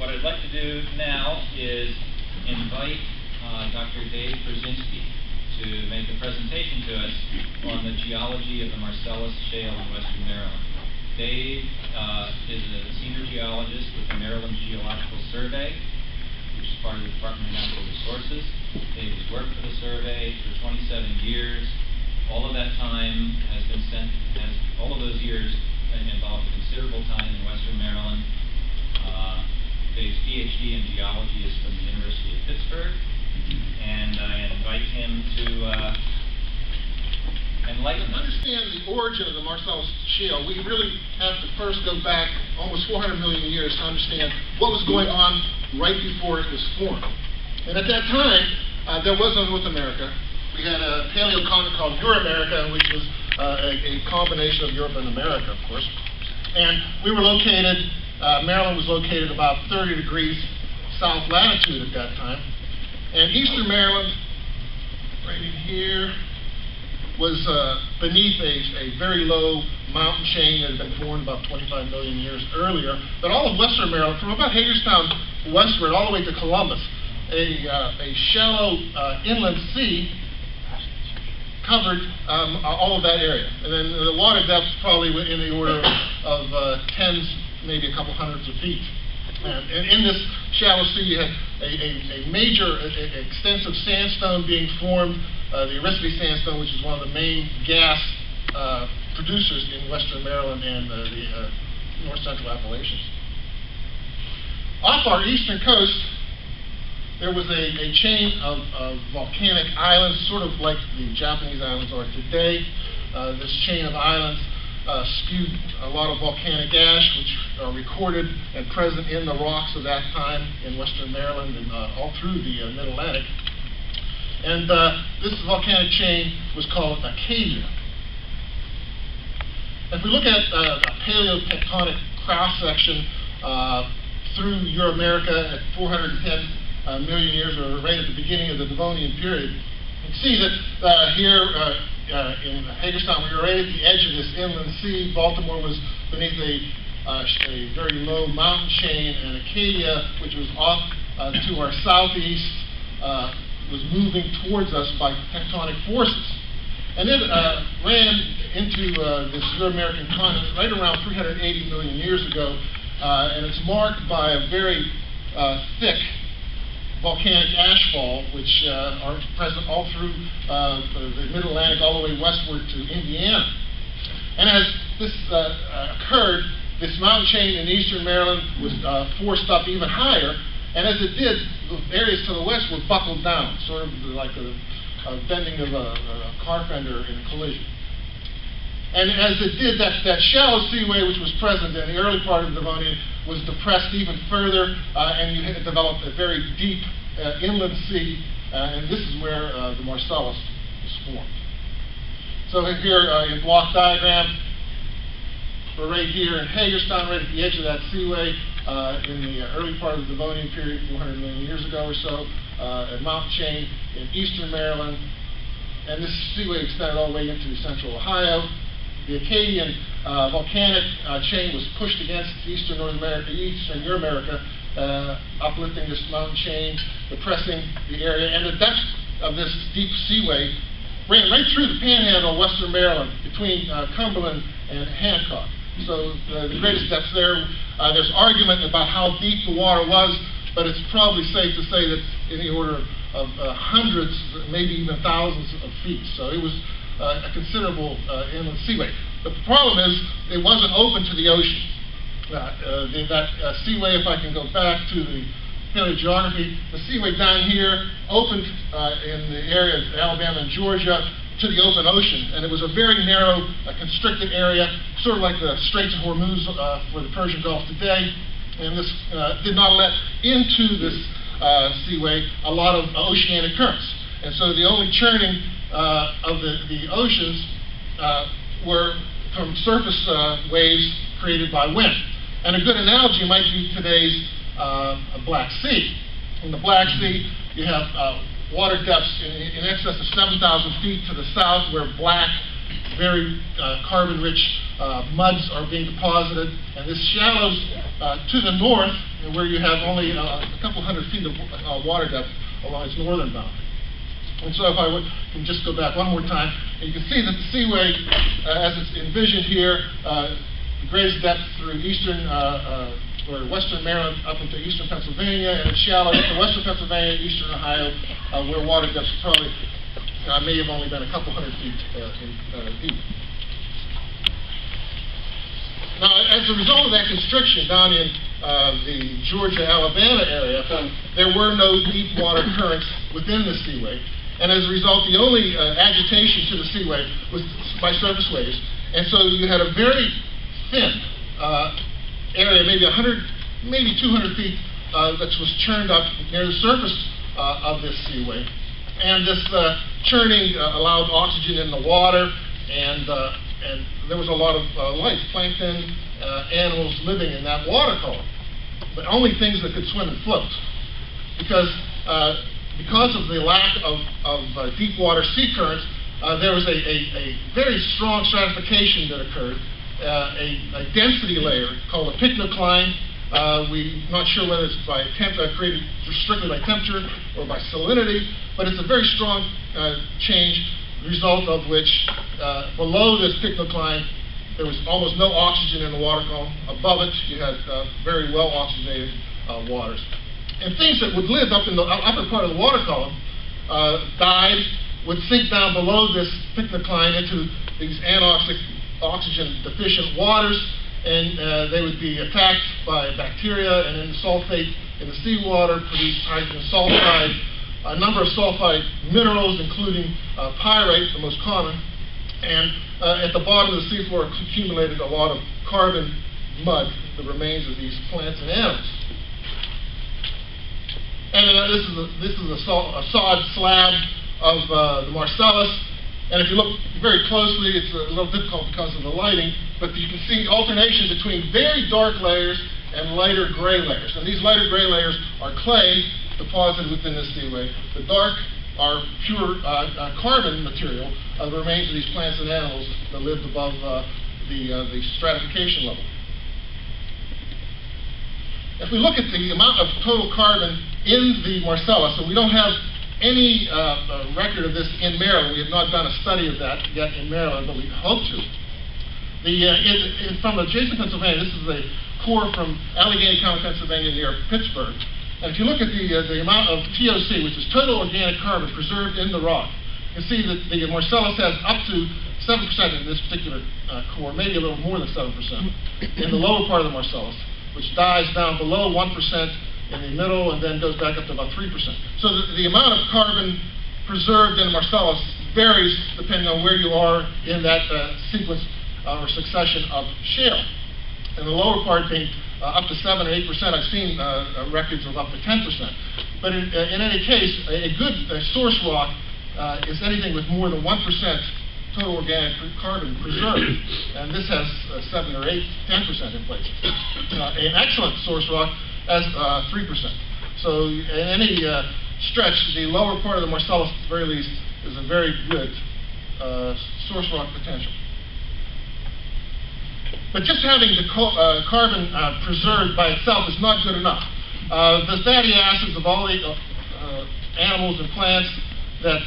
what I'd like to do now is invite Dr. Dave Brzezinski to make a presentation to us on the geology of the Marcellus Shale in western Maryland. Dave is a senior geologist with the Maryland Geological Survey, which is part of the Department of Natural Resources. Dave has worked for the survey for 27 years. All of that time all of those years involved considerable time in western Maryland. Dave's PhD in geology is from the University of Pittsburgh, and I invite him to enlighten us. To understand the origin of the Marcellus Shale, we really have to first go back almost 400 million years to understand what was going on right before it was formed. And at that time, there was no North America. We had a paleocontinent called Euramerica, which was a combination of Europe and America, of course. And we were located, Maryland was located about 30 degrees south latitude at that time. And eastern Maryland, right in here, was beneath a very low mountain chain that had been formed about 25 million years earlier. But all of western Maryland, from about Hagerstown westward all the way to Columbus, a shallow inland sea covered all of that area. And then the water depth probably in the order of tens, maybe a couple hundreds of feet. And in this shallow sea, you had a major, extensive sandstone being formed, the Arispe sandstone, which is one of the main gas producers in western Maryland and the north central Appalachians. Off our eastern coast, there was a chain of volcanic islands, sort of like the Japanese islands are today. This chain of islands spewed a lot of volcanic ash, which are recorded and present in the rocks of that time in western Maryland and all through the mid-Atlantic. And this volcanic chain was called Acadia. If we look at a paleotectonic cross-section through Euramerica at 410 million years, or right at the beginning of the Devonian period, you can see that here in Hagerstown, we were right at the edge of this inland sea. Baltimore was beneath a very low mountain chain, and Acadia, which was off to our southeast, was moving towards us by tectonic forces. And it ran into this Euramerican continent right around 380 million years ago, and it's marked by a very thick volcanic ashfall, which are present all through the mid-Atlantic, all the way westward to Indiana. And as this occurred, this mountain chain in eastern Maryland was forced up even higher, and as it did, the areas to the west were buckled down, sort of like a bending of a car fender in a collision. And as it did, that shallow seaway, which was present in the early part of the Devonian, was depressed even further, and you had developed a very deep inland sea, and this is where the Marcellus was formed. So here in block diagram, we're right here in Hagerstown, right at the edge of that seaway, in the early part of the Devonian period, 400 million years ago or so, a mountain chain in eastern Maryland, and this seaway extended all the way into central Ohio. The Acadian volcanic chain was pushed against eastern North America, eastern Euramerica, uplifting this mountain chain, depressing the area, and the depth of this deep seaway ran right through the panhandle of western Maryland between Cumberland and Hancock. So the greatest depths there, there's argument about how deep the water was, but it's probably safe to say that in the order of hundreds, maybe even thousands of feet. So it was a considerable inland seaway. But the problem is it wasn't open to the ocean. That seaway, if I can go back to the paleogeography, the seaway down here opened in the area of Alabama and Georgia to the open ocean, and it was a very narrow, constricted area, sort of like the Straits of Hormuz for the Persian Gulf today. And this did not let into this seaway a lot of oceanic currents. And so the only churning of the oceans were from surface waves created by wind. And a good analogy might be today's Black Sea. In the Black Sea, you have water depths in excess of 7,000 feet to the south, where black very carbon-rich muds are being deposited. And this shallows to the north, where you have only a couple hundred feet of water depth along its northern boundary. And so if I can just go back one more time, and you can see that the seaway, as it's envisioned here, the greatest depth through eastern or western Maryland up into eastern Pennsylvania, and it's shallow into western Pennsylvania, eastern Ohio, where water depths probably may have only been a couple hundred feet deep. Now, as a result of that constriction down in the Georgia-Alabama area, there were no deep water currents within the seaway. And as a result, the only agitation to the seaway was by surface waves. And so you had a very thin area, maybe 100, maybe 200 feet, that was churned up near the surface of this seaway. And this churning allowed oxygen in the water, and there was a lot of life, plankton, animals living in that water column, but only things that could swim and float. Because of the lack of deep water sea currents, there was a very strong stratification that occurred, a density layer called a pycnocline. We're not sure whether it's by created strictly by temperature or by salinity, but it's a very strong change, the result of which below this pycnocline there was almost no oxygen in the water column. Above it you had very well oxygenated waters. And things that would live up in the upper part of the water column died, would sink down below this pycnocline into these anoxic, oxygen-deficient waters, and they would be attacked by bacteria, and then the sulfate in the seawater produced hydrogen sulfide, a number of sulfide minerals, including pyrite, the most common, and at the bottom of the seafloor accumulated a lot of carbon mud, the remains of these plants and animals. And this is a sod slab of the Marcellus. And if you look very closely, it's a little difficult because of the lighting, but you can see alternation between very dark layers and lighter gray layers. And these lighter gray layers are clay deposited within the seaway. The dark are pure carbon material, the remains of these plants and animals that lived above the stratification level. If we look at the amount of total carbon in the Marcellus, so we don't have any record of this in Maryland. We have not done a study of that yet in Maryland, but we hope to. From adjacent Pennsylvania, this is a core from Allegheny County, Pennsylvania, near Pittsburgh. And if you look at the amount of TOC, which is total organic carbon preserved in the rock, you can see that the Marcellus has up to 7% in this particular core, maybe a little more than 7% in the lower part of the Marcellus, which dies down below 1% in the middle and then goes back up to about 3%. So the amount of carbon preserved in the Marcellus varies depending on where you are in that sequence or succession of shale. And the lower part being up to 7 or 8%. I've seen records of up to 10%. But in any case, a good source rock is anything with more than 1% total organic carbon preserved. And this has 7 or 8, 10% in places. An excellent source rock has 3%. So in any stretch, the lower part of the Marcellus, at the very least, is a very good source rock potential. But just having the carbon preserved by itself is not good enough. The fatty acids of all the animals and plants that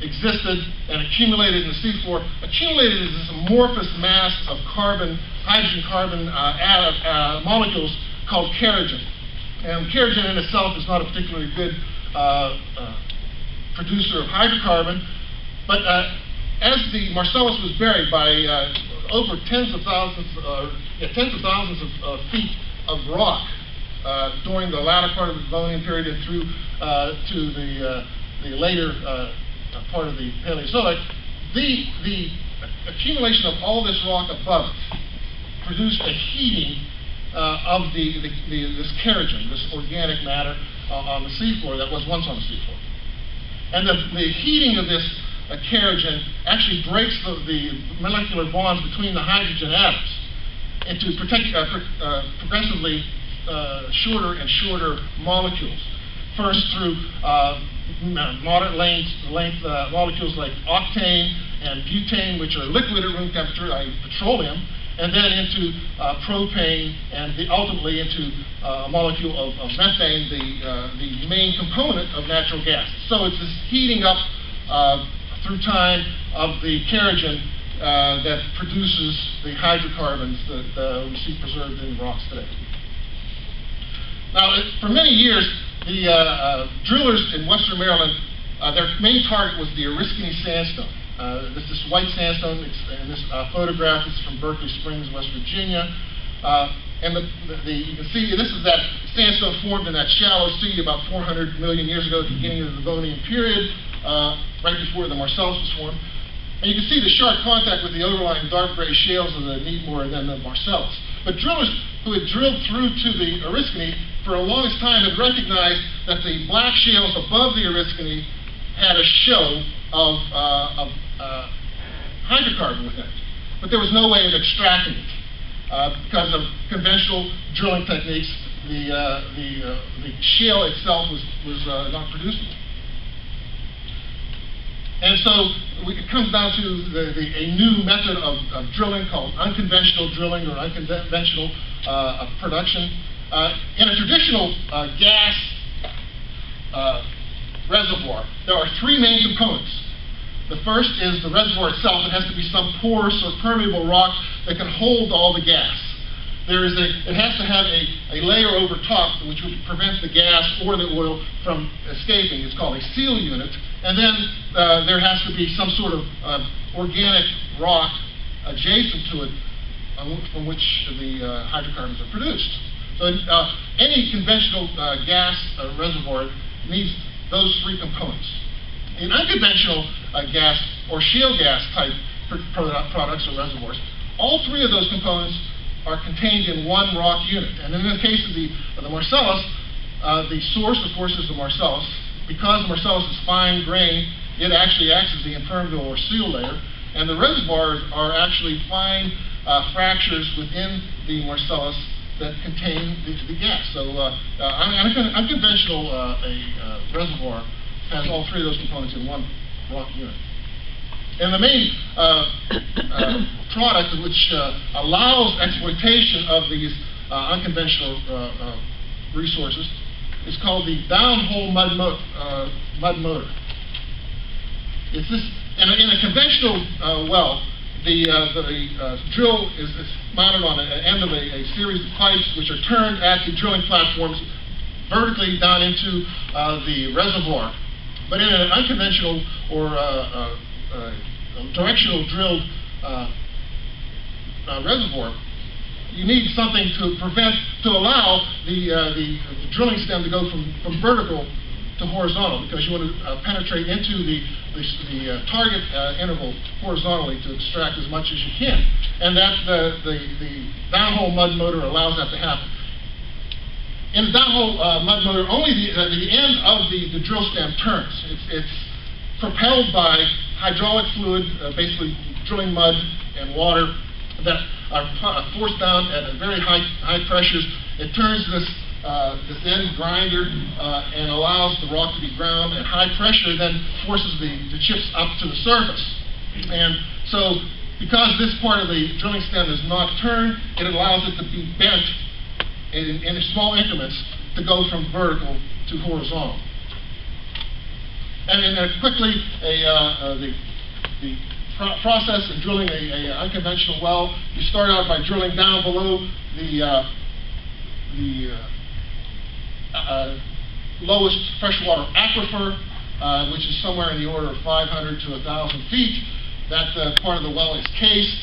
existed and accumulated in the seafloor accumulated as this amorphous mass of hydrogen-carbon molecules called kerogen. And kerogen in itself is not a particularly good producer of hydrocarbon, but as the Marcellus was buried by over tens of thousands of feet of rock during the latter part of the Devonian period and through to the later part of the Paleozoic, the accumulation of all this rock above it produced a heating of this kerogen, this organic matter on the seafloor that was once on the seafloor. And the heating of this kerogen actually breaks the molecular bonds between the hydrogen atoms into progressively shorter and shorter molecules. First through moderate length molecules like octane, and butane, which are liquid at room temperature, i.e. petroleum, and then into propane, and ultimately into a molecule of methane, the main component of natural gas. So it's this heating up through time of the kerogen that produces the hydrocarbons that we see preserved in rocks today. Now, for many years, the drillers in western Maryland, their main target was the Oriskany sandstone. This white sandstone, and this photograph is from Berkeley Springs, West Virginia. And you can see this is that sandstone formed in that shallow sea about 400 million years ago at the beginning of the Devonian period, right before the Marcellus was formed. And you can see the sharp contact with the overlying dark gray shales of the Needmore and then the Marcellus. But drillers who had drilled through to the Oriskany for the longest time had recognized that the black shales above the Oriskany had a show of hydrocarbon within it. But there was no way of extracting it. Because of conventional drilling techniques, the shale itself was not producible. And so it comes down to a new method of drilling called unconventional drilling or unconventional production. In a traditional gas reservoir, there are three main components. The first is the reservoir itself. It has to be some porous or permeable rock that can hold all the gas. It has to have a layer over top which would prevent the gas or the oil from escaping. It's called a seal unit. And then there has to be some sort of organic rock adjacent to it from which the hydrocarbons are produced. So any conventional gas reservoir needs those three components. In unconventional gas or shale gas type products or reservoirs, all three of those components are contained in one rock unit. And in the case of the Marcellus, the source, of course, is the Marcellus. Because the Marcellus is fine grained, it actually acts as the impermeable or seal layer. And the reservoirs are actually fine fractures within the Marcellus that contain the gas. So unconventional reservoir has all three of those components in one rock unit. And the main product which allows exploitation of these unconventional resources is called the downhole mud motor. It's this in a conventional well. The drill is mounted on the end of a series of pipes which are turned at the drilling platforms vertically down into the reservoir. But in an unconventional or directional drilled reservoir, you need something to allow the drilling stem to go from vertical to horizontal, because you want to penetrate into the target interval horizontally to extract as much as you can. And that the downhole mud motor allows that to happen. In the downhole mud motor, only the end of the drill stem turns. It's propelled by hydraulic fluid, basically drilling mud and water that are forced down at very high pressures. It turns this end grinder and allows the rock to be ground at high pressure, then forces the chips up to the surface. And so, because this part of the drilling stem is not turned, it allows it to be bent in small increments to go from vertical to horizontal. And then quickly, the process of drilling a unconventional well, you start out by drilling down below the lowest freshwater aquifer, which is somewhere in the order of 500 to 1,000 feet. That part of the well is cased,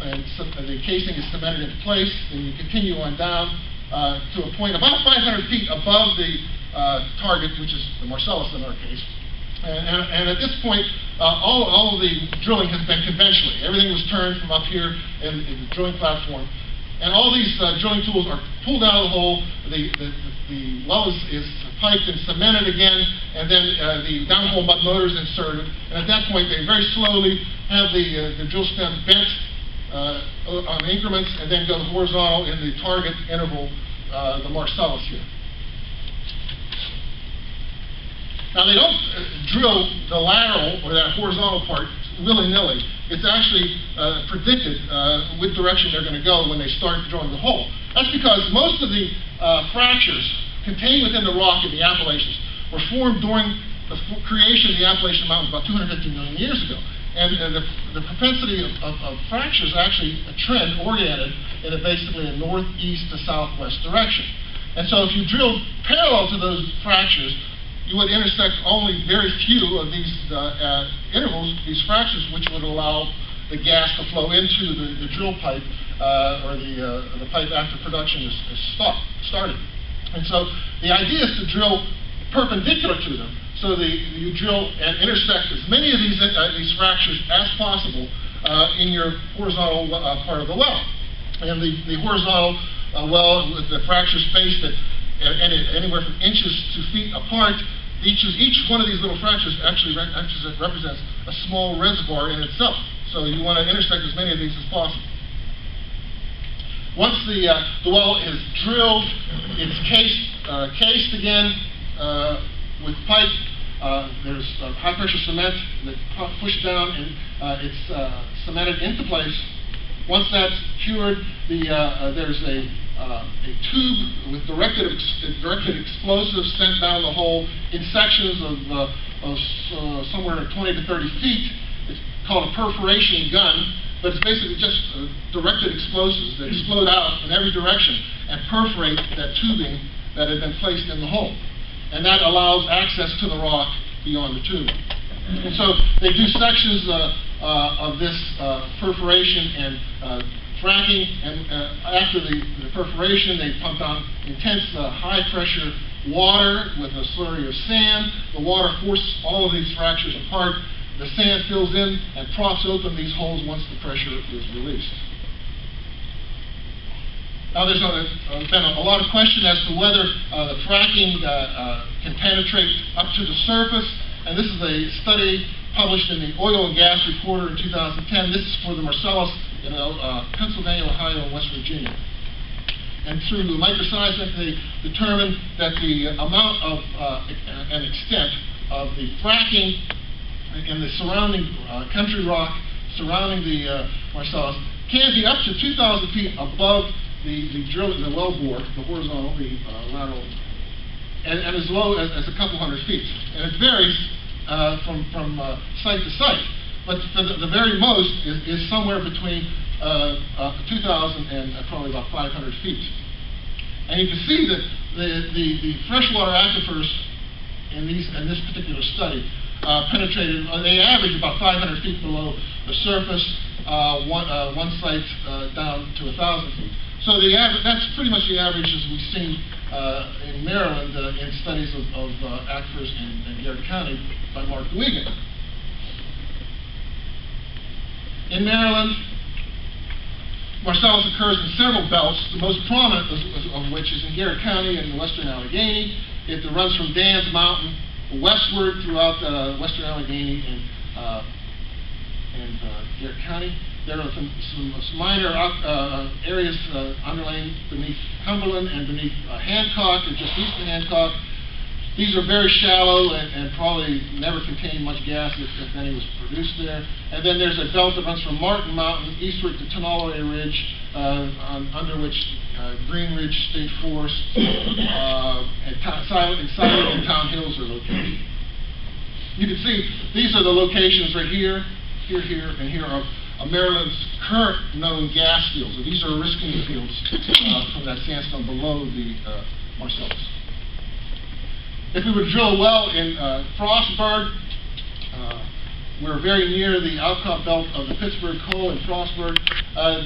and the casing is cemented into place, and you continue on down to a point about 500 feet above the target, which is the Marcellus in our case. And at this point, all of the drilling has been conventionally. Everything was turned from up here in the drilling platform. And all these drilling tools are pulled out of the hole. The well is piped and cemented again, and then the downhole mud motor is inserted. And at that point, they very slowly have the drill stem bent on increments, and then go horizontal in the target interval, the Marcellus here. Now, they don't drill the lateral or that horizontal part willy-nilly. It's actually predicted what direction they're going to go when they start drilling the hole. That's because most of the fractures contained within the rock in the Appalachians were formed during the creation of the Appalachian Mountains about 250 million years ago. And the propensity of fractures is actually a trend oriented in basically a northeast to southwest direction. And so if you drilled parallel to those fractures, you would intersect only very few of these intervals, these fractures, which would allow the gas to flow into the drill pipe or the pipe after production is started. And so the idea is to drill perpendicular to them, so you drill and intersect as many of these fractures as possible in your horizontal part of the well. And the horizontal well with the fractures spaced at anywhere from inches to feet apart, each one of these little fractures actually represents a small reservoir in itself. So you want to intersect as many of these as possible. Once the well is drilled, it's cased again with pipe. There's high-pressure cement that pushed down, and it's cemented into place. Once that's cured, there's a tube with directed explosives sent down the hole in sections of somewhere 20 to 30 feet. It's called a perforation gun, but it's basically just directed explosives that explode out in every direction and perforate that tubing that had been placed in the hole. And that allows access to the rock beyond the tube. And so they do sections of this perforation and fracking, and after the perforation, they pump out intense high-pressure water with a slurry of sand. The water forces all of these fractures apart. The sand fills in and props open these holes once the pressure is released. Now, there's been a lot of question as to whether the fracking can penetrate up to the surface, and this is a study published in the Oil and Gas Reporter in 2010. This is for the Marcellus in Pennsylvania, Ohio, and West Virginia. And through the microseismic, they determined that the amount of and extent of the fracking in the surrounding country rock surrounding the Marcellus can be up to 2,000 feet above the well bore, the horizontal, the lateral, and as low as a couple hundred feet. And it varies from site to site, but the very most is somewhere between 2,000 and probably about 500 feet. And you can see that the freshwater aquifers in this particular study penetrated, they average about 500 feet below the surface, one site down to 1,000 feet. So that's pretty much the average as we've seen in Maryland in studies of aquifers in Garrett County by Mark Wiegand. In Maryland, Marcellus occurs in several belts, the most prominent of which is in Garrett County and the western Allegheny. It runs from Dan's Mountain westward throughout western Allegheny and Garrett County. There are some minor areas underlying beneath Cumberland and beneath Hancock, or just east of Hancock. These are very shallow and probably never contained much gas, if any was produced there. And then there's a belt that runs from Martin Mountain eastward to Tenalloway Ridge, under which Green Ridge State Forest and Silent and Town Hills are located. You can see these are the locations right here, here, and here of Maryland's current known gas fields. And these are risking fields from that sandstone below the Marcellus. If we would drill a well in Frostburg, we're very near the outcrop belt of the Pittsburgh Coal in Frostburg.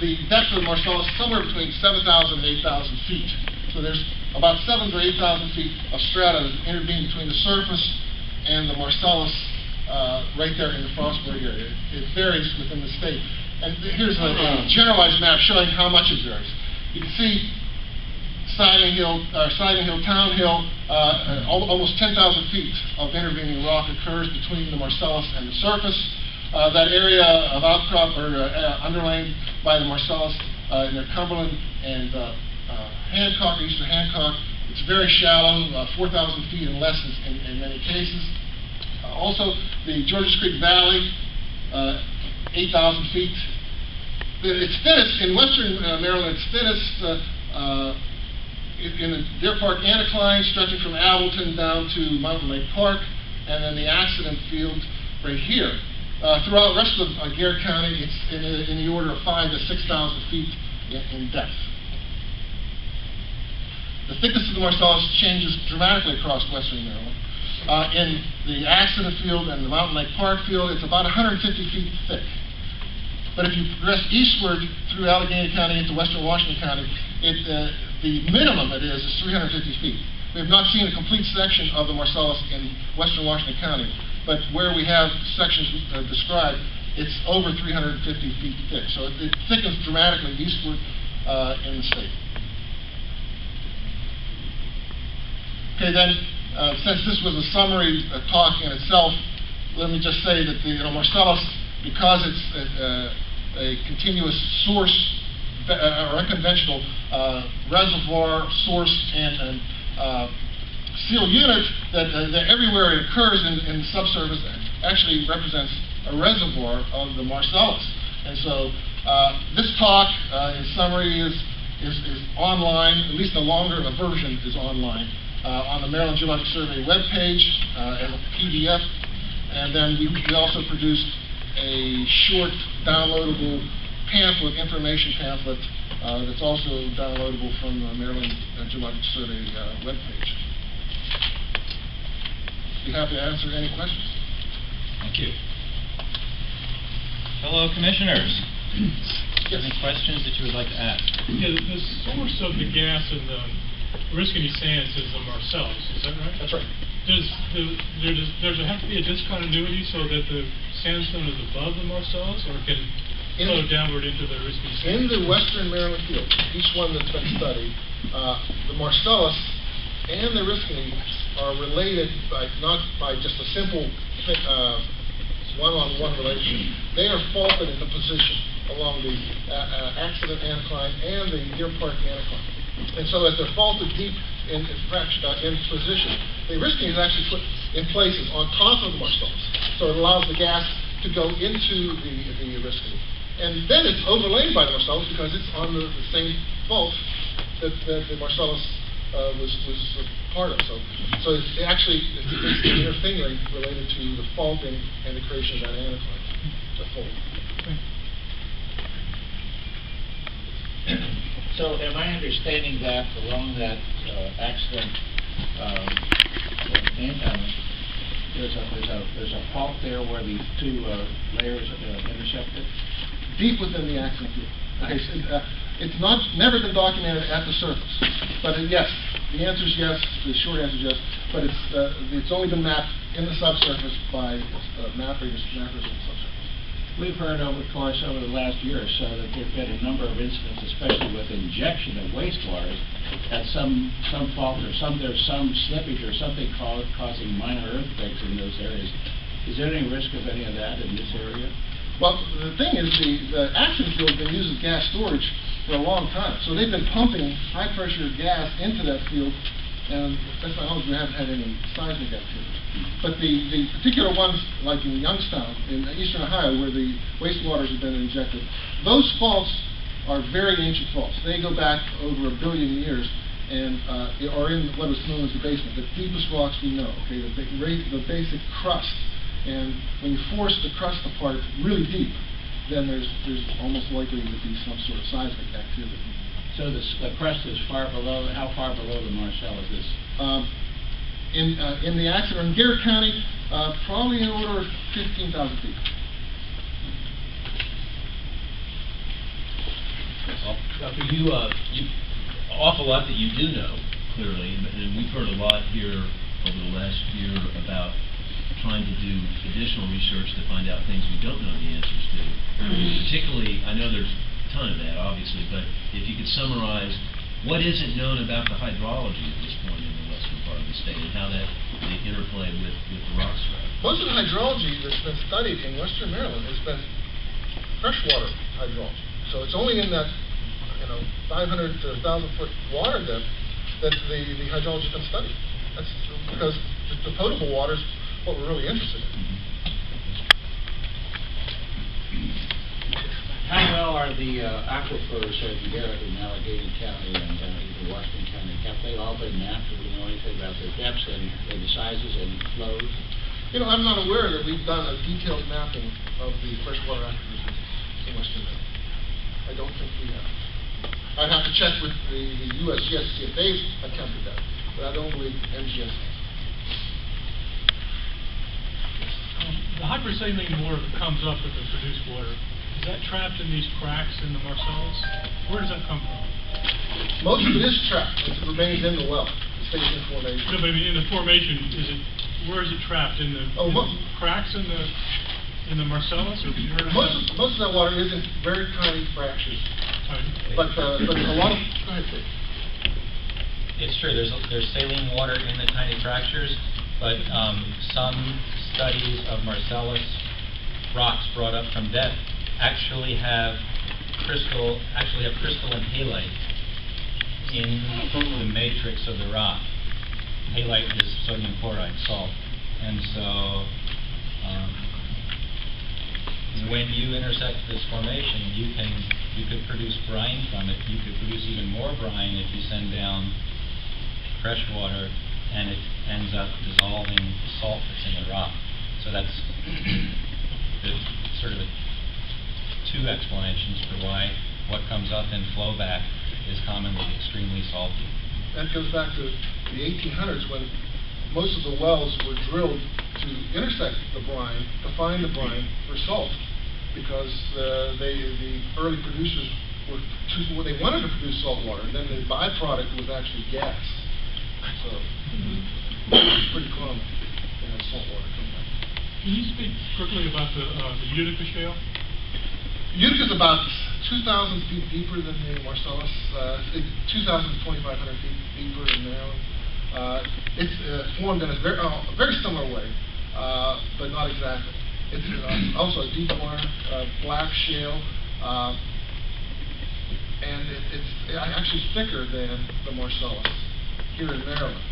The depth of the Marcellus is somewhere between 7,000 and 8,000 feet. So there's about 7,000 to 8,000 feet of strata that intervene between the surface and the Marcellus right there in the Frostburg area. It varies within the state. And here's a generalized map showing how much it varies. You can see Siding Hill, Town Hill, almost 10,000 feet of intervening rock occurs between the Marcellus and the surface. That area of outcrop or underlain by the Marcellus near Cumberland and Hancock, east of Hancock, it's very shallow, 4,000 feet and less in many cases. Also, the Georges Creek Valley 8,000 feet. It's thinnest in western Maryland. It's thinnest in the Deer Park anticline, stretching from Appleton down to Mountain Lake Park, and then the accident field right here. Throughout the rest of Garrett County, it's in the order of 5,000 to 6,000 feet in depth. The thickness of the Marcellus changes dramatically across western Maryland. In the accident field and the Mountain Lake Park field, it's about 150 feet thick. But if you progress eastward through Allegheny County into western Washington County, the minimum it is 350 feet. We have not seen a complete section of the Marcellus in western Washington County, but where we have sections described, it's over 350 feet thick. So it thickens dramatically eastward in the state. Okay, then, since this was a summary talk in itself, let me just say that the Marcellus, because it's a continuous source, or unconventional reservoir, source, and seal unit, that everywhere it occurs in the subsurface actually represents a reservoir of the Marcellus. And so this talk, in summary, is online. At least a longer version is online on the Maryland Geologic Survey webpage as a PDF. And then we also produced a short downloadable pamphlet, information pamphlet, that's also downloadable from the Maryland Geologic Survey webpage. Be happy to answer any questions. Thank you. Fellow commissioners, Yes. any questions that you would like to ask? Yeah, the source of the gas in the Oriskany sands is the Marcellus, is that right? That's right. Does there have to be a discontinuity so that the sandstone is above the Marcellus, or can it flow downward into the Oriskany sands? In the western Maryland field, each one that's been studied, the Marcellus and the Oriskany are related not by just a simple one-on-one relation. They are faulted into position along the accident anticline and the Deer Park anticline. And so as they're faulted deep in position, the Oriskany is actually put in places on top of the Marcellus. So it allows the gas to go into the Oriskany. And then it's overlaid by the Marcellus because it's on the same fault that the Marcellus was part of. So it's actually it's interfingering related to the faulting and the creation of that anticline, the fold. So am I understanding that along that accident, there's a fault there where these two layers intersected? Deep within the accident field. Okay, so, it's never been documented at the surface, but yes, the answer is yes. The short answer is yes, but it's only been mapped in the subsurface by mappers in the subsurface. We've heard over the course over the last year or so that there've been a number of incidents, especially with injection of wastewater, at some fault or there's some slippage or something causing minor earthquakes in those areas. Is there any risk of any of that in this area? Well, the thing is, the accident field has been used as gas storage for a long time. So they've been pumping high-pressure gas into that field, and that's my knowledge, we haven't had any seismic activity. But the particular ones, like in Youngstown, in eastern Ohio, where the wastewaters have been injected, those faults are very ancient faults. They go back over 1 billion years and are in what is known as the basement, the deepest rocks we know, okay, the basic crust. And when you force the crust apart really deep, then there's almost likely to be some sort of seismic activity. So the crust is far below. How far below the Marcellus is? In the accident in Garrett County, probably in order of 15,000 feet. Well, Doctor, you awful lot that you do know clearly, and we've heard a lot here over the last year about trying to do additional research to find out things we don't know the answers to. Particularly, I know there's a ton of that, obviously, but if you could summarize what isn't known about the hydrology at this point in the western part of the state and how that they interplay with the rock strata. Most of the hydrology that's been studied in western Maryland has been freshwater hydrology. So it's only in that 500 to 1,000 foot water depth that the hydrology has been studied. That's because the potable water is what we're really interested in. How well are the aquifers in Allegheny County and even Washington County? Have they all been mapped? Do we know anything about their depths and the sizes and flows? I'm not aware that we've done a detailed mapping of the freshwater aquifers in Western Maryland. I don't think we have. I'd have to check with the USGS to see if they've attempted that, but I don't believe MGS has. The hypersaline water that comes up with the produced water, is that trapped in these cracks in the Marcellus? Where does that come from? Most of it is trapped. It remains in the well. It stays in formation. No, but I mean, in the formation, where is it trapped? In the cracks in the Marcellus? Or have you heard of most of that water is in very tiny fractures. But a lot of... Go ahead, Dave. It's true, there's saline water in the tiny fractures, but some studies of Marcellus rocks brought up from depth actually have crystalline halite in the matrix of the rock. Halite is sodium chloride, salt. And so when you intersect this formation, you could produce brine from it. You could produce even more brine if you send down fresh water, and it ends up dissolving the salt that's in the rock. So that's sort of two explanations for why what comes up in flowback is commonly extremely salty. That goes back to the 1800s when most of the wells were drilled to intersect the brine, to find the brine for salt, because the early producers they wanted to produce salt water, and then the byproduct was actually gas. So it's pretty common to have salt water come back. Can you speak quickly about the Utica Shale? Utica is about 2,000 feet deeper than the Marcellus. It's 2,000 to 2,500 feet deeper in Maryland. It's formed in a very similar way, but not exactly. It's also a deep water, black shale, and it's actually thicker than the Marcellus here in Maryland.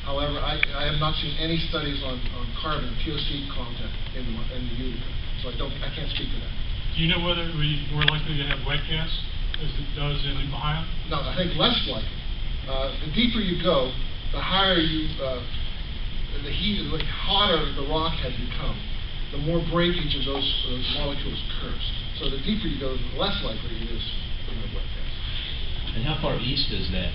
However, I have not seen any studies on carbon, TOC content in the Utica, so I can't speak to that. Do you know whether we're likely to have wet gas as it does in Ohio? No, I think less likely. The deeper you go, the higher the heat, the hotter the rock had become, the more breakage of those molecules occurs. So the deeper you go, the less likely it is to have wet gas. And how far east is that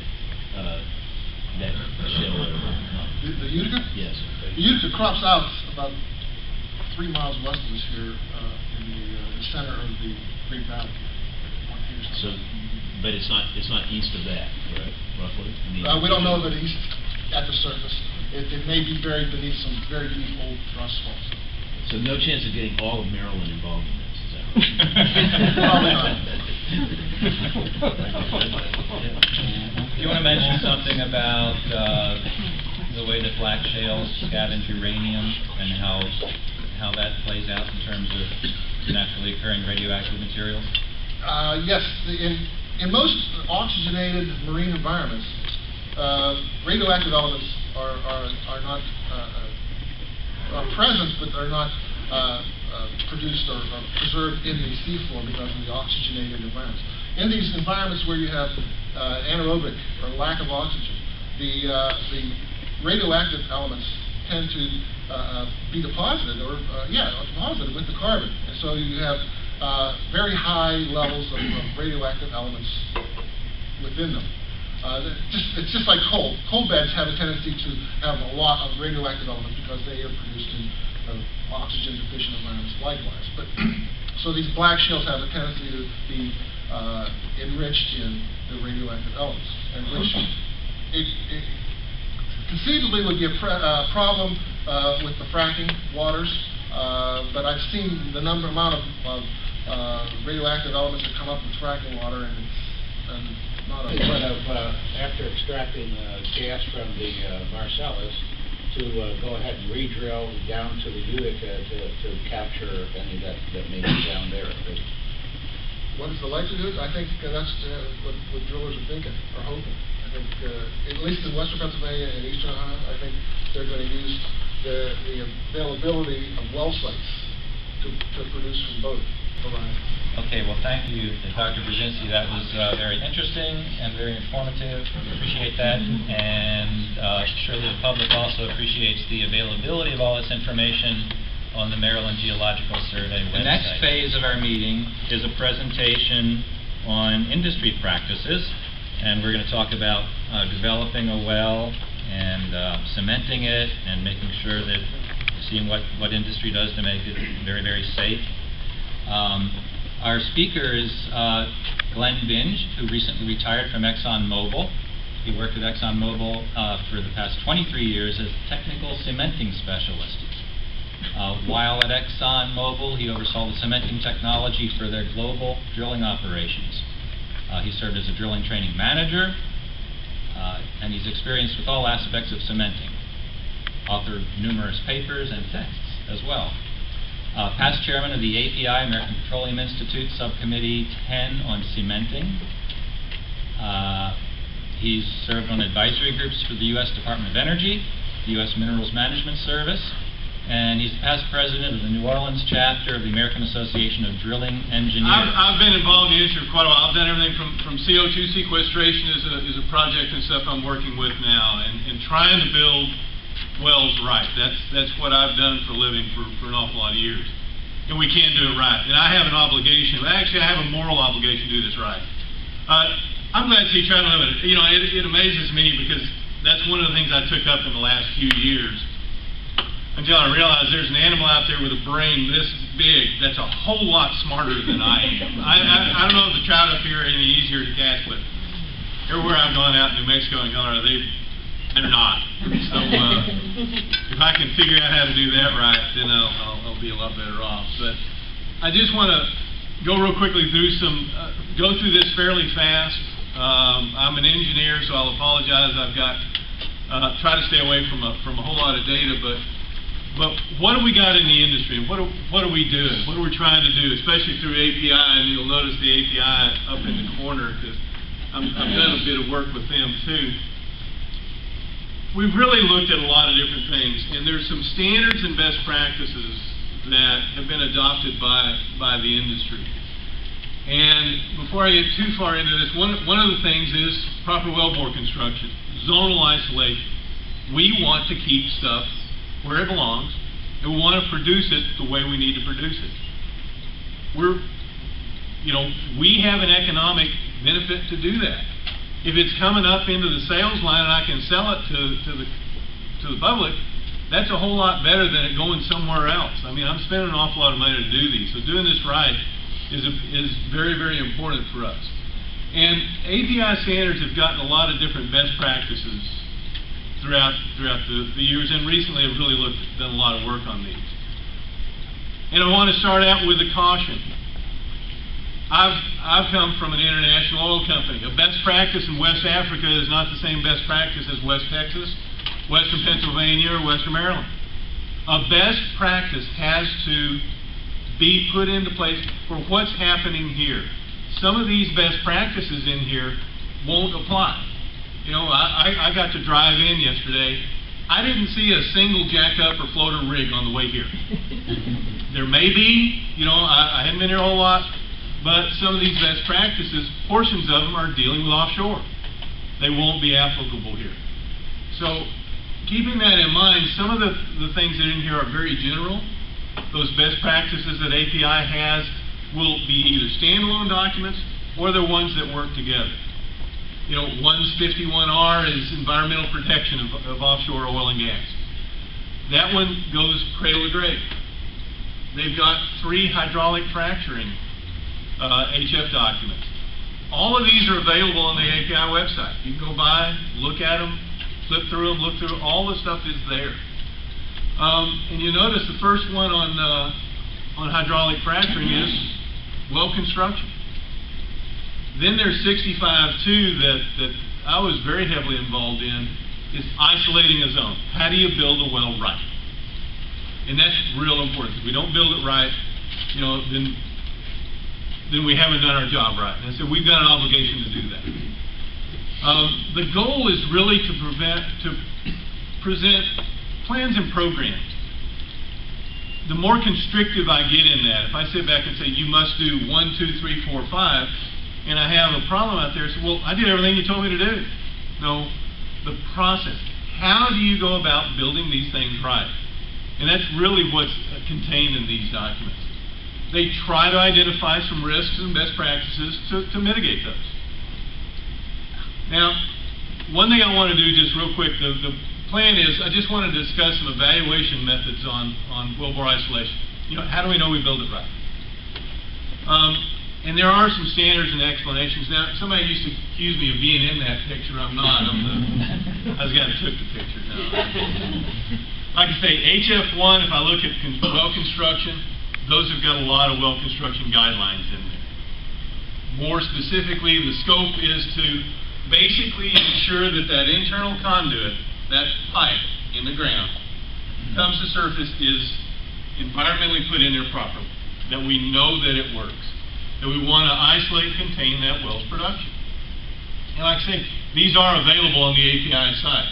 shale water come? The Utica? Yes. The Utica crops out about 3 miles west of us here in the center of the Great Valley. So, but it's not east of that, correct? Roughly. We don't know that east at the surface. It may be buried beneath some very deep old thrust faults. So no chance of getting all of Maryland involved in this, is that right? Probably not. Do you want to mention something about the way that black shales scavenge uranium and how that plays out in terms of naturally occurring radioactive materials? Yes. In most oxygenated marine environments, radioactive elements are present, but are not produced or preserved in the seafloor because of the oxygenated environments. In these environments where you have anaerobic or lack of oxygen, the radioactive elements tend to be deposited deposited with the carbon, and so you have very high levels of radioactive elements within them. It's just like coal. Coal beds have a tendency to have a lot of radioactive elements because they are produced in oxygen-deficient environments likewise. But so these black shales have a tendency to be enriched in the radioactive elements, and which it conceivably would be a problem with the fracking waters. But I've seen the amount of radioactive elements that come up with fracking water, and it's not a... But after extracting gas from the Marcellus, to go ahead and re-drill down to the Utica to capture any that may be down there. What is the likelihood? I think that's what drillers are thinking, or hoping. I think, at least in western Pennsylvania and eastern Ohio, I think they're going to use the availability of well sites to produce from both. Okay, well, thank you, Dr. Brzezinski. That was very interesting and very informative. Appreciate that. And surely the public also appreciates the availability of all this information on the Maryland Geological Survey website. The next phase of our meeting is a presentation on industry practices, and we're going to talk about developing a well and cementing it and making sure that seeing what industry does to make it very, very safe. Our speaker is Glenn Binge, who recently retired from ExxonMobil. He worked at ExxonMobil for the past 23 years as technical cementing specialist. While at ExxonMobil, he oversaw the cementing technology for their global drilling operations. He served as a drilling training manager, and he's experienced with all aspects of cementing. Authored numerous papers and texts as well. Past chairman of the API, American Petroleum Institute, Subcommittee 10 on cementing. He's served on advisory groups for the U.S. Department of Energy, the U.S. Minerals Management Service, and he's past president of the New Orleans chapter of the American Association of Drilling Engineers. I've been involved in the industry for quite a while. I've done everything from CO2 sequestration is a project and stuff I'm working with now, and trying to build wells right. That's what I've done for a living for an awful lot of years. And we can do it right. And I have an obligation, actually I have a moral obligation to do this right. I'm glad to see you trying to limit it. You know, it amazes me because that's one of the things I took up in the last few years. Until I realized there's an animal out there with a brain this big that's a whole lot smarter than I am. I don't know if the trout up here are any easier to catch, but everywhere I've gone out in New Mexico and Colorado, they're not. So if I can figure out how to do that right, then I'll be a lot better off. But I just want to go real quickly through go through this fairly fast. I'm an engineer, so I'll apologize. I've got try to stay away from a whole lot of data, but what do we got in the industry, and what are we doing? What are we trying to do, especially through API? And you'll notice the API up in the corner because I've done a bit of work with them too. We've really looked at a lot of different things, and there's some standards and best practices that have been adopted by the industry. And before I get too far into this, one of the things is proper wellbore construction, zonal isolation. We want to keep stuff where it belongs, and we want to produce it the way we need to produce it. We have an economic benefit to do that. If it's coming up into the sales line and I can sell it to the public, that's a whole lot better than it going somewhere else. I mean, I'm spending an awful lot of money to do these, so doing this right is very, very important for us. And API standards have gotten a lot of different best practices throughout the years, and recently have really done a lot of work on these. And I want to start out with a caution. I've come from an international oil company. A best practice in West Africa is not the same best practice as West Texas, Western Pennsylvania, or Western Maryland. A best practice has to be put into place for what's happening here. Some of these best practices in here won't apply. You know, I got to drive in yesterday. I didn't see a single jacked up or floater rig on the way here. There may be, I hadn't been here a whole lot, but some of these best practices, portions of them are dealing with offshore. They won't be applicable here. So, keeping that in mind, some of the things that are in here are very general. Those best practices that API has will be either standalone documents or they're ones that work together. 151R is environmental protection of offshore oil and gas. That one goes cradle to grave. They've got 3 hydraulic fracturing HF documents. All of these are available on the API website. You can go by, look at them, flip through them, look through them. All the stuff is there. And you notice the first one on hydraulic fracturing is well construction. Then there's 65.2 that I was very heavily involved in, is isolating a zone. How do you build a well right? And that's real important. If we don't build it right, then we haven't done our job right. And so we've got an obligation to do that. The goal is really to present plans and programs. the more constrictive I get in that, if I sit back and say, you must do 1, 2, 3, 4, 5, and I have a problem out there, I say, well, I did everything you told me to do. No, the process. How do you go about building these things right? And that's really what's contained in these documents. They try to identify some risks and best practices to mitigate those. Now, one thing I want to do just real quick, the plan is I just want to discuss some evaluation methods on wellbore isolation. You know, how do we know we build it right? And there are some standards and explanations. Now, somebody used to accuse me of being in that picture. I'm not. I was the guy that took the picture. No. Like I say, HF1, if I look at well construction, those have got a lot of well construction guidelines in there. More specifically, the scope is to basically ensure that that internal conduit, that pipe in the ground, comes to surface, is environmentally put in there properly, that we know that it works, that we want to isolate and contain that well's production. And like I say, these are available on the API side.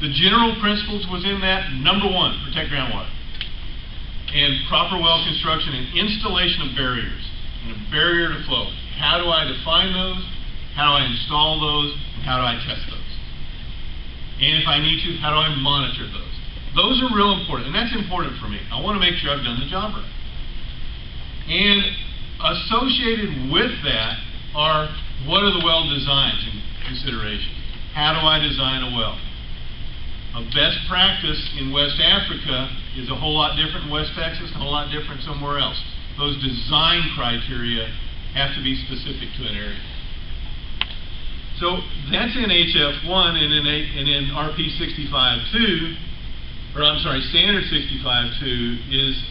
The general principles within that, number one, protect groundwater. And proper well construction and installation of barriers, and a barrier to flow. How do I define those? How do I install those? And how do I test those? And if I need to, how do I monitor those? Those are real important, and that's important for me. I want to make sure I've done the job right. And associated with that are, what are the well designs and considerations? How do I design a well? A best practice in West Africa is a whole lot different in West Texas, a whole lot different somewhere else. Those design criteria have to be specific to an area. So that's in HF1, and in RP 65.2, or I'm sorry, Standard 65.2 is,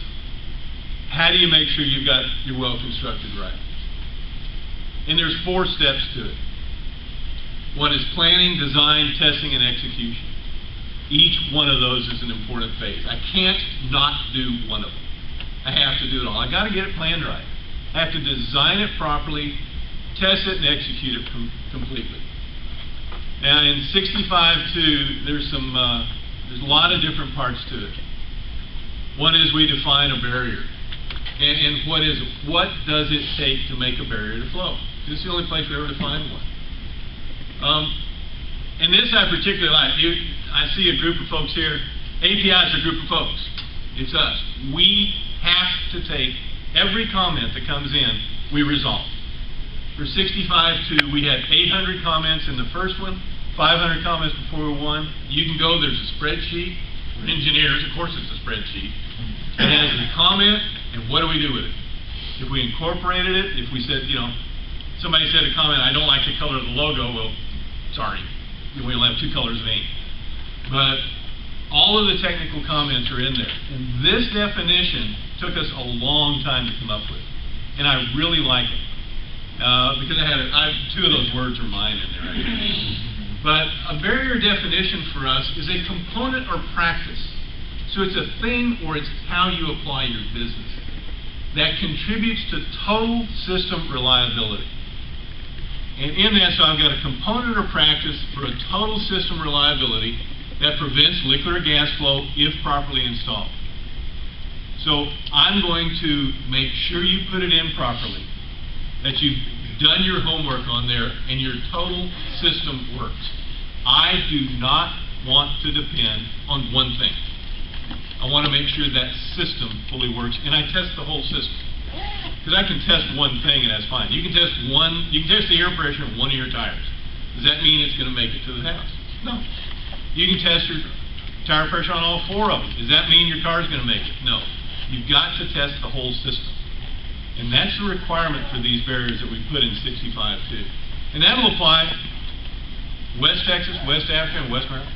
how do you make sure you've got your well constructed right? And there's 4 steps to it. One is planning, design, testing, and execution. Each one of those is an important phase. I can't not do one of them. I have to do it all. I got to get it planned right. I have to design it properly, test it, and execute it completely. Now in 65.2, there's a lot of different parts to it. One is we define a barrier. And what is it? What does it take to make a barrier to flow? This is the only place we ever defined one. And this I particularly like. I see a group of folks here. APIs are a group of folks. It's us. We have to take every comment that comes in, we resolve. For 65.2, we had 800 comments in the first one, 500 comments before we won. You can go, there's a spreadsheet. For engineers, of course it's a spreadsheet. It has the comment, and what do we do with it? If we incorporated it, if we said, you know, somebody said a comment, I don't like the color of the logo, well, sorry, we only have 2 colors of ink. But all of the technical comments are in there. And this definition took us a long time to come up with. And I really like it. Because I had 2 of those words are mine in there. But a barrier definition for us is a component or practice. So it's a thing, or it's how you apply your business that contributes to total system reliability. And in that, so I've got a component or practice for a total system reliability that prevents liquid or gas flow if properly installed. So I'm going to make sure you put it in properly, that you've done your homework on there, and your total system works. I do not want to depend on one thing. I want to make sure that system fully works, and I test the whole system. Because I can test one thing, and that's fine. You can test the air pressure in one of your tires. Does that mean it's going to make it to the house? No. You can test your tire pressure on all 4 of them. Does that mean your car is going to make it? No. You've got to test the whole system. And that's the requirement for these barriers that we put in 65.2. And that'll apply West Texas, West Africa, and West Maryland.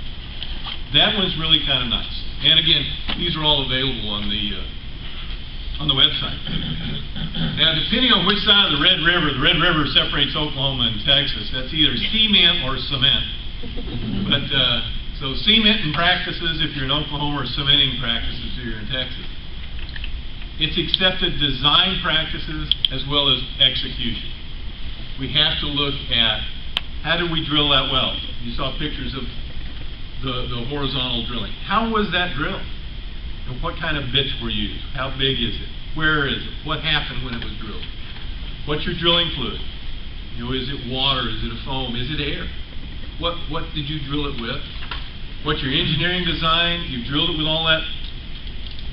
That one's really kind of nice. And again, these are all available on the website. Now, depending on which side of the Red River separates Oklahoma and Texas. That's either cement or cement. But so cementing practices if you're in Oklahoma, or cementing practices if you're in Texas. It's accepted design practices as well as execution. We have to look at, how did we drill that well? You saw pictures of the horizontal drilling. How was that drilled? And what kind of bits were used? How big is it? Where is it? What happened when it was drilled? What's your drilling fluid? Is it water? Is it a foam? Is it air? What did you drill it with? What's your engineering design? You've drilled it with all that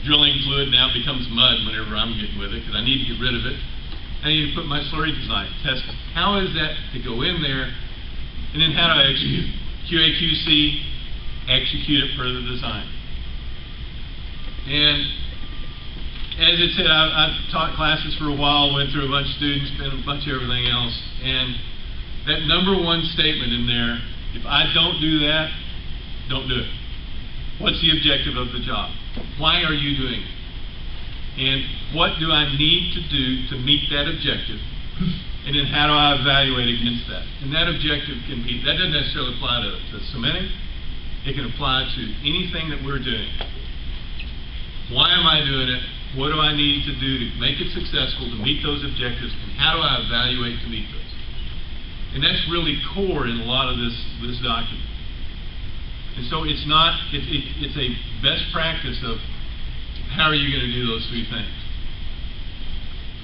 drilling fluid. Now it becomes mud whenever I'm getting with it because I need to get rid of it. I need to put my slurry design, test it. How is that to go in there? And then how do I execute? QA/QC, execute it per the design. And as I said, I've taught classes for a while, went through a bunch of students, been a bunch of everything else. And that number one statement in there, if I don't do that, don't do it. What's the objective of the job? Why are you doing it? And what do I need to do to meet that objective? And then how do I evaluate against that? And that objective can be, that doesn't necessarily apply to cementing. It can apply to anything that we're doing. Why am I doing it? What do I need to do to make it successful, to meet those objectives? And how do I evaluate to meet those? And that's really core in a lot of this document. And so it's not, it's a best practice of how are you going to do those three things.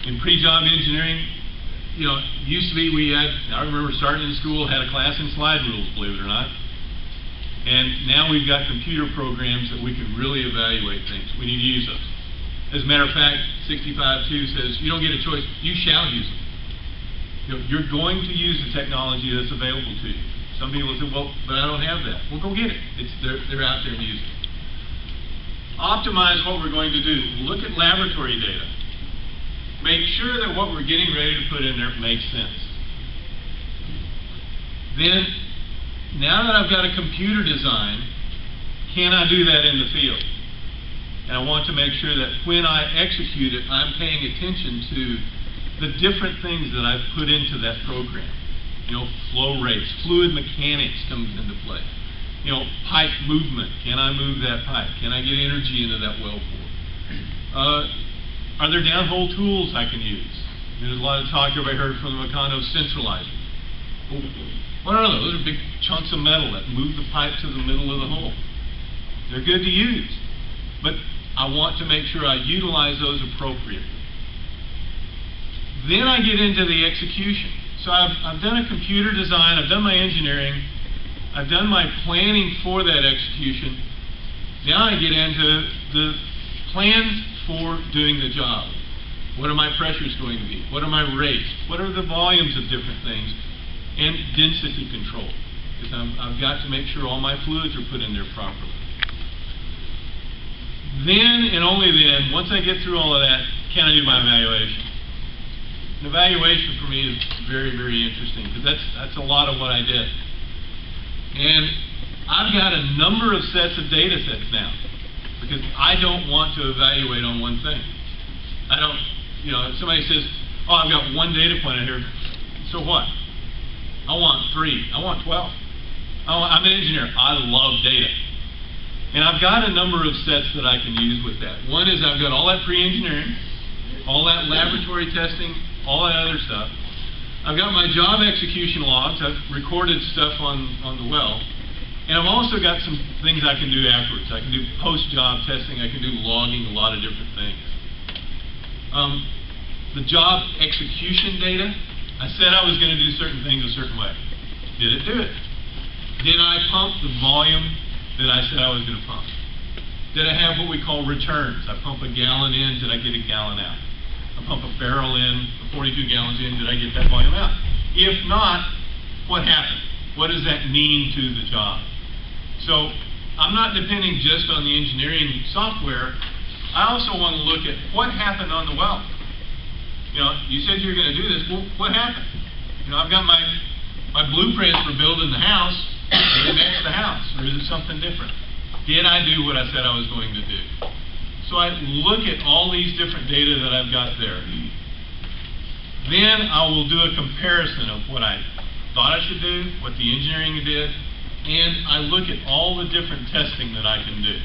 In pre-job engineering, it used to be I remember starting in school, had a class in slide rules, believe it or not. And now we've got computer programs that we can really evaluate things. We need to use those. As a matter of fact, 65.2 says you don't get a choice, you shall use them. You're going to use the technology that's available to you. Some people say, well, but I don't have that. Well, go get it. They're out there and use it. Optimize what we're going to do. Look at laboratory data. Make sure that what we're getting ready to put in there makes sense. Then, now that I've got a computer design, can I do that in the field? And I want to make sure that when I execute it, I'm paying attention to the different things that I've put into that program. Flow rates, fluid mechanics comes into play. Pipe movement. Can I move that pipe? Can I get energy into that well bore? Are there downhole tools I can use? There's a lot of talk I heard from the Meccano centralizers. Well, what are those? Those are big chunks of metal that move the pipe to the middle of the hole. They're good to use, but I want to make sure I utilize those appropriately. Then I get into the execution. So I've done a computer design, I've done my engineering, I've done my planning for that execution. Now I get into the plans for doing the job. What are my pressures going to be? What are my rates? What are the volumes of different things? And density control. Because I've got to make sure all my fluids are put in there properly. Then, and only then, once I get through all of that, can I do my evaluation? An evaluation for me is very, very interesting because that's a lot of what I did. And I've got a number of sets of data sets now because I don't want to evaluate on one thing. I don't, if somebody says, oh, I've got one data point in here, so what? I want 3. I want 12. I'm an engineer. I love data. And I've got a number of sets that I can use with that. One is I've got all that pre-engineering, all that laboratory testing, all that other stuff. I've got my job execution logs. I've recorded stuff on the well. And I've also got some things I can do afterwards. I can do post-job testing. I can do logging, a lot of different things. The job execution data, I said I was going to do certain things a certain way. Did it do it? Did I pump the volume that I said I was going to pump? Did I have what we call returns? I pump a gallon in, did I get a gallon out? I pump a barrel in, 42 gallons in, did I get that volume out? If not, what happened? What does that mean to the job? So I'm not depending just on the engineering software. I also want to look at what happened on the well. You said you were going to do this. Well, what happened? I've got my blueprints for building the house. Is it next to the house, or is it something different? Did I do what I said I was going to do? So I look at all these different data that I've got there. Then I will do a comparison of what I thought I should do, what the engineering did, and I look at all the different testing that I can do.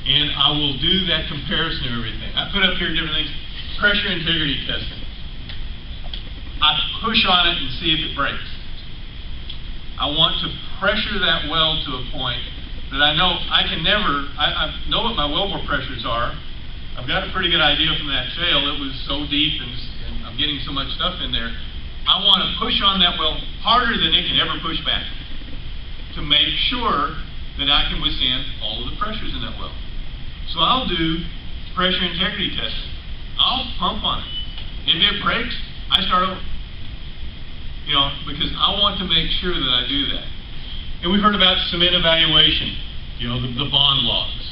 And I will do that comparison of everything. I put up here different things. Pressure integrity testing. I push on it and see if it breaks. I want to pressure that well to a point that I know I can never, I know what my wellbore pressures are. I've got a pretty good idea from that shale. It was so deep and I'm getting so much stuff in there. I want to push on that well harder than it can ever push back to make sure that I can withstand all of the pressures in that well. So I'll do pressure integrity testing. I'll pump on it. If it breaks, I start over. You know, because I want to make sure that I do that. And we've heard about cement evaluation, you know, the bond logs.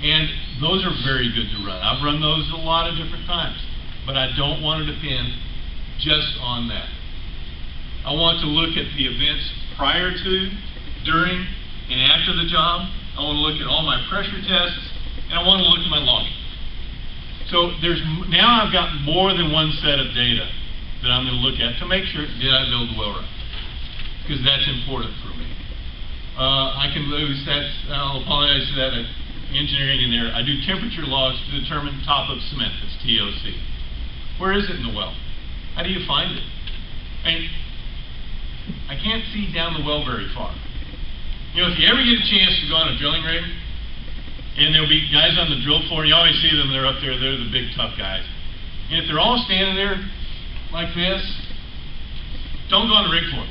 And those are very good to run. I've run those a lot of different times. But I don't want to depend just on that. I want to look at the events prior to, during, and after the job. I want to look at all my pressure tests, and I want to look at my logging. So now I've got more than one set of data that I'm going to look at to make sure, did I build the well right? Because that's important for me. I can lose that, I'll apologize for that engineering in there. I do temperature logs to determine top of cement, that's TOC. Where is it in the well? How do you find it? I can't see down the well very far. You know, if you ever get a chance to go on a drilling rig, and there'll be guys on the drill floor, and you always see them, they're up there, they're the big tough guys. And if they're all standing there like this, don't go on the rig floor.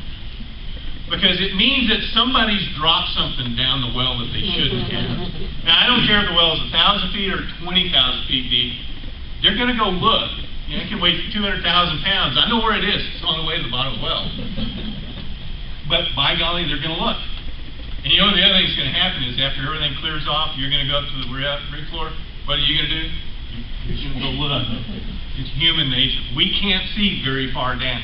Because it means that somebody's dropped something down the well that they shouldn't have. Now, I don't care if the well is 1,000 feet or 20,000 feet deep. They're going to go look. You know, it can weigh 200,000 pounds. I know where it is. It's on the way to the bottom of the well. But by golly, they're going to look. And you know the other thing that's going to happen is after everything clears off, you're going to go up to the rig floor. What are you going to do? You're going to go look. It's human nature. We can't see very far down.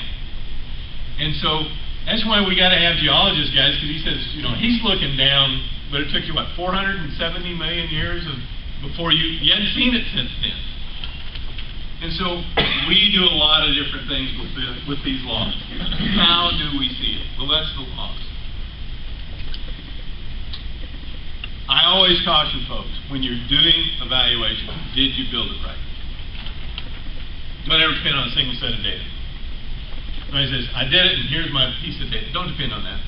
And so that's why we got to have geologists, guys, because he says, you know, he's looking down, but it took you, what, 470 million years before you hadn't seen it since then. And so we do a lot of different things with these logs. How do we see it? Well, that's the logs. I always caution folks, when you're doing evaluation, did you build it right? Don't ever depend on a single set of data. Somebody says, I did it, and here's my piece of data. Don't depend on that.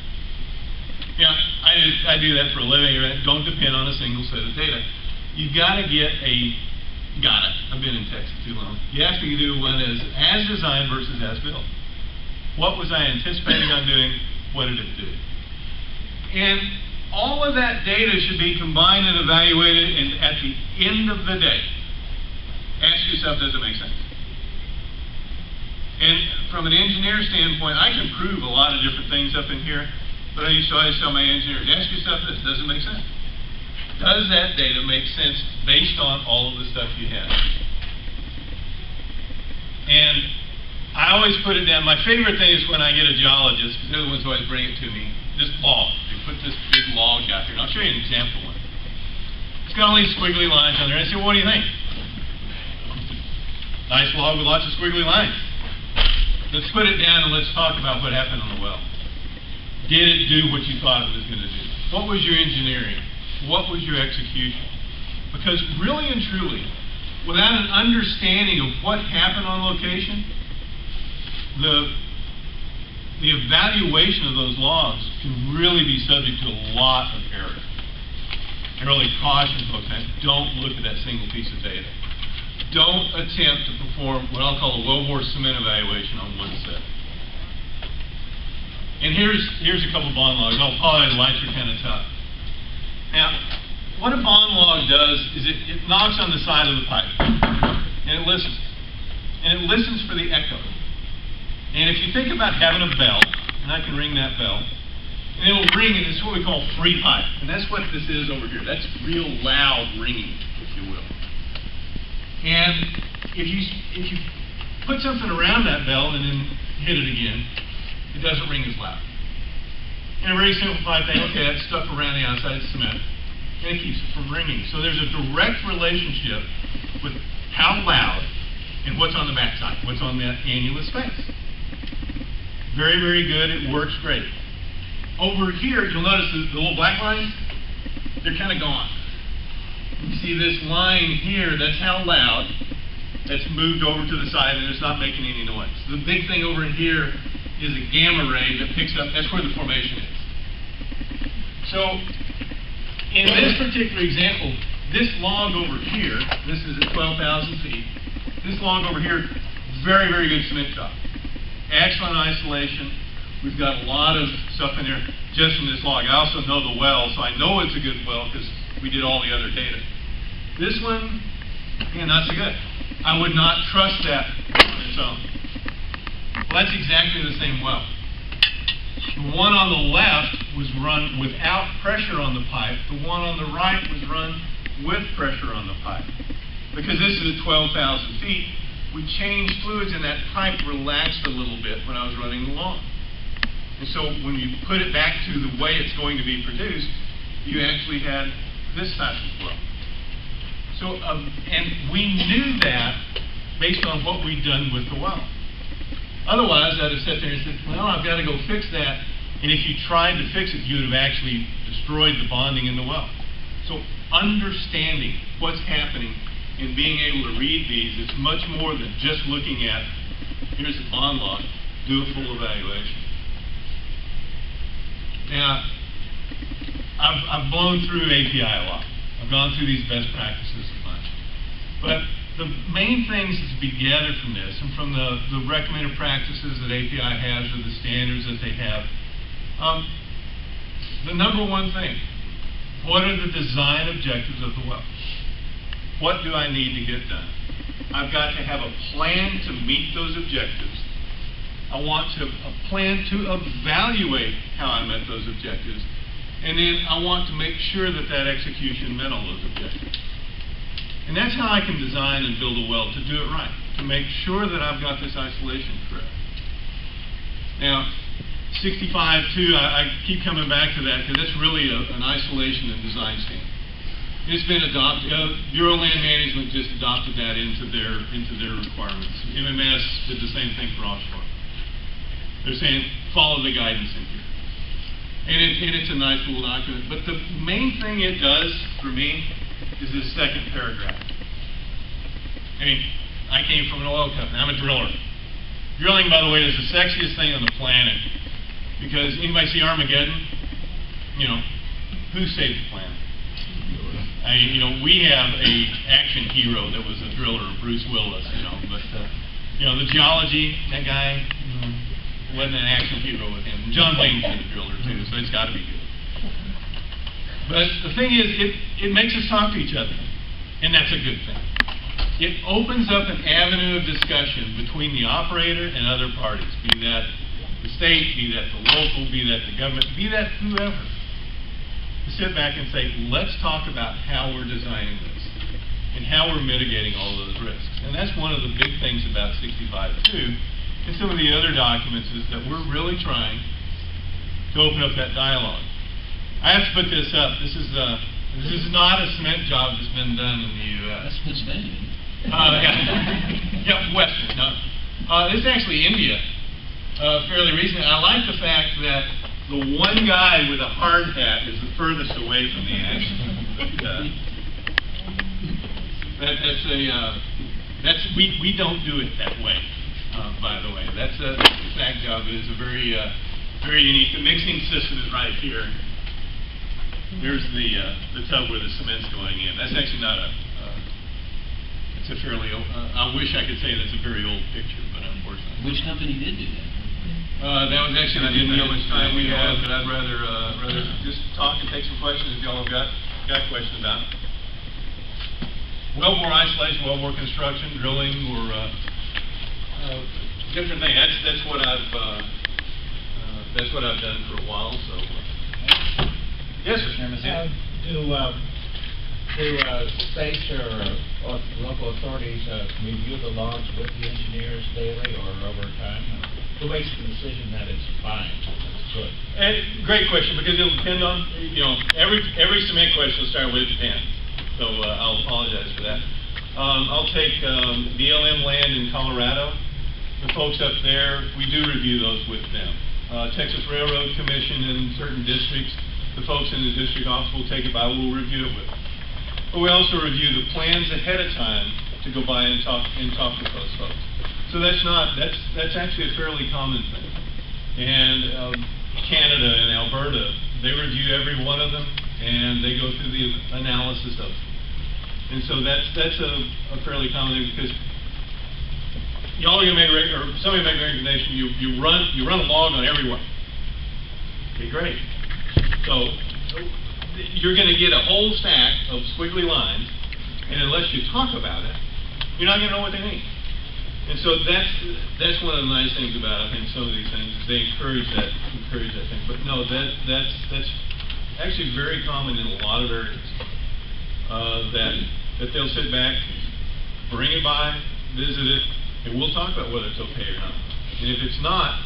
You know, I do that for a living. Don't depend on a single set of data. You've got to get I've been in Texas too long. You have to do one as designed versus as built. What was I anticipating on doing? What did it do? And all of that data should be combined and evaluated, and at the end of the day, ask yourself, does it make sense? And from an engineer standpoint, I can prove a lot of different things up in here, but I used to always tell my engineers, ask yourself this, does it make sense? Does that data make sense based on all of the stuff you have? And I always put it down. My favorite thing is when I get a geologist, because they're the ones who always bring it to me, this log. They put this big log out here. And I'll show you an example one. It's got all these squiggly lines on there. I say, well, what do you think? Nice log with lots of squiggly lines. Let's put it down and let's talk about what happened on the well. Did it do what you thought it was going to do? What was your engineering? What was your execution? Because really and truly, without an understanding of what happened on location, the evaluation of those logs can really be subject to a lot of error. I really caution folks that don't look at that single piece of data. Don't attempt to perform what I'll call a well-bore cement evaluation on one set. And here's a couple of bond logs. I'll apologize, the lights are kind of tough. Now, what a bond log does is it knocks on the side of the pipe, and it listens. And it listens for the echo. And if you think about having a bell, and I can ring that bell, and it'll ring, and it's what we call free pipe. And that's what this is over here. That's real loud ringing, if you will. And if you put something around that bell and then hit it again, it doesn't ring as loud. And a very simplified thing, okay, that's stuff around the outside of cement, and it keeps it from ringing. So there's a direct relationship with how loud and what's on the backside, what's on that annulus space. Very, very good. It works great. Over here, you'll notice the little black lines, they're kind of gone. You see this line here, that's how loud. That's moved over to the side and it's not making any noise. The big thing over here is a gamma ray that picks up, that's where the formation is. So in this particular example, this log over here, this is at 12,000 feet, this log over here, very, very good cement job. Excellent isolation. We've got a lot of stuff in there just from this log. I also know the well, so I know it's a good well because we did all the other data. This one, yeah, not so good. I would not trust that on its own. Well, that's exactly the same well. The one on the left was run without pressure on the pipe. The one on the right was run with pressure on the pipe. Because this is at 12,000 feet, we changed fluids and that pipe relaxed a little bit when I was running along. And so when you put it back to the way it's going to be produced, you actually had this type of flow. So, and we knew that based on what we'd done with the well. Otherwise, I'd have sat there and said, well, I've got to go fix that. And if you tried to fix it, you would have actually destroyed the bonding in the well. So understanding what's happening and being able to read these is much more than just looking at, here's the bond log, do a full evaluation. Now, I've blown through API a lot. I've gone through these best practices a bunch. But the main things to be gathered from this and from the recommended practices that API has or the standards that they have, the number one thing, what are the design objectives of the well? What do I need to get done? I've got to have a plan to meet those objectives. I want a plan to evaluate how I met those objectives. And then I want to make sure that that execution met all those objectives. And that's how I can design and build a well, to do it right, to make sure that I've got this isolation correct. Now, 65.2, I keep coming back to that because that's really an isolation and design standard. It's been adopted. Bureau of Land Management just adopted that into their requirements. MMS did the same thing for offshore. They're saying follow the guidance in here, and it's a nice little document. But the main thing it does for me is this second paragraph. I mean, I came from an oil company. I'm a driller. Drilling, by the way, is the sexiest thing on the planet because anybody see Armageddon? You know, who saved the planet? I mean, you know, we have a action hero that was a driller, Bruce Willis. You know, but you know, the geology, that guy wasn't an action hero with him. And John Wayne's been a driller too, so it's got to be good. But the thing is, it makes us talk to each other, and that's a good thing. It opens up an avenue of discussion between the operator and other parties, be that the state, be that the local, be that the government, be that whoever. To sit back and say, let's talk about how we're designing this and how we're mitigating all those risks. And that's one of the big things about 65.2 and some of the other documents is that we're really trying to open up that dialogue. I have to put this up. This is not a cement job that's been done in the U.S. That's Pennsylvania. Yeah, Western. No. This is actually India, fairly recent. I like the fact that the one guy with a hard hat is the furthest away from the action. We don't do it that way. By the way, that's a fact job. It is a very unique. The mixing system is right here. There's the tub where the cement's going in. That's actually not it's a fairly old, I wish I could say that's a very old picture, but unfortunately. Which company did do that? That was actually, I didn't know how much time we have, but I'd rather just talk and take some questions if y'all have got questions about it. Wellbore isolation, wellbore construction, drilling, or different things. That's what I've done for a while. So, yes, sir. Chairman. Do states or local authorities review the logs with the engineers daily or over time? Who makes the decision that it's fine, it's good? Great question, because it'll depend on, you know, every cement question will start with it depends. So I'll apologize for that. I'll take BLM land in Colorado. The folks up there, we do review those with them. Texas Railroad Commission in certain districts, the folks in the district office will take it by, we'll review it with them. But we also review the plans ahead of time to go by and talk with those folks. So that's actually a fairly common thing. And Canada and Alberta, they review every one of them, and they go through the analysis of it. And so that's a fairly common thing, because y'all are going to make or somebody make a recommendation. You run a log on every well. Okay, great. So you're going to get a whole stack of squiggly lines, and unless you talk about it, you're not going to know what they mean. And so that's one of the nice things about, I think, some of these things is they encourage that thing. But no, that's actually very common in a lot of areas. That they'll sit back, bring it by, visit it, and we'll talk about whether it's okay or not. And if it's not,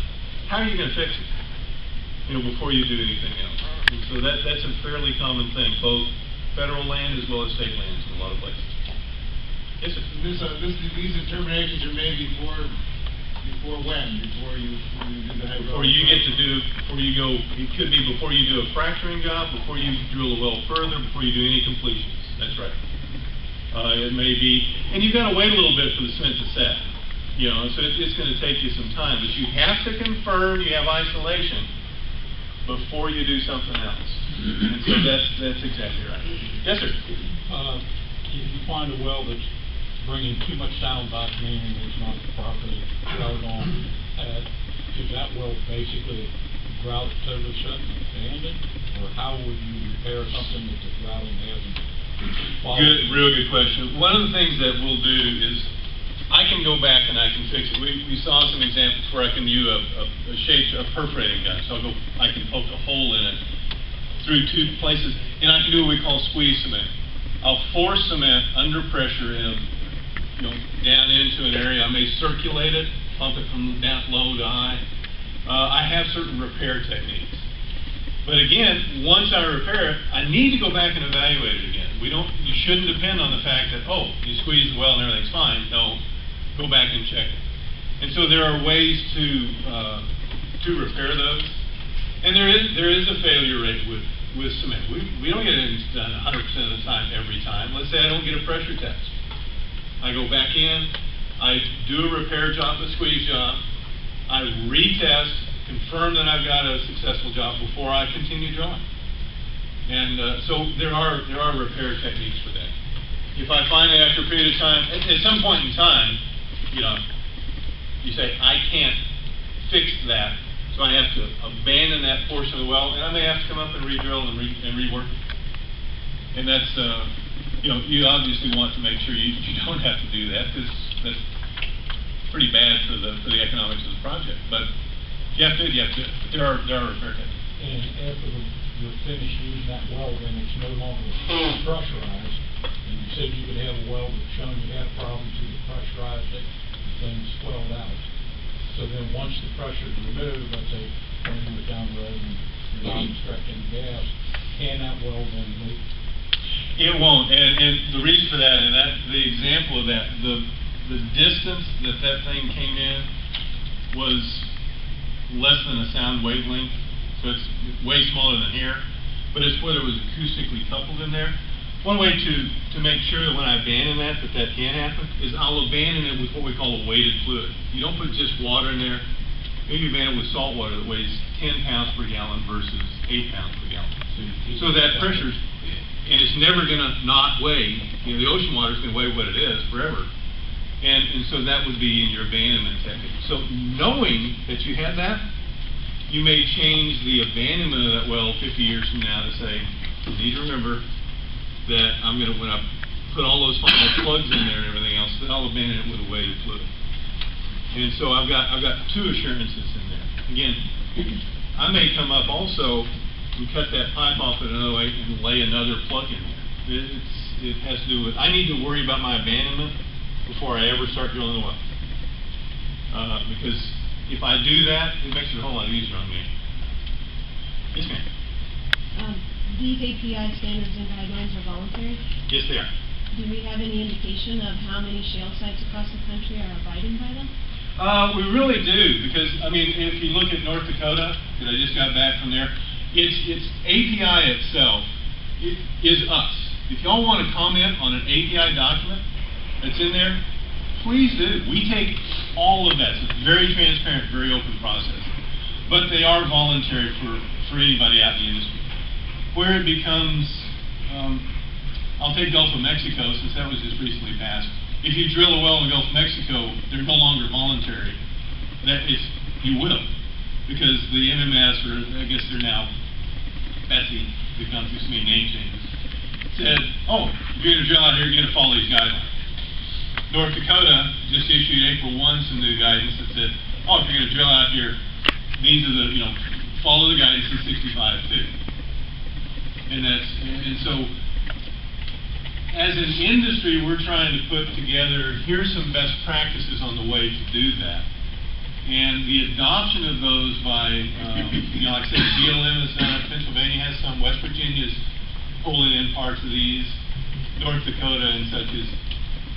how are you going to fix it? Before you do anything else. And so that's a fairly common thing, both federal land as well as state lands in a lot of places. Yes, sir. These determinations are made before when? Before you do the hydraulic? Before you go, it could be before you do a fracturing job, before you drill a well further, before you do any completions. That's right. It may be, and you've got to wait a little bit for the cement to set. So it's going to take you some time, but you have to confirm you have isolation before you do something else. And so that's exactly right. Yes, sir. If you find a well that's bringing too much sound back, meaning it's not properly drilled on, is that well basically grout totally shut and abandoned? Or how would you repair something that the grouting hasn't followed? Real good question. One of the things that we'll do is I can go back and I can fix it. We saw some examples where I can use a perforating gun. So I can poke a hole in it through two places, and I can do what we call squeeze cement. I'll force cement under pressure down into an area. I may circulate it, pump it from down low to high. I have certain repair techniques. But again, once I repair it, I need to go back and evaluate it again. You shouldn't depend on the fact that, you squeeze the well and everything's fine. No, go back and check it. And so there are ways to repair those. And there is a failure rate with cement. We don't get it done 100% of the time every time. Let's say I don't get a pressure test. I go back in, I do a repair job, a squeeze job, I retest, confirm that I've got a successful job before I continue drilling. And so there are repair techniques for that. If I find that after a period of time, at some point in time, you say, I can't fix that, so I have to abandon that portion of the well, and I may have to come up and re-drill and rework it. And that's, you obviously want to make sure you don't have to do that, because that's pretty bad for the economics of the project. But you have to do it. But there are repair techniques. And after you're finished using that well, then it's no longer pressurized. And you said you could have a well that's shown you had a problem, so you pressurized it, and things swelled out. So then once the pressure is removed, let's say 20 years down the road and you're not extracting gas, can that well then leak? It won't, and the reason for that, and the example of that, the distance that thing came in was less than a sound wavelength, so it's way smaller than here, but it's whether it was acoustically coupled in there. One way to make sure that when I abandon that can't happen is I'll abandon it with what we call a weighted fluid. You don't put just water in there. Maybe you abandon it with salt water that weighs 10 pounds per gallon versus 8 pounds per gallon. So that pressure's, and it's never going to not weigh. The ocean water is going to weigh what it is forever. And so that would be in your abandonment technique. So knowing that you had that, you may change the abandonment of that well 50 years from now to say, you need to remember that I'm going to, when I put all those final plugs in there and everything else, then I'll abandon it with a weighted fluid. And so I've got two assurances in there. Again, I may come up also and cut that pipe off at another way and lay another plug in there. It has to do with, I need to worry about my abandonment before I ever start drilling the well. Because if I do that, it makes it a whole lot easier on me. Yes, ma'am. These API standards and guidelines are voluntary. Yes, they are. Do we have any indication of how many shale sites across the country are abiding by them? We really do, because, I mean, if you look at North Dakota, because I just got back from there, it's API itself is us. If y'all want to comment on an API document that's in there, please do. We take all of that. It's a very transparent, very open process. But they are voluntary for anybody out in the industry. where it becomes, I'll take Gulf of Mexico since that was just recently passed. If you drill a well in the Gulf of Mexico, they're no longer voluntary. That is, you will, because the MMS, or I guess they're now Betsy, they've gone through so many name changes, said, oh, if you're going to drill out here, you're going to follow these guidelines. North Dakota just issued April 1 some new guidance that said, oh, if you're going to drill out here, these are the, follow the guidance in 65 too. And so, as an industry, we're trying to put together, here's some best practices on the way to do that. And the adoption of those by, like I said, BLM is Pennsylvania has some, West Virginia's pulling in parts of these, North Dakota and such is,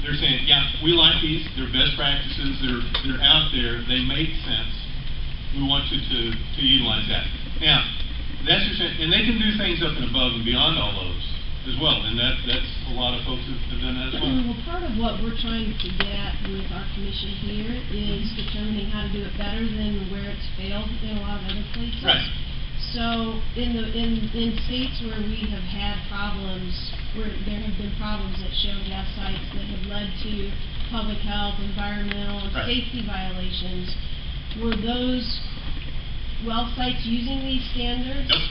they're saying, yeah, we like these, they're best practices, they're out there, they make sense. We want you to utilize that. Now, that's your sense, and they can do things up and above and beyond all those as well, and that's a lot of folks have done that as well. Well, part of what we're trying to get at with our commission here is determining how to do it better than where it's failed in a lot of other places. Right. So in states where we have had problems, where there have been problems at shale gas sites that have led to public health, environmental, and safety violations, were those well sites using these standards? Nope.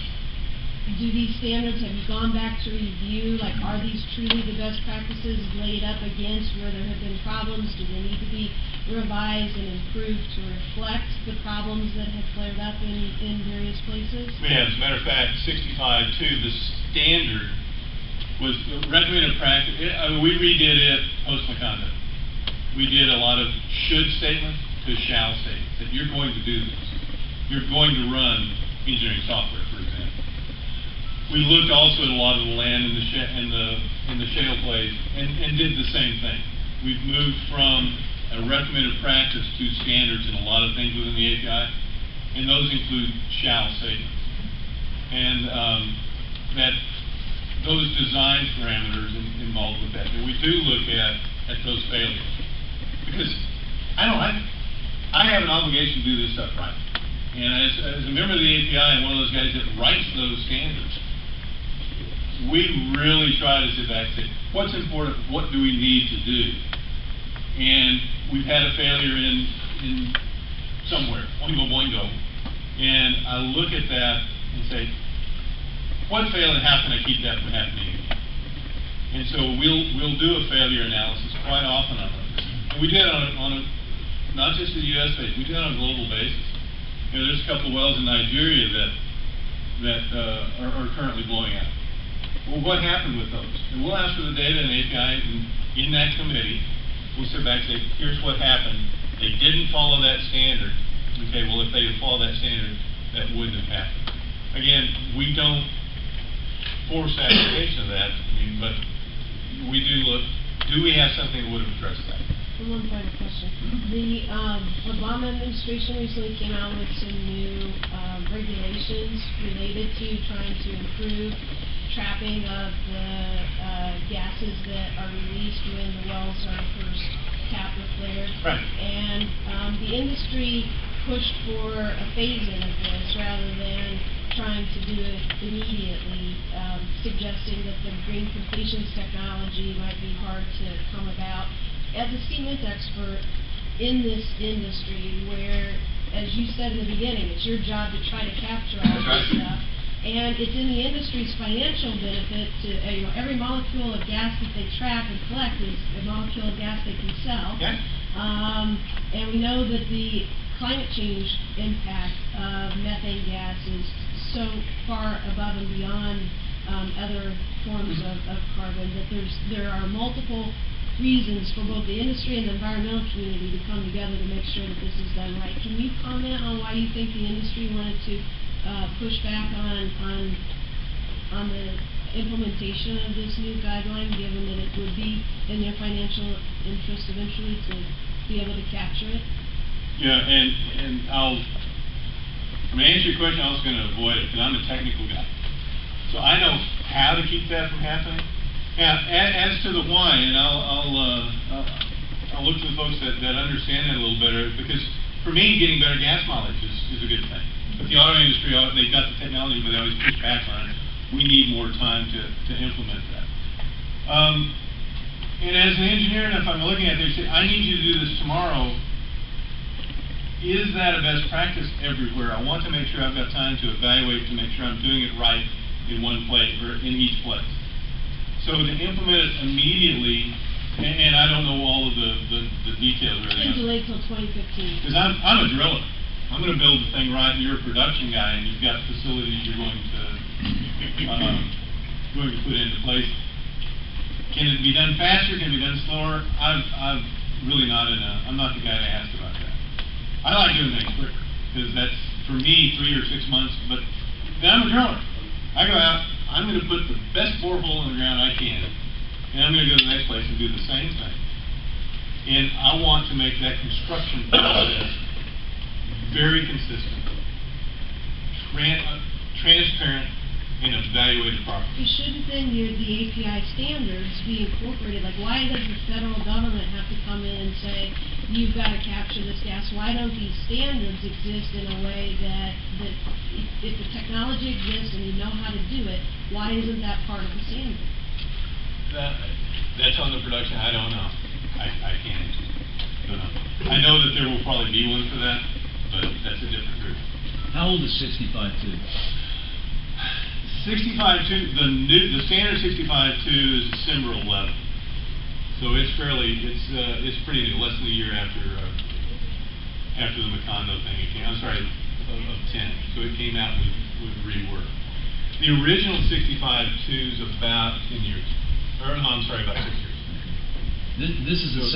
Do these standards, have you gone back to review, like, are these truly the best practices laid up against where there have been problems? Do they need to be revised and improved to reflect the problems that have flared up in various places? We have, as a matter of fact, 65-2, the standard was recommended practice. We redid it post-misconduct. We did a lot of should statements to shall statements, that you're going to do this. You're going to run engineering software, for example. We looked also at a lot of the land in the shale plays and did the same thing. We've moved from a recommended practice to standards in a lot of things within the API, and those include shall statements. And that those design parameters involved with that. And we do look at those failures. Because I have an obligation to do this stuff right. And as a member of the API and one of those guys that writes those standards, we really try to sit back and say, what's important, what do we need to do? And we've had a failure in somewhere, boingo, and I look at that and say, what failed and how can I keep that from happening again? And so we'll do a failure analysis quite often on this. And we did it on a not just the U.S. basis, we did it on a global basis. There's a couple of wells in Nigeria that are currently blowing out. Well, what happened with those? And we'll ask for the data and API in that committee. We'll sit back and say, here's what happened. They didn't follow that standard. Okay, well, if they had followed that standard, that wouldn't have happened. Again, we don't force application of that, but we do look, do we have something that would have addressed that? One final question. The Obama administration recently came out with some new regulations related to trying to improve trapping of the gases that are released when the wells are first tapped or flared. Right. And the industry pushed for a phase-in of this rather than trying to do it immediately, suggesting that the green completions technology might be hard to come about. As a cement expert in this industry where, as you said in the beginning, it's your job to try to capture all this stuff, and it's in the industry's financial benefit to, every molecule of gas that they trap and collect is a molecule of gas they can sell. Yeah. And we know that the climate change impact of methane gas is so far above and beyond other forms of carbon that there are multiple reasons for both the industry and the environmental community to come together to make sure that this is done right. Can you comment on why you think the industry wanted to push back on the implementation of this new guideline, given that it would be in their financial interest eventually to be able to capture it? Yeah, and I'm going to answer your question. I was going to avoid it because I'm a technical guy. So I know how to keep that from happening. Now, as to the why, and I'll look to the folks that understand that a little better, because for me, getting better gas mileage is a good thing. But the auto industry, they've got the technology, but they always push back on it. we need more time to implement that. And as an engineer, if I'm looking at this, I need you to do this tomorrow. Is that a best practice everywhere? I want to make sure I've got time to evaluate to make sure I'm doing it right in one place or in each place. So to implement it immediately, and I don't know all of the details or anything. Delayed till 2015. Because I'm a driller. I'm going to build the thing right, and you're a production guy, and you've got facilities you're going to put into place. Can it be done faster? Can it be done slower? I'm really not I'm not the guy to ask about that. I like doing things quicker because that's for me 3 or 6 months. But then I'm a driller. I go out. I'm going to put the best borehole in the ground I can, and I'm going to go to the next place and do the same thing. And I want to make that construction process very consistent, transparent, and evaluated properly. Shouldn't then the API standards be incorporated? Like, why does the federal government have to come in and say, you've got to capture this gas? Why don't these standards exist in a way that if the technology exists and you know how to do it, why isn't that part of the standard? That's on the production. I don't know. I can't answer. Don't know. I know that there will probably be one for that, but that's a different group. How old is 65.2? 65.2, the standard 65.2 is December 11th, so it's pretty new, less than a year after the Macondo thing came. I'm sorry, of 10. So it came out with rework. The original 65.2 is about 10 years, or no, I'm sorry, about 6 years. This is the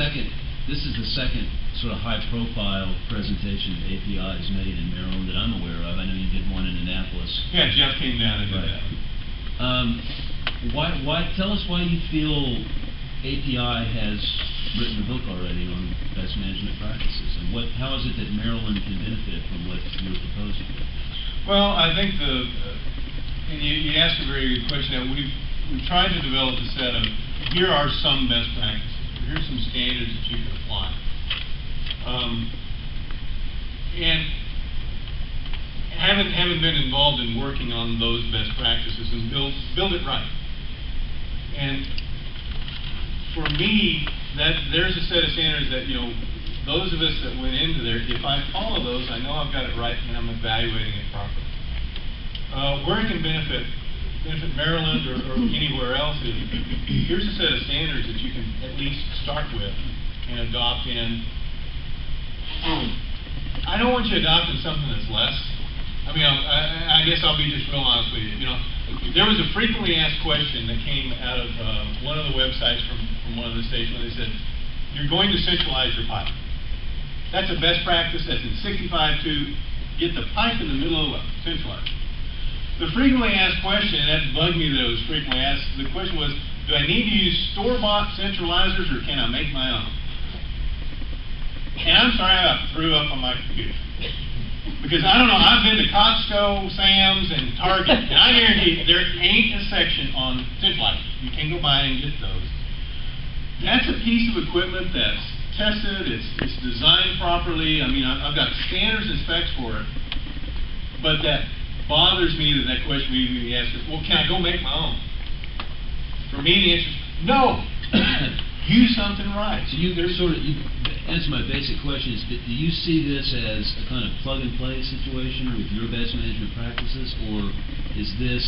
second sort of high-profile presentation that API has made in Maryland that I'm aware of. I know you did one in Annapolis. Yeah, Jeff came down and did that. Tell us why you feel API has written the book already on best management practices, and how is it that Maryland can benefit from what you're proposing? Well, I think and you asked a very good question. We've tried to develop a set of, here are some best practices. Here's some standards that you can apply. And having been involved in working on those best practices and build it right. And for me, there's a set of standards that, those of us that went into there, if I follow those, I know I've got it right and I'm evaluating it properly. Where it can benefit Maryland or anywhere else is, here's a set of standards that you can at least start with and adopt in. I don't want you adopting something that's less. I mean, I guess I'll be just real honest with you. There was a frequently asked question that came out of one of the websites from one of the states where they said, you're going to centralize your pipe. That's a best practice. That's in 65.2. Get the pipe in the middle of the well, centralize. The frequently asked question, and that bugged me that it was frequently asked, the question was, do I need to use store-bought centralizers or can I make my own? And I'm sorry I threw up on my computer. Because I don't know, I've been to Costco, Sam's, and Target, and I guarantee there ain't a section on centralizers. You can go buy and get those. That's a piece of equipment that's tested, it's designed properly. I mean, I've got standards and specs for it. But that bothers me that question we asked, well, can I go make my own? For me, the answer is no. Use something right. So answer my basic question is, do you see this as a kind of plug-and-play situation with your best management practices, or is this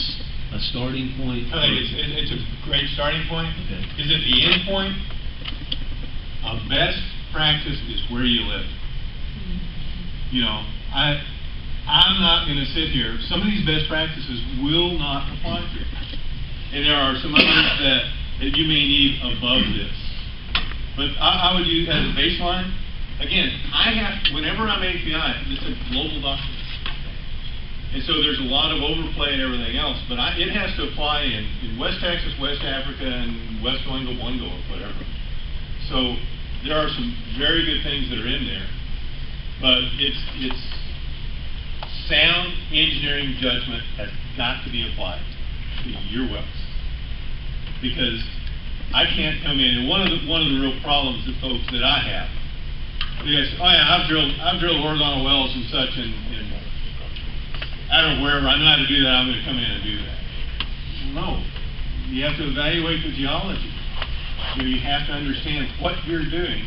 a starting point? I think it's a great starting point. Okay. Is it the end point? A best practice is where you live. I'm not going to sit here. Some of these best practices will not apply to you. And there are some others that you may need above this. But I would use as a baseline, again, whenever I'm API, it's a global document. And so there's a lot of overplay and everything else, but it has to apply in West Texas, West Africa, and West Oingo, Boingo, or whatever. So there are some very good things that are in there, but it's sound engineering judgment has got to be applied to your wells, because I can't come in. And one of the real problems that folks that I have, they say, "Oh yeah, I've drilled horizontal wells and such, and I don't know wherever I know how to do that. I'm going to come in and do that." No. You have to evaluate the geology. You have to understand what you're doing.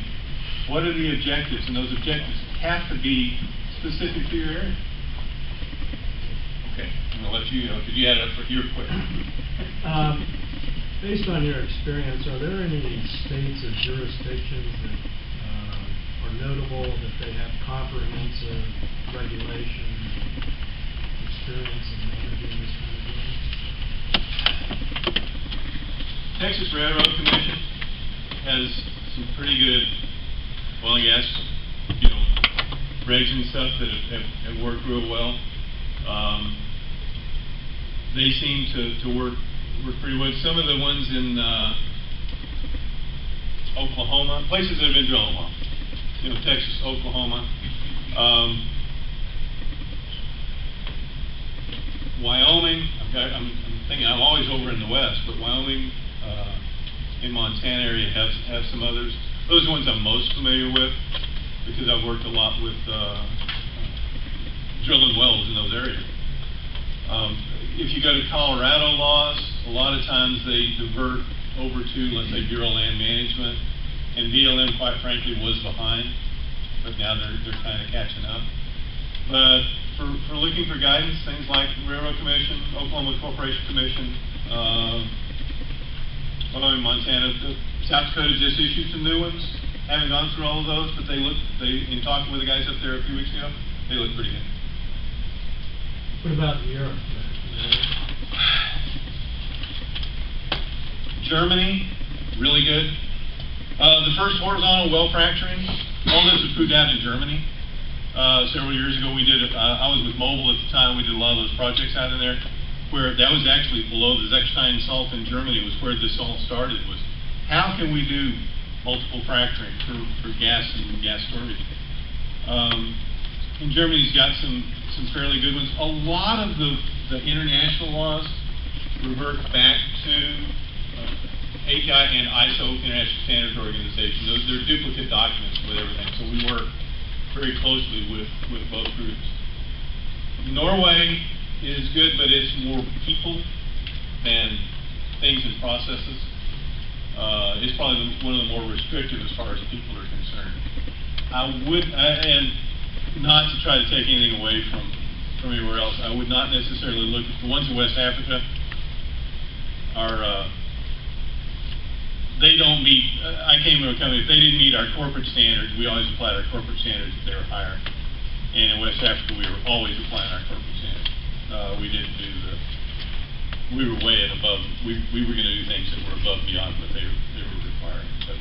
What are the objectives? And those objectives have to be specific to your area. Okay, I'm going to let you know. Could you add up for your quick? Based on your experience, are there any states or jurisdictions that are notable that they have comprehensive regulation and experience in managing this kind of thing? Texas Railroad Commission has some pretty good oil and gas, regs and stuff that have worked real well. They seem to work pretty well. Some of the ones in Oklahoma, places that have been drilling well, Texas, Oklahoma, Wyoming. I'm thinking I'm always over in the West, but Wyoming, in Montana area have some others. Those are the ones I'm most familiar with because I've worked a lot with drilling wells in those areas. If you go to Colorado laws, a lot of times they divert over to, let's say, Bureau of Land Management, and BLM, quite frankly, was behind, but now they're kind of catching up. But for looking for guidance, things like Railroad Commission, Oklahoma Corporation Commission, Montana, South Dakota just issued some new ones. Haven't gone through all of those, but in talking with the guys up there a few weeks ago, they look pretty good. What about Europe? Germany, really good. The first horizontal well fracturing, all this was put out in Germany. Several years ago we did it. I was with Mobil at the time. We did a lot of those projects out in there. Where that was actually below the Zechstein salt in Germany was where this all started. Was how can we do multiple fracturing for gas and gas storage? And Germany's got some fairly good ones. A lot of the international laws revert back to API and ISO, International Standards Organization. They're duplicate documents with everything, so we work very closely with both groups. Norway is good, but it's more people than things and processes. It's probably one of the more restrictive as far as people are concerned. And not to try to take anything away from anywhere else, I would not necessarily look at the ones in West Africa they don't meet, I came to a company, if they didn't meet our corporate standards, we always applied our corporate standards if they were higher. And in West Africa, we were always applying our corporate standards. We didn't do we were way at above, we were going to do things that were above and beyond what they were requiring. But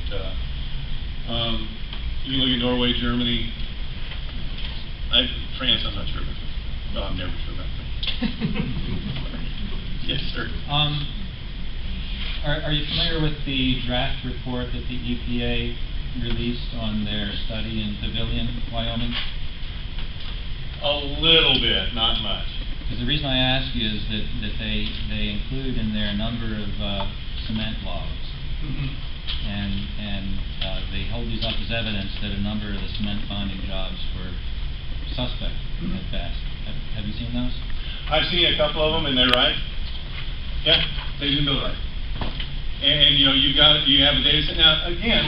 you can look at Norway, Germany, France, I'm not sure about that. No, I'm never sure about that. Yes, sir. Are you familiar with the draft report that the EPA released on their study in Pavilion, Wyoming? A little bit, not much. Because the reason I ask you is that they include in there a number of cement logs. Mm-hmm. And they hold these up as evidence that a number of the cement bonding jobs were suspect at best. Have you seen those? I've seen a couple of them, and they're right. Yeah, they didn't build right. And you have a data set. Now again,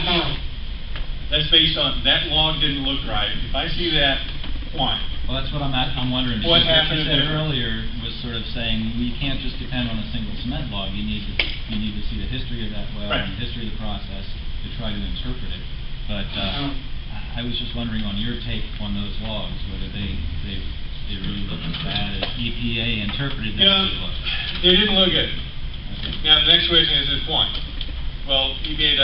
that's based on that log didn't look right. If I see that, why? Well, that's what I'm wondering. What happened? What you said earlier was sort of saying you can't just depend on a single cement log. You need to see the history of that well and the history of the process to try to interpret it. But I was just wondering on your take on those logs, whether they really look as bad as EPA interpreted them. They didn't look good. Okay. Now the next question is why? Well, EPA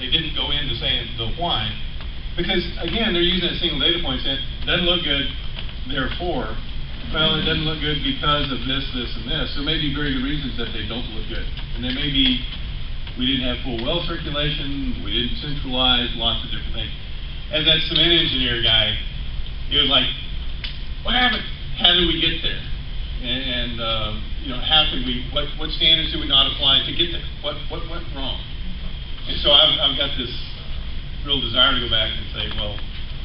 they didn't go into saying the why, because again they're using a single data point saying it doesn't look good, therefore, well, it doesn't look good because of this, this, and this. There may be very good reasons that they don't look good, and there may be we didn't have full well circulation, we didn't centralize, lots of different things. As that cement engineer guy, he was like, what happened? How did we get there? And how could we? What standards did we not apply to get there? What went wrong? And so I've got this real desire to go back and say, well,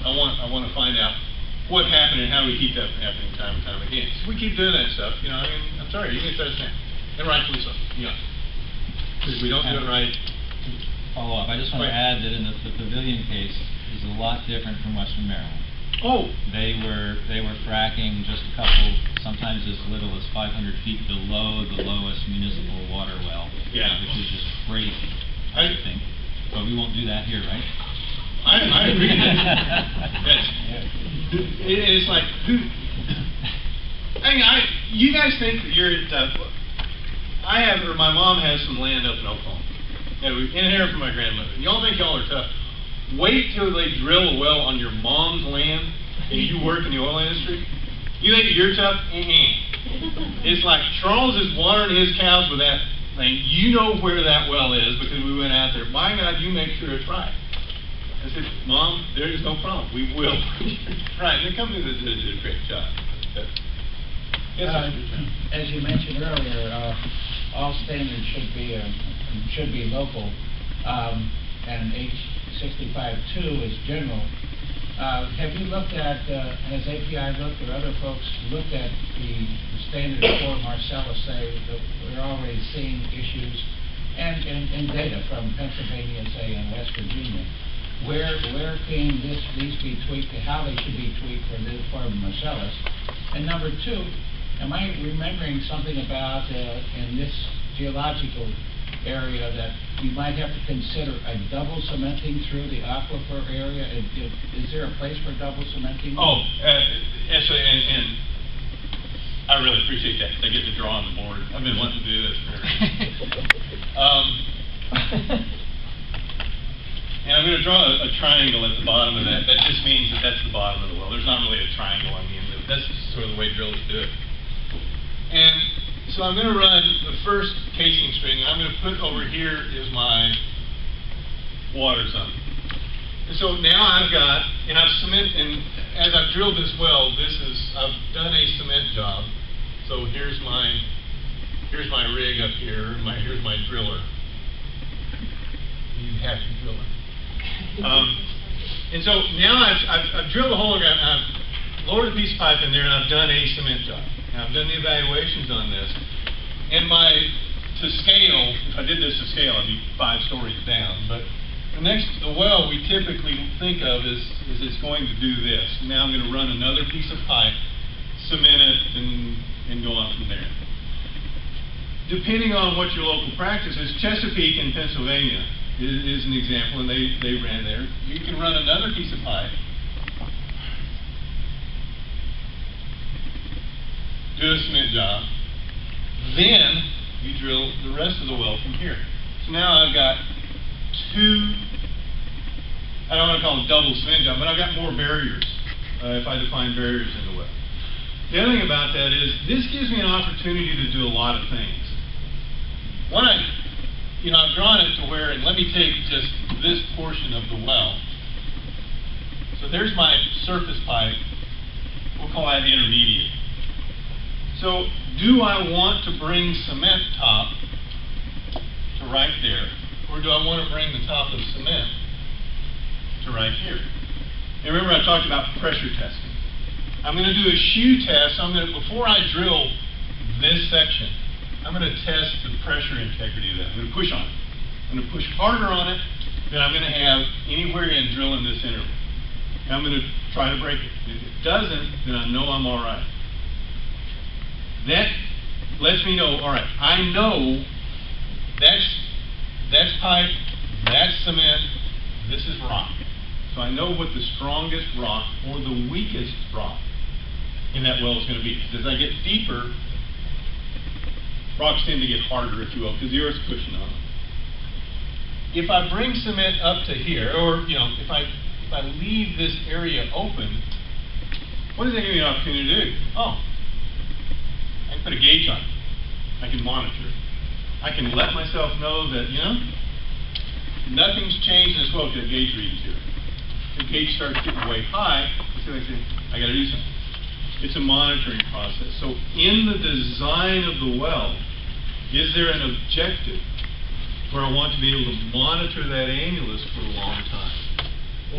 I want to find out what happened and how do we keep that from happening time and time again. So we keep doing that stuff. I'm sorry, you need to understand. And rightfully so, yeah. Because if we don't do it right, Follow up. I just want to add that in the pavilion case is a lot different from Western Maryland. oh, They were fracking just a couple, sometimes as little as 500 feet below the lowest municipal water well. Yeah. Which is just crazy, I think. But we won't do that here, right? I agree. It's like, you guys think that you're tough. My mom has some land up in Oklahoma. Yeah, we inherited from my grandmother. Y'all think y'all are tough. Wait till they drill a well on your mom's land and you work in the oil industry. You think you're tough? It's like Charles is watering his cows with that thing. You know where that well is because we went out there. By God, you make sure it's right. I said, Mom, there is no problem. We will. Right, and the company that did a great job. Yes, As you mentioned earlier, all standards should be local, and H65-2 is general. Have you looked at, has API looked, or other folks looked at the standard for Marcellus, say that we're already seeing issues, and data from Pennsylvania, say, and West Virginia? Where can these be tweaked, how they should be tweaked for Marcellus? And number two, am I remembering something about in this geological area that you might have to consider a double cementing through the aquifer area? Is there a place for double cementing? Oh, actually, and I really appreciate that. I get to draw on the board. I've been wanting to do this forever. And I'm going to draw a triangle at the bottom of that. That just means that that's the bottom of the well. There's not really a triangle on the end of it. That's just sort of the way drillers do it. And so I'm going to run the first casing string, and I'm going to put over here is my water zone. And so now I've got, and as I've drilled this well, I've done a cement job. So here's my rig up here, here's my driller. You have to drill it. And so now I've drilled a hole in the ground, and I've lowered a piece of pipe in there, and I've done a cement job. And I've done the evaluations on this. And to scale, if I did this to scale, I'd be 5 stories down. But the well we typically think of is it's going to do this. Now I'm going to run another piece of pipe, cement it, and go on from there. Depending on what your local practice is, Chesapeake in Pennsylvania is an example, and they ran there. You can run another piece of pipe, do a cement job, then you drill the rest of the well from here. So now I've got 2, I don't want to call them double cement job, but I've got more barriers if I define barriers in the well. The other thing about that is this gives me an opportunity to do a lot of things. One, I've drawn it to where, and let me take just this portion of the well. So there's my surface pipe. We'll call that intermediate. So do I want to bring cement top to right there, or do I want to bring the top of cement to right here? And remember I talked about pressure testing. I'm going to do a shoe test. Before I drill this section, I'm going to test the pressure integrity of that. I'm going to push on it. I'm going to push harder on it than I'm going to have anywhere in drilling this interval. And I'm going to try to break it. If it doesn't, then I know I'm all right. That lets me know, all right, I know that's pipe, that's cement, this is rock. So I know what the strongest rock or the weakest rock in that well is going to be. Because as I get deeper, rocks tend to get harder, if you will, because the earth's pushing on them. If I bring cement up to here, or if I leave this area open, what does that give me an opportunity to do? Oh, I can put a gauge on it. I can monitor it. I can let myself know that nothing's changed in this well because the gauge readings here. If the gauge starts getting way high, I got to do something. It's a monitoring process. So in the design of the well, is there an objective where I want to be able to monitor that annulus for a long time?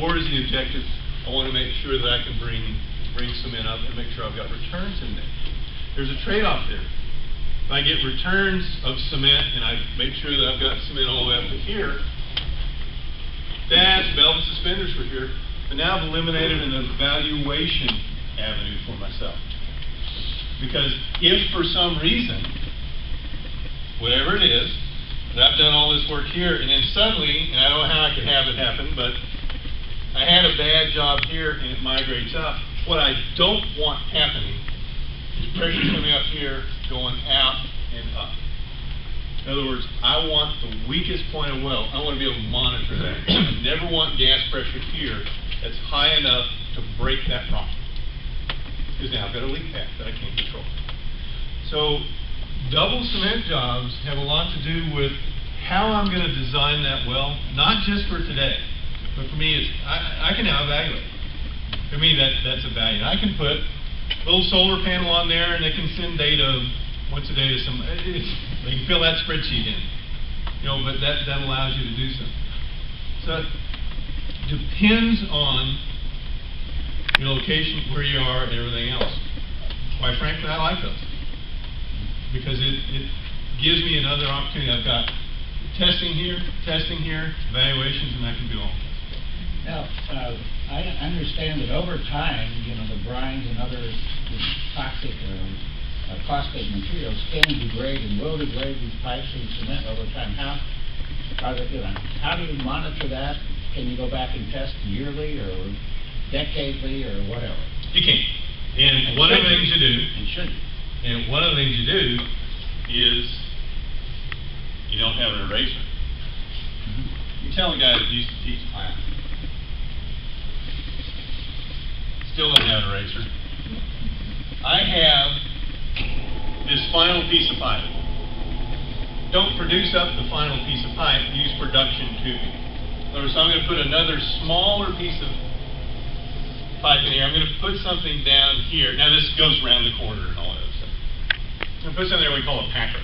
Or is the objective, I want to make sure that I can bring cement up and make sure I've got returns in there? There's a trade-off there. I get returns of cement, and I make sure that I've got cement all the way up to here, that's belt and suspenders for here. But now I've eliminated an evaluation avenue for myself. Because if for some reason, whatever it is, that I've done all this work here, and then suddenly, and I don't know how I could have it happen, but I had a bad job here and it migrates up. What I don't want happening is pressure coming up here, going out and up. In other words, I want the weakest point of well. I want to be able to monitor that. I never want gas pressure here that's high enough to break that problem. Because now I've got a leak path that I can't control. So double cement jobs have a lot to do with how I'm going to design that well, not just for today, but for me, I can now evaluate. For me, that's a value. I can put a little solar panel on there, and they can send data once a day to some. They can fill that spreadsheet in, but that allows you to do something. So it depends on your location, where you are, and everything else. Quite frankly, I like those because it gives me another opportunity. I've got testing here, evaluations, and I can do all this. Now, I understand that over time, the brines and other toxic or caustic materials can degrade and will degrade these pipes and cement over time. How do you monitor that? Can you go back and test yearly or decadely or whatever? You can. And one of the things you do, and should. And one of the things you do is you don't have an eraser. You tell a guy that used to teach class, still don't have an eraser. I have this final piece of pipe. Don't produce up the final piece of pipe, use production tubing. In other words, I'm going to put another smaller piece of pipe in here. I'm going to put something down here. Now this goes around the corner and all that other stuff. I'm going to put something there we call a packer.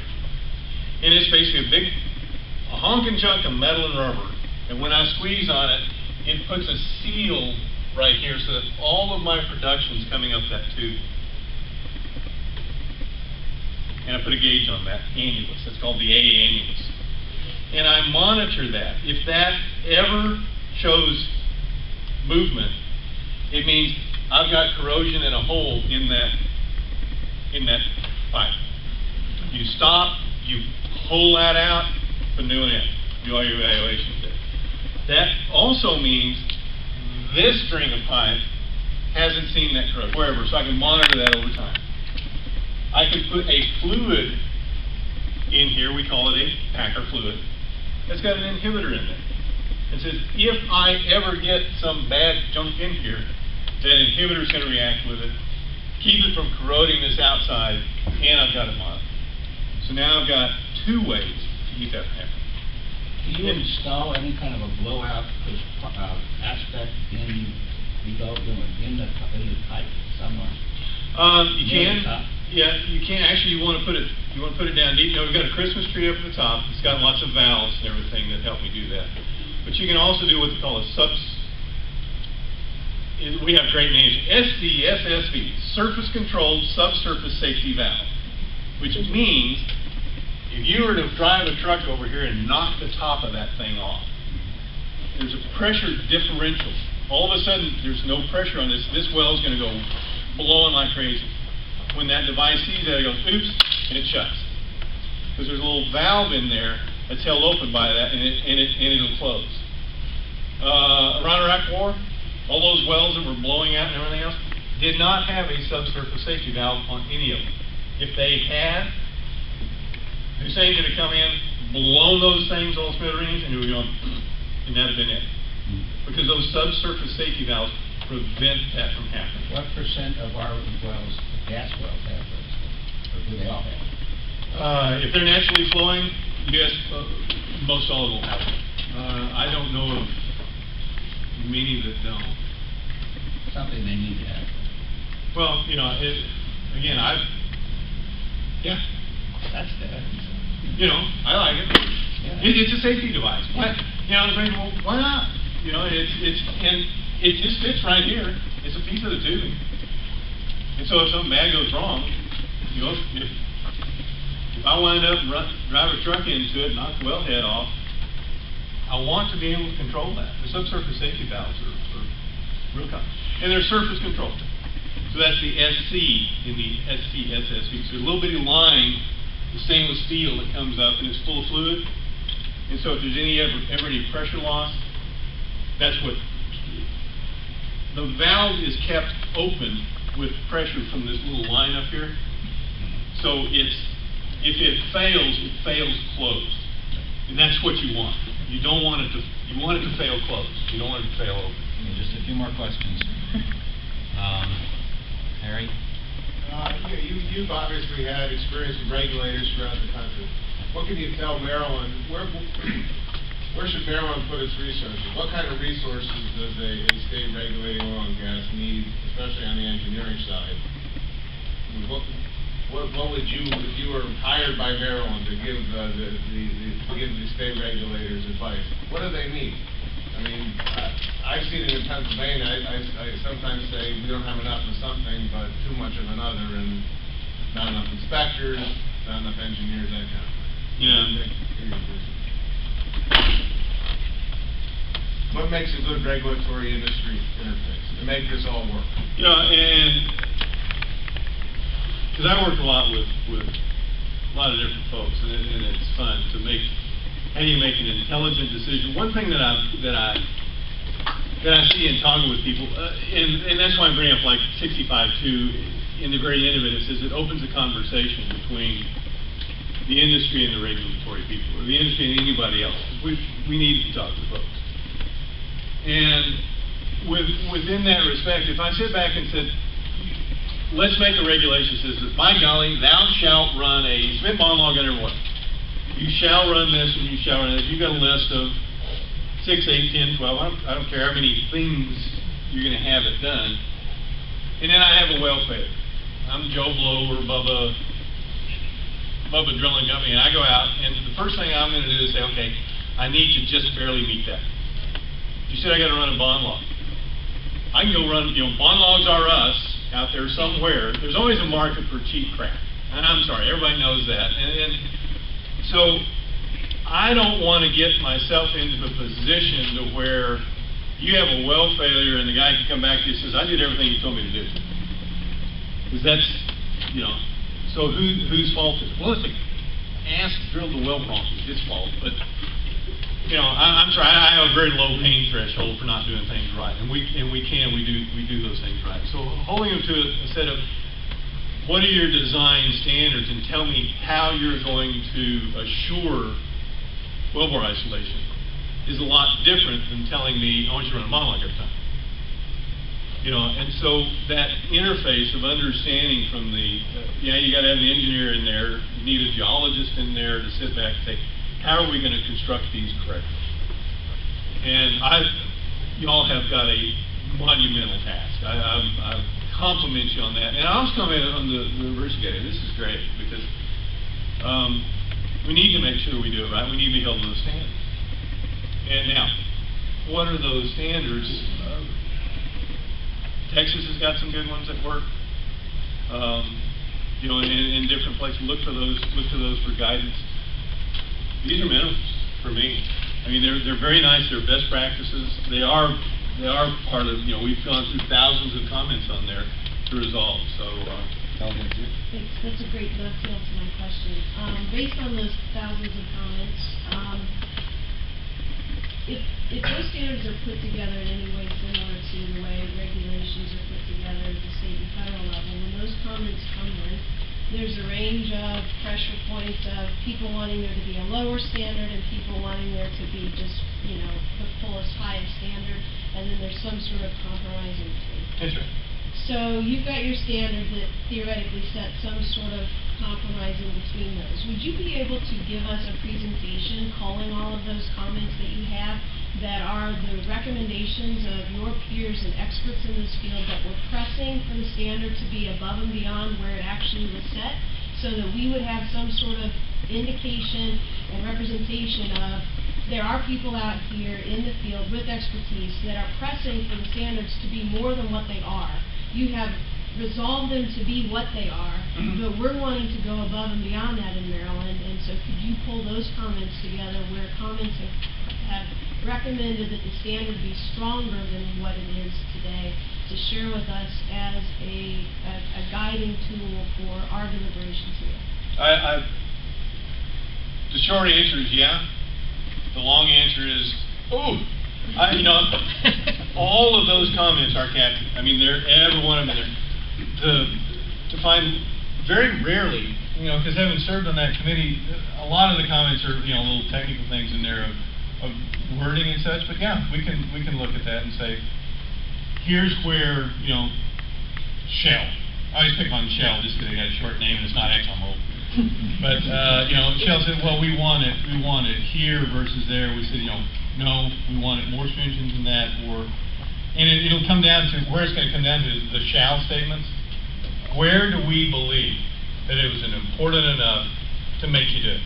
And it's basically a honking chunk of metal and rubber. And when I squeeze on it, it puts a seal right here so that all of my production's coming up that tube. And I put a gauge on that annulus. It's called the A annulus. And I monitor that. If that ever shows movement, it means I've got corrosion and a hole in that pipe. You stop, you pull that out, put a new one in. Do all your evaluations there. That also means this string of pipe hasn't seen that corrosion, wherever, so I can monitor that over time. I can put a fluid in here, we call it a packer fluid, that's got an inhibitor in there. It says, if I ever get some bad junk in here, that inhibitor is going to react with it, keep it from corroding this outside, and I've got it monitored. So now I've got two ways to keep that from happening. Do you install any kind of a blowout aspect in the pipe somewhere? You can. Yeah, you can. Actually, you want to put it down deep. We've got a Christmas tree up at the top. It's got lots of valves and everything that help me do that. But you can also do what they call a we have great names. SCSSV, Surface Controlled Subsurface Safety Valve, which means if you were to drive a truck over here and knock the top of that thing off, there's a pressure differential. All of a sudden, there's no pressure on this. This well is going to go blowing like crazy. When that device sees that, it goes, oops, and it shuts. Because there's a little valve in there that's held open by that, and it'll close. Around Iraq War, all those wells that were blowing out and everything else did not have a subsurface safety valve on any of them. If they had, Hussein could have come in, blown those things all smithereens, and it would go, and that'd have been it. Because those subsurface safety valves prevent that from happening. What percent of our wells, gas wells, have those? Or do they all have? If they're naturally flowing, yes, most all of them will have it. I don't know of many that don't. Something they need to have. Well, again, yeah, that's I like it. Yeah. It's a safety device. Why, I was thinking, well, why not? And it just fits right here. It's a piece of the tubing. And so if something bad goes wrong, if I wind up and drive a truck into it, knock the wellhead off, I want to be able to control that. The subsurface safety valves are real common. And they're surface controlled. So that's the SC in the SCSSV. So a little bitty line, the stainless steel that comes up and it's full of fluid. And so if there's ever any pressure loss, that's what the valve is kept open with pressure from this little line up here. So if it fails closed. And that's what you want. You don't want it to, you want it to fail closed. You don't want it to fail open. Okay, just a few more questions. Harry? You've obviously had experience with regulators throughout the country. What can you tell Maryland? Where should Maryland put its resources? What kind of resources does a state regulating oil and gas need, especially on the engineering side? What would you, if you were hired by Maryland to give the state regulators advice? What do they need? I mean, I've seen it in Pennsylvania. I sometimes say we don't have enough of something, but too much of another, and not enough inspectors, not enough engineers, that kind of thing. Yeah. What makes a good regulatory industry interface to make this all work? You know, and because I work a lot with a lot of different folks, and it's fun to make. How do you make an intelligent decision? One thing that I see in talking with people, and that's why I bring up like 65.2 in the very end of it. It says it opens a conversation between the industry and the regulatory people, or the industry and anybody else. We need to talk to folks. And within that respect, if I sit back and said, let's make a regulation that says that, by golly, thou shalt run a cement bond log on every well. You shall run this and you shall run this. You've got a list of 6, 8, 10, 12, I don't care how many things you're going to have it done. And then I have a well failure. I'm Joe Blow or Bubba Drilling Company, and I go out, and the first thing I'm going to do is say, okay, I need to just barely meet that. You said I got to run a bond log. I can go run, bond logs are us out there somewhere. There's always a market for cheap crap. And I'm sorry, everybody knows that. And so I don't want to get myself into the position to where you have a well failure and the guy can come back to you and says, I did everything you told me to do. Because that's, so whose fault is it? Well, if the ass drilled the well wrong, it's his fault. But, I'm sorry, I have a very low pain threshold for not doing things right. And we do those things right. So holding them to a set of, what are your design standards, and tell me how you're going to assure wellbore isolation is a lot different than telling me, I want you to run a monologue every time. And so that interface of understanding from the, you got to have the engineer in there, you need a geologist in there to sit back and say, how are we going to construct these correctly? And y'all have got a monumental task. I compliment you on that. And I also comment on the investigator. This is great because we need to make sure we do it right. We need to be held to those standards. And now, what are those standards? Texas has got some good ones that work. In different places, look for those for guidance. These are minimums for me. I mean, they're very nice. They're best practices. They are part of, we've gone through thousands of comments on there to resolve. So, thanks. That's a great dovetail to my question. Based on those thousands of comments, if those standards are put together in any way similar to the way regulations are put together at the state and federal level, when those comments come in, there's a range of pressure points of people wanting there to be a lower standard and people wanting there to be just, the fullest, highest standard, and then there's some sort of compromise in between. That's right. So you've got your standard that theoretically sets some sort of compromise in between those. Would you be able to give us a presentation calling all of those comments that you have that are the recommendations of your peers and experts in this field that were pressing for the standard to be above and beyond where it actually was set, so that we would have some sort of indication and representation of there are people out here in the field with expertise that are pressing for the standards to be more than what they are. You have resolve them to be what they are, but we're wanting to go above and beyond that in Maryland, and so could you pull those comments together where comments have recommended that the standard be stronger than what it is today, to share with us as a guiding tool for our deliberations here? The short answer is yeah. The long answer is, all of those comments are captured. I mean, every one of them are there. To find very rarely, because having served on that committee, a lot of the comments are, little technical things in there of wording and such. But yeah, we can look at that and say, here's where, Shale. I always pick on Shale just because they got a short name and it's not ExxonMobil. But Shale said, well, we want it here versus there. We said, no, we want it more stringent than that, and it'll come down to where it's going to come down to the shall statements. Where do we believe that it was important enough to make you do it?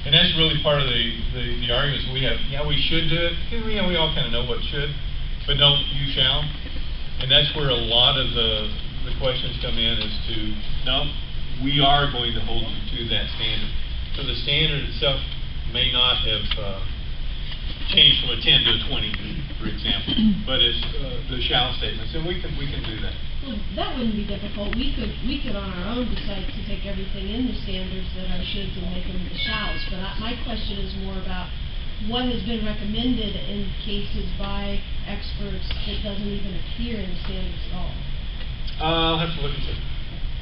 And that's really part of the arguments we have. Yeah, we should do it. We all kind of know what should, but no, you shall. And that's where a lot of the questions come in as to, no, we are going to hold you to that standard. So the standard itself may not have changed from a 10 to a 20, for example, but it's the shall statements, and we can do that. Well, that wouldn't be difficult. We could on our own decide to take everything in the standards that are shoulds and make them the shalls. But my question is more about what has been recommended in cases by experts that doesn't even appear in the standards at all. I'll have to look and see.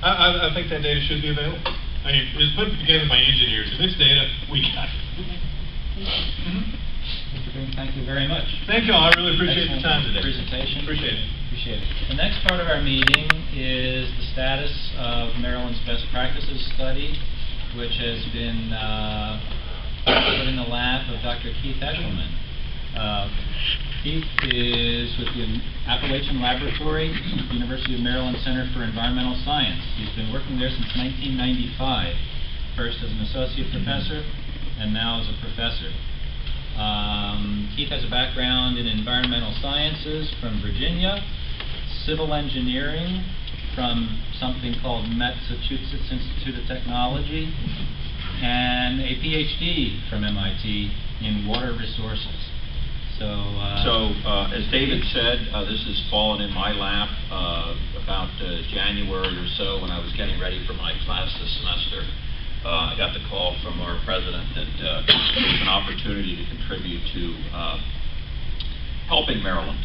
I think that data should be available. I mean, it's put together by engineers. If it's data, we got it. Mr. Green, thank you very much. Thank you all. I really appreciate the time today. Presentation. Appreciate it. Appreciate it. The next part of our meeting is the status of Maryland's best practices study, which has been put in the lap of Dr. Keith Eshelman. Keith is with the Appalachian Laboratory, University of Maryland Center for Environmental Science. He's been working there since 1995, first as an associate professor and now as a professor. Keith has a background in environmental sciences from Virginia, civil engineering from something called Massachusetts Institute of Technology, and a PhD from MIT in water resources. So as David said, this has fallen in my lap about January or so when I was getting ready for my class this semester. I got the call from our president that there was an opportunity to contribute to helping Maryland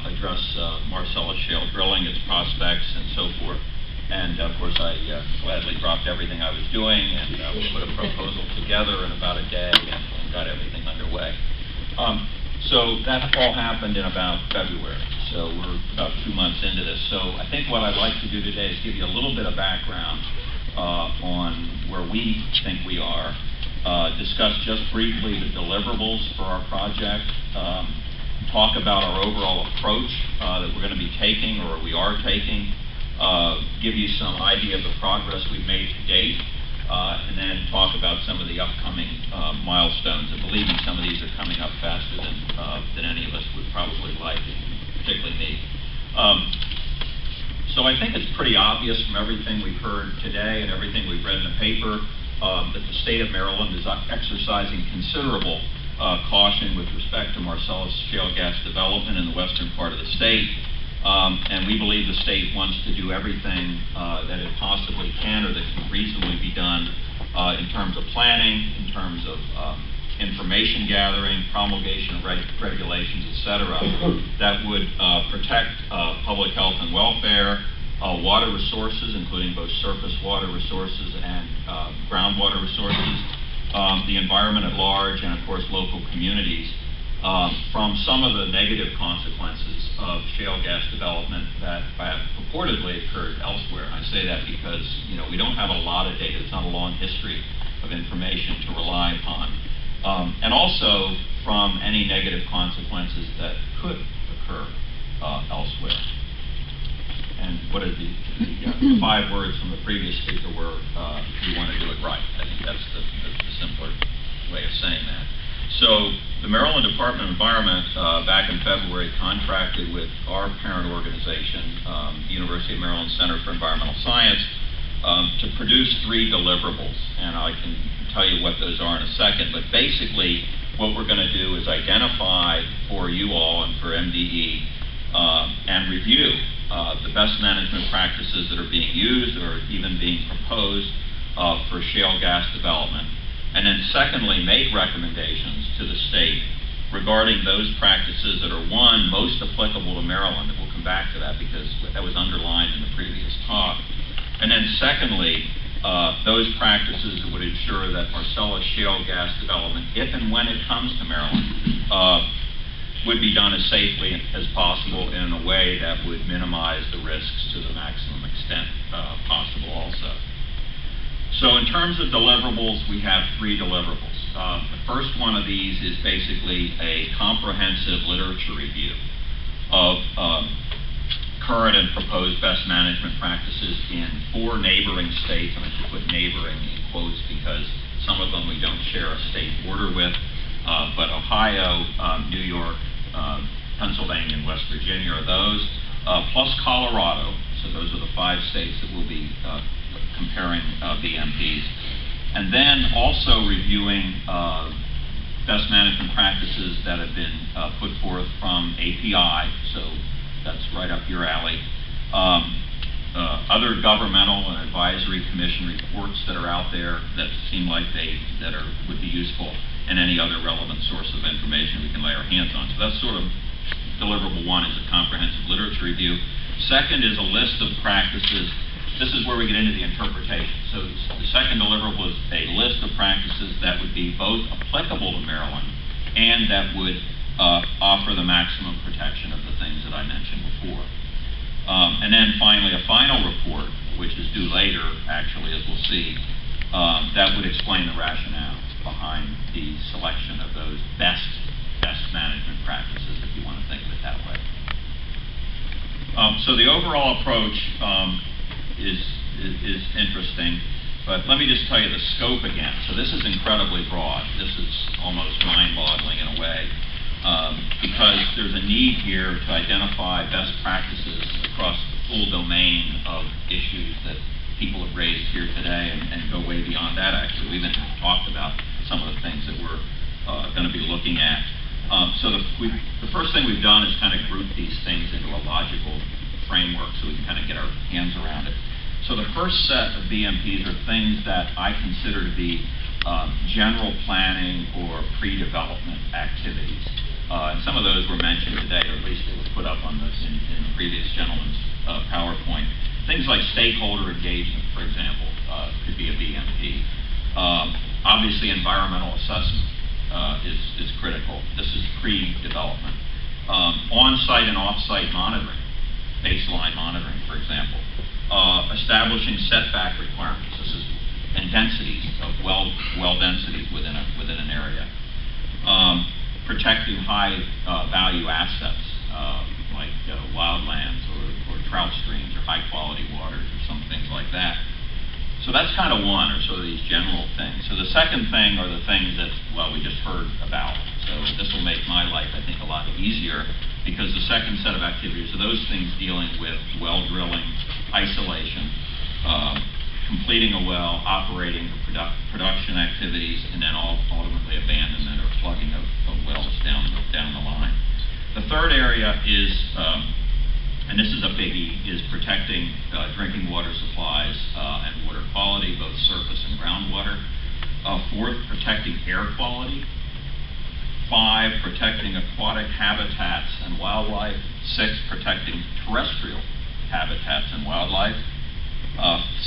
address Marcellus Shale drilling, its prospects, and so forth. And of course, I gladly dropped everything I was doing and put a proposal together in about a day and got everything underway. So that all happened in about February. So we're about 2 months into this. So I think what I'd like to do today is give you a little bit of background on where we think we are, discuss just briefly the deliverables for our project, talk about our overall approach that we're going to be taking or we are taking, give you some idea of the progress we've made to date, and then talk about some of the upcoming milestones. And believe me, some of these are coming up faster than any of us would probably like, particularly me. So I think it's pretty obvious from everything we've heard today and everything we've read in the paper that the state of Maryland is exercising considerable caution with respect to Marcellus shale gas development in the western part of the state. And we believe the state wants to do everything that it possibly can or that can reasonably be done in terms of planning, in terms of information gathering, promulgation of regulations, etc., that would protect public health and welfare, water resources, including both surface water resources and groundwater resources, the environment at large, and of course local communities from some of the negative consequences of shale gas development that have purportedly occurred elsewhere. I say that because we don't have a lot of data. It's not a long history of information to rely upon. And also from any negative consequences that could occur elsewhere. And what are the 5 words from the previous speaker were, we want to do it right. I think that's the simpler way of saying that. So the Maryland Department of Environment back in February contracted with our parent organization, the University of Maryland Center for Environmental Science, to produce 3 deliverables. And I can tell you what those are in a second, but basically what we're going to do is identify for you all and for MDE and review the best management practices that are being used or even being proposed for shale gas development. And then secondly, make recommendations to the state regarding those practices that are, one, most applicable to Maryland, and we'll come back to that because that was underlined in the previous talk. And then secondly, those practices that would ensure that Marcellus shale gas development, if and when it comes to Maryland, would be done as safely as possible and in a way that would minimize the risks to the maximum extent possible also. So in terms of deliverables, we have 3 deliverables. The first one of these is basically a comprehensive literature review of current and proposed best management practices in 4 neighboring states. And I should put neighboring in quotes because some of them we don't share a state border with, but Ohio, New York, Pennsylvania, and West Virginia are those, plus Colorado. So those are the 5 states that will be comparing BMPs. And then also reviewing best management practices that have been put forth from API, so that's right up your alley. Other governmental and advisory commission reports that are out there that seem like would be useful, and any other relevant source of information we can lay our hands on. So that's sort of deliverable 1 is a comprehensive literature review. Second is a list of practices. This is where we get into the interpretation. So the second deliverable is a list of practices that would be both applicable to Maryland and that would offer the maximum protection of the things that I mentioned before. And then finally, a final report, which is due later, actually, as we'll see, that would explain the rationale behind the selection of those best management practices, if you want to think of it that way. So the overall approach is interesting, but let me just tell you the scope again. So this is incredibly broad. This is almost mind-boggling in a way, because there's a need here to identify best practices across the full domain of issues that people have raised here today, and go way beyond that, actually. We even talked about some of the things that we're going to be looking at. So the first thing we've done is kind of group these things into a logical framework so we can kind of get our hands around it. So the first set of BMPs are things that I consider to be general planning or pre-development activities. And some of those were mentioned today, or at least they were put up on in the previous gentleman's PowerPoint. Things like stakeholder engagement, for example, could be a BMP. Obviously, environmental assessment is critical. This is pre-development. On-site and off-site monitoring, baseline monitoring, for example. Establishing setback requirements. This is and densities of well densities within an area. Protecting high value assets like wildlands or trout streams or high quality waters or some things like that. So that's kind of one, or sort of these general things. So the second thing are the things that, well, we just heard about. So this will make my life, I think, a lot easier, because the second set of activities are those things dealing with well drilling, isolation, completing a well, operating production activities, and then ultimately abandonment or plugging of wells down the line. The third area is, and this is a biggie, is protecting drinking water supplies and water quality, both surface and groundwater. 4th, protecting air quality. 5, protecting aquatic habitats and wildlife. 6, protecting terrestrial habitats and wildlife.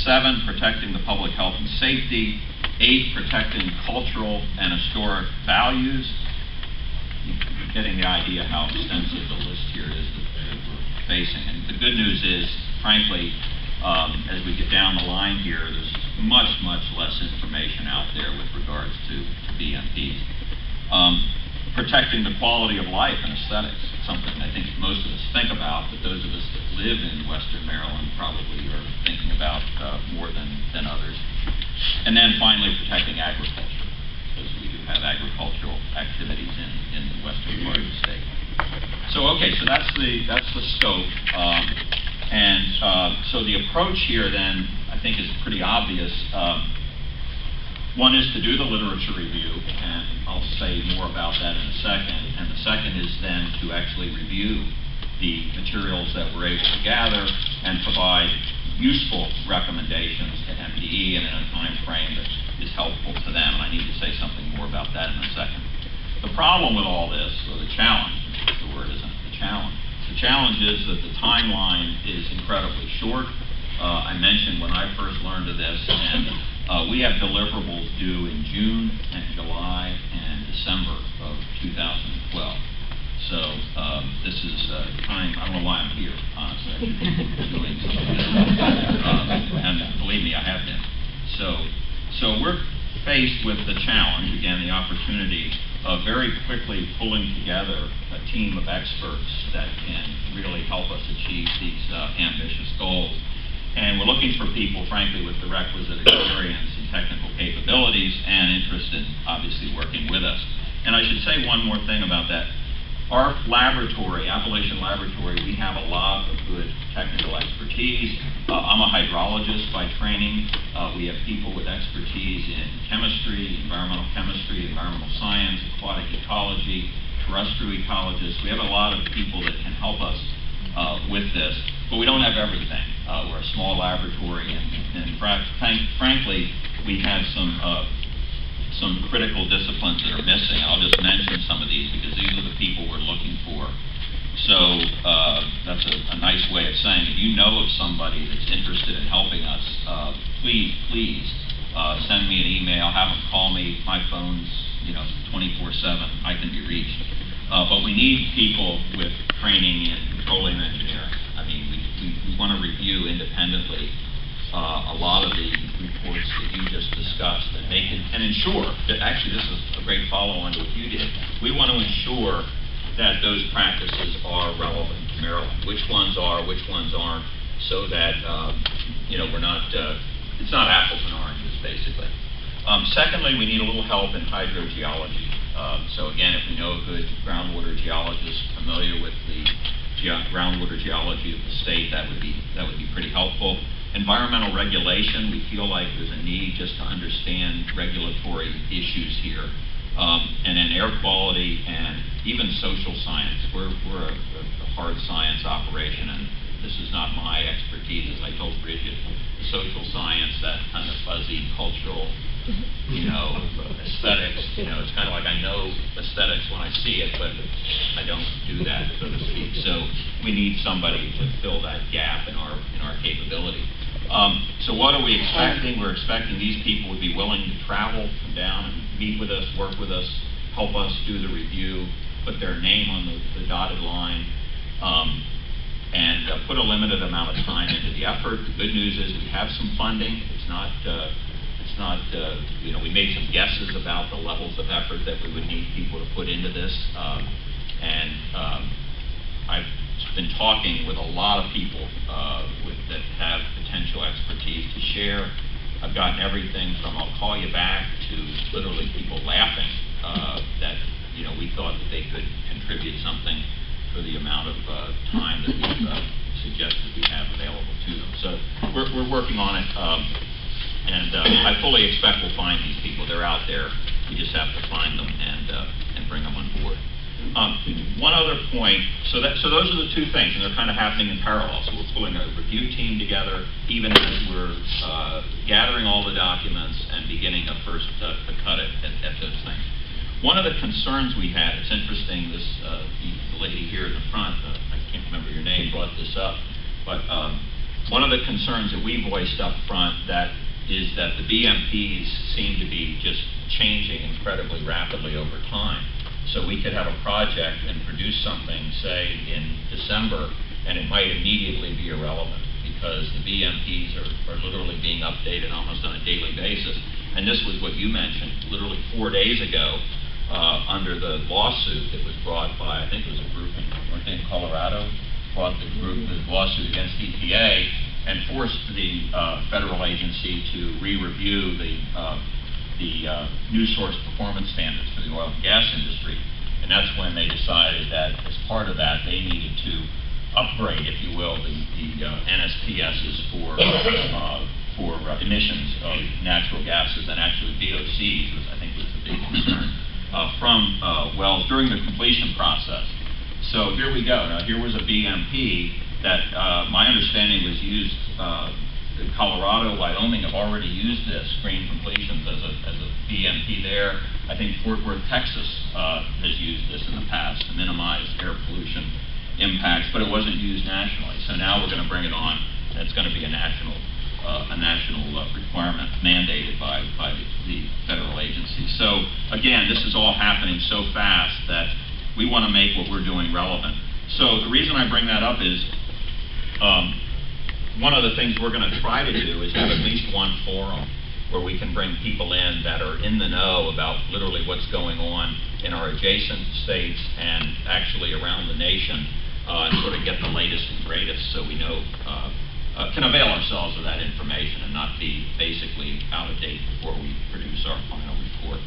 7, protecting the public health and safety. 8, protecting cultural and historic values. You're getting the idea how extensive the list here is that we're facing. And the good news is, frankly, as we get down the line here, there's much less information out there with regards to BMPs. Protecting the quality of life and aesthetics, something I think most of us think about, but those of us that live in Western Maryland probably are thinking about more than others. And then finally, protecting agriculture, because we do have have agricultural activities in the western part of the state. So okay, so that's the scope, so the approach here then I think is pretty obvious. One is to do the literature review, and I'll say more about that in a second. And the second is then to actually review the materials that we're able to gather and provide useful recommendations to MDE and in a time frame that is helpful to them. And I need to say something more about that in a second. The problem with all this, or the challenge, the word isn't the challenge. The challenge is that the timeline is incredibly short. I mentioned when I first learned of this, and we have deliverables due in June and July and December of 2012. So this is time, I don't know why I'm here, honestly. I should be doing something. And believe me, I have been. So we're faced with the challenge, again, the opportunity of very quickly pulling together a team of experts that can really help us achieve these ambitious goals. And we're looking for people, frankly, with the requisite experience and technical capabilities and interest in, obviously, working with us. And I should say one more thing about that. Our laboratory, Appalachian Laboratory, we have a lot of good technical expertise. I'm a hydrologist by training. We have people with expertise in chemistry, environmental science, aquatic ecology, terrestrial ecologists. We have a lot of people that can help us with this, but we don't have everything. We're a small laboratory, and frankly, we have some critical disciplines that are missing. I'll just mention some of these because these are the people we're looking for. So that's a nice way of saying, if you know of somebody that's interested in helping us, please send me an email, have them call me. My phone's 24/7. I can be reached. But we need people with training in petroleum engineering. I mean, we want to review independently a lot of the reports that you just discussed and ensure that, actually, this is a great follow-on to what you did. We want to ensure that those practices are relevant to Maryland. Which ones are, which ones aren't, so that we're not. It's not apples and oranges, basically. Secondly, we need a little help in hydrogeology. So again, if we know a good groundwater geologist familiar with the groundwater geology of the state, that would be pretty helpful. Environmental regulation, we feel like there's a need just to understand regulatory issues here. And then air quality and even social science. We're a hard science operation, and this is not my expertise, as I told Bridget. Social science, that kind of fuzzy cultural, aesthetics. It's kind of like I know aesthetics when I see it, but I don't do that, so to speak. So we need somebody to fill that gap in our capability. So what are we expecting? We're expecting these people would be willing to travel, come down and meet with us, work with us, help us do the review, put their name on the dotted line, and put a limited amount of time into the effort. The good news is we have some funding. It's not we made some guesses about the levels of effort that we would need people to put into this, and I've been talking with a lot of people that have potential expertise to share. I've gotten everything from I'll call you back to literally people laughing that we thought that they could contribute something for the amount of time that we've suggested we have available to them. So we're working on it, and I fully expect we'll find these people. They're out there. We just have to find them and bring them on board. One other point, so those are the two things, and they're kind of happening in parallel. So we're pulling a review team together, even as we're gathering all the documents and beginning a first cut at those things. One of the concerns we had, it's interesting, the lady here in the front, I can't remember your name, brought this up, but one of the concerns that we voiced up front is that the BMPs seem to be just changing incredibly rapidly over time. So we could have a project and produce something, say, in December, and it might immediately be irrelevant because the BMPs are literally being updated almost on a daily basis. And this was what you mentioned, literally 4 days ago, under the lawsuit that was brought by, I think it was a group in Colorado, brought the lawsuit against EPA and forced the federal agency to re-review the the new source performance standards for the oil and gas industry. And that's when they decided that as part of that, they needed to upgrade, if you will, the NSPSs for emissions of natural gases, and actually VOCs, which I think was the big concern, from wells during the completion process. So here we go. Now, here was a BMP that my understanding was used. Colorado, Wyoming have already used this, screen completions, as a BMP there. I think Fort Worth, Texas has used this in the past to minimize air pollution impacts, but it wasn't used nationally. So now we're going to bring it on. It's going to be a national requirement mandated by the federal agency. So again, this is all happening so fast that we want to make what we're doing relevant. So the reason I bring that up is one of the things we're going to try to do is have at least one forum where we can bring people in that are in the know about literally what's going on in our adjacent states and actually around the nation, and sort of get the latest and greatest so we know, can avail ourselves of that information and not be basically out of date before we produce our final report.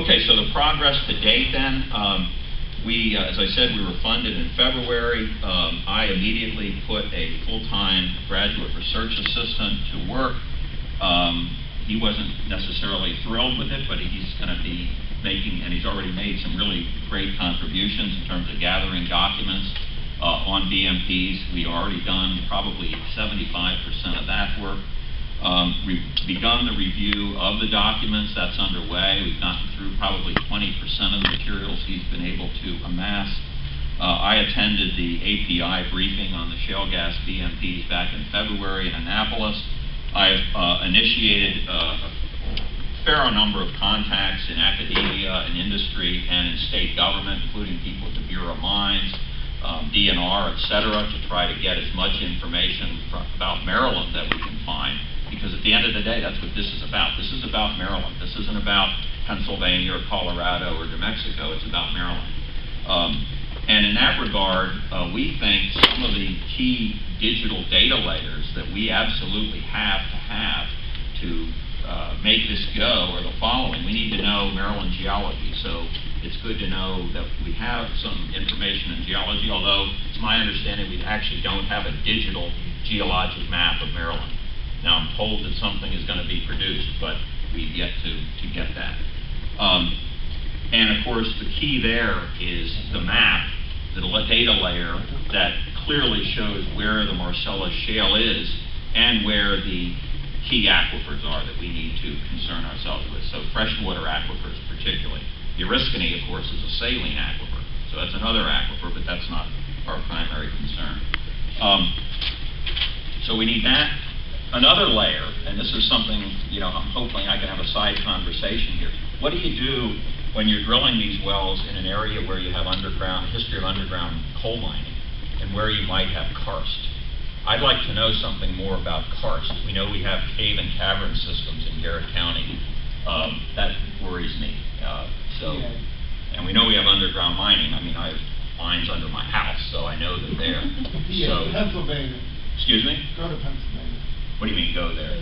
Okay, so the progress to date then, as I said, we were funded in February. I immediately put a full-time graduate research assistant to work. He wasn't necessarily thrilled with it, but he's going to be making, and he's already made some really great contributions in terms of gathering documents on BMPs. We've already done probably 75% of that work. We've begun the review of the documents. That's underway. We've gotten through probably 20% of the materials he's been able to amass. I attended the API briefing on the shale gas BMPs back in February in Annapolis. I've initiated a fair number of contacts in academia and industry and in state government, including people at the Bureau of Mines, DNR, et cetera, to try to get as much information about Maryland that we can find. Because at the end of the day, that's what this is about. This is about Maryland. This isn't about Pennsylvania or Colorado or New Mexico. It's about Maryland. And in that regard, we think some of the key digital data layers that we absolutely have to make this go are the following. We need to know Maryland geology. So it's good to know that we have some information in geology, although it's my understanding we actually don't have a digital geologic map of Maryland. Now, I'm told that something is going to be produced, but we've yet to get that. And, of course, the key there is the map, the data layer that clearly shows where the Marcellus Shale is and where the key aquifers are that we need to concern ourselves with. So freshwater aquifers particularly. The Oriskany, of course, is a saline aquifer. So that's another aquifer, but that's not our primary concern. So we need that. Another layer, and this is something, I'm hoping I can have a side conversation here. What do you do when you're drilling these wells in an area where you have history of underground coal mining, and where you might have karst? I'd like to know something more about karst. We know we have cave and cavern systems in Garrett County. That worries me. And we know we have underground mining. I mean, I have mines under my house, so I know that they're. Yeah, Pennsylvania. Excuse me? Go to Pennsylvania. What do you mean, go there?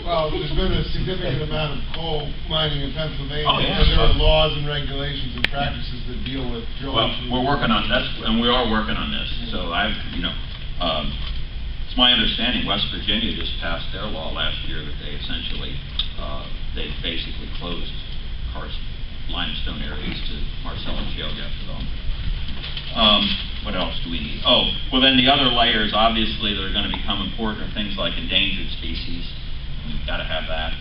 Well, there's been a significant amount of coal mining in Pennsylvania. Oh, yeah. And there are laws and regulations and practices that deal with drilling. Well, we're working on that, and we are working on this. So it's my understanding West Virginia just passed their law last year that they essentially, they basically closed karst limestone areas to Marcellus shale gas development. What else do we need? Oh, well then the other layers, obviously, that are going to become important are things like endangered species. We've got to have that.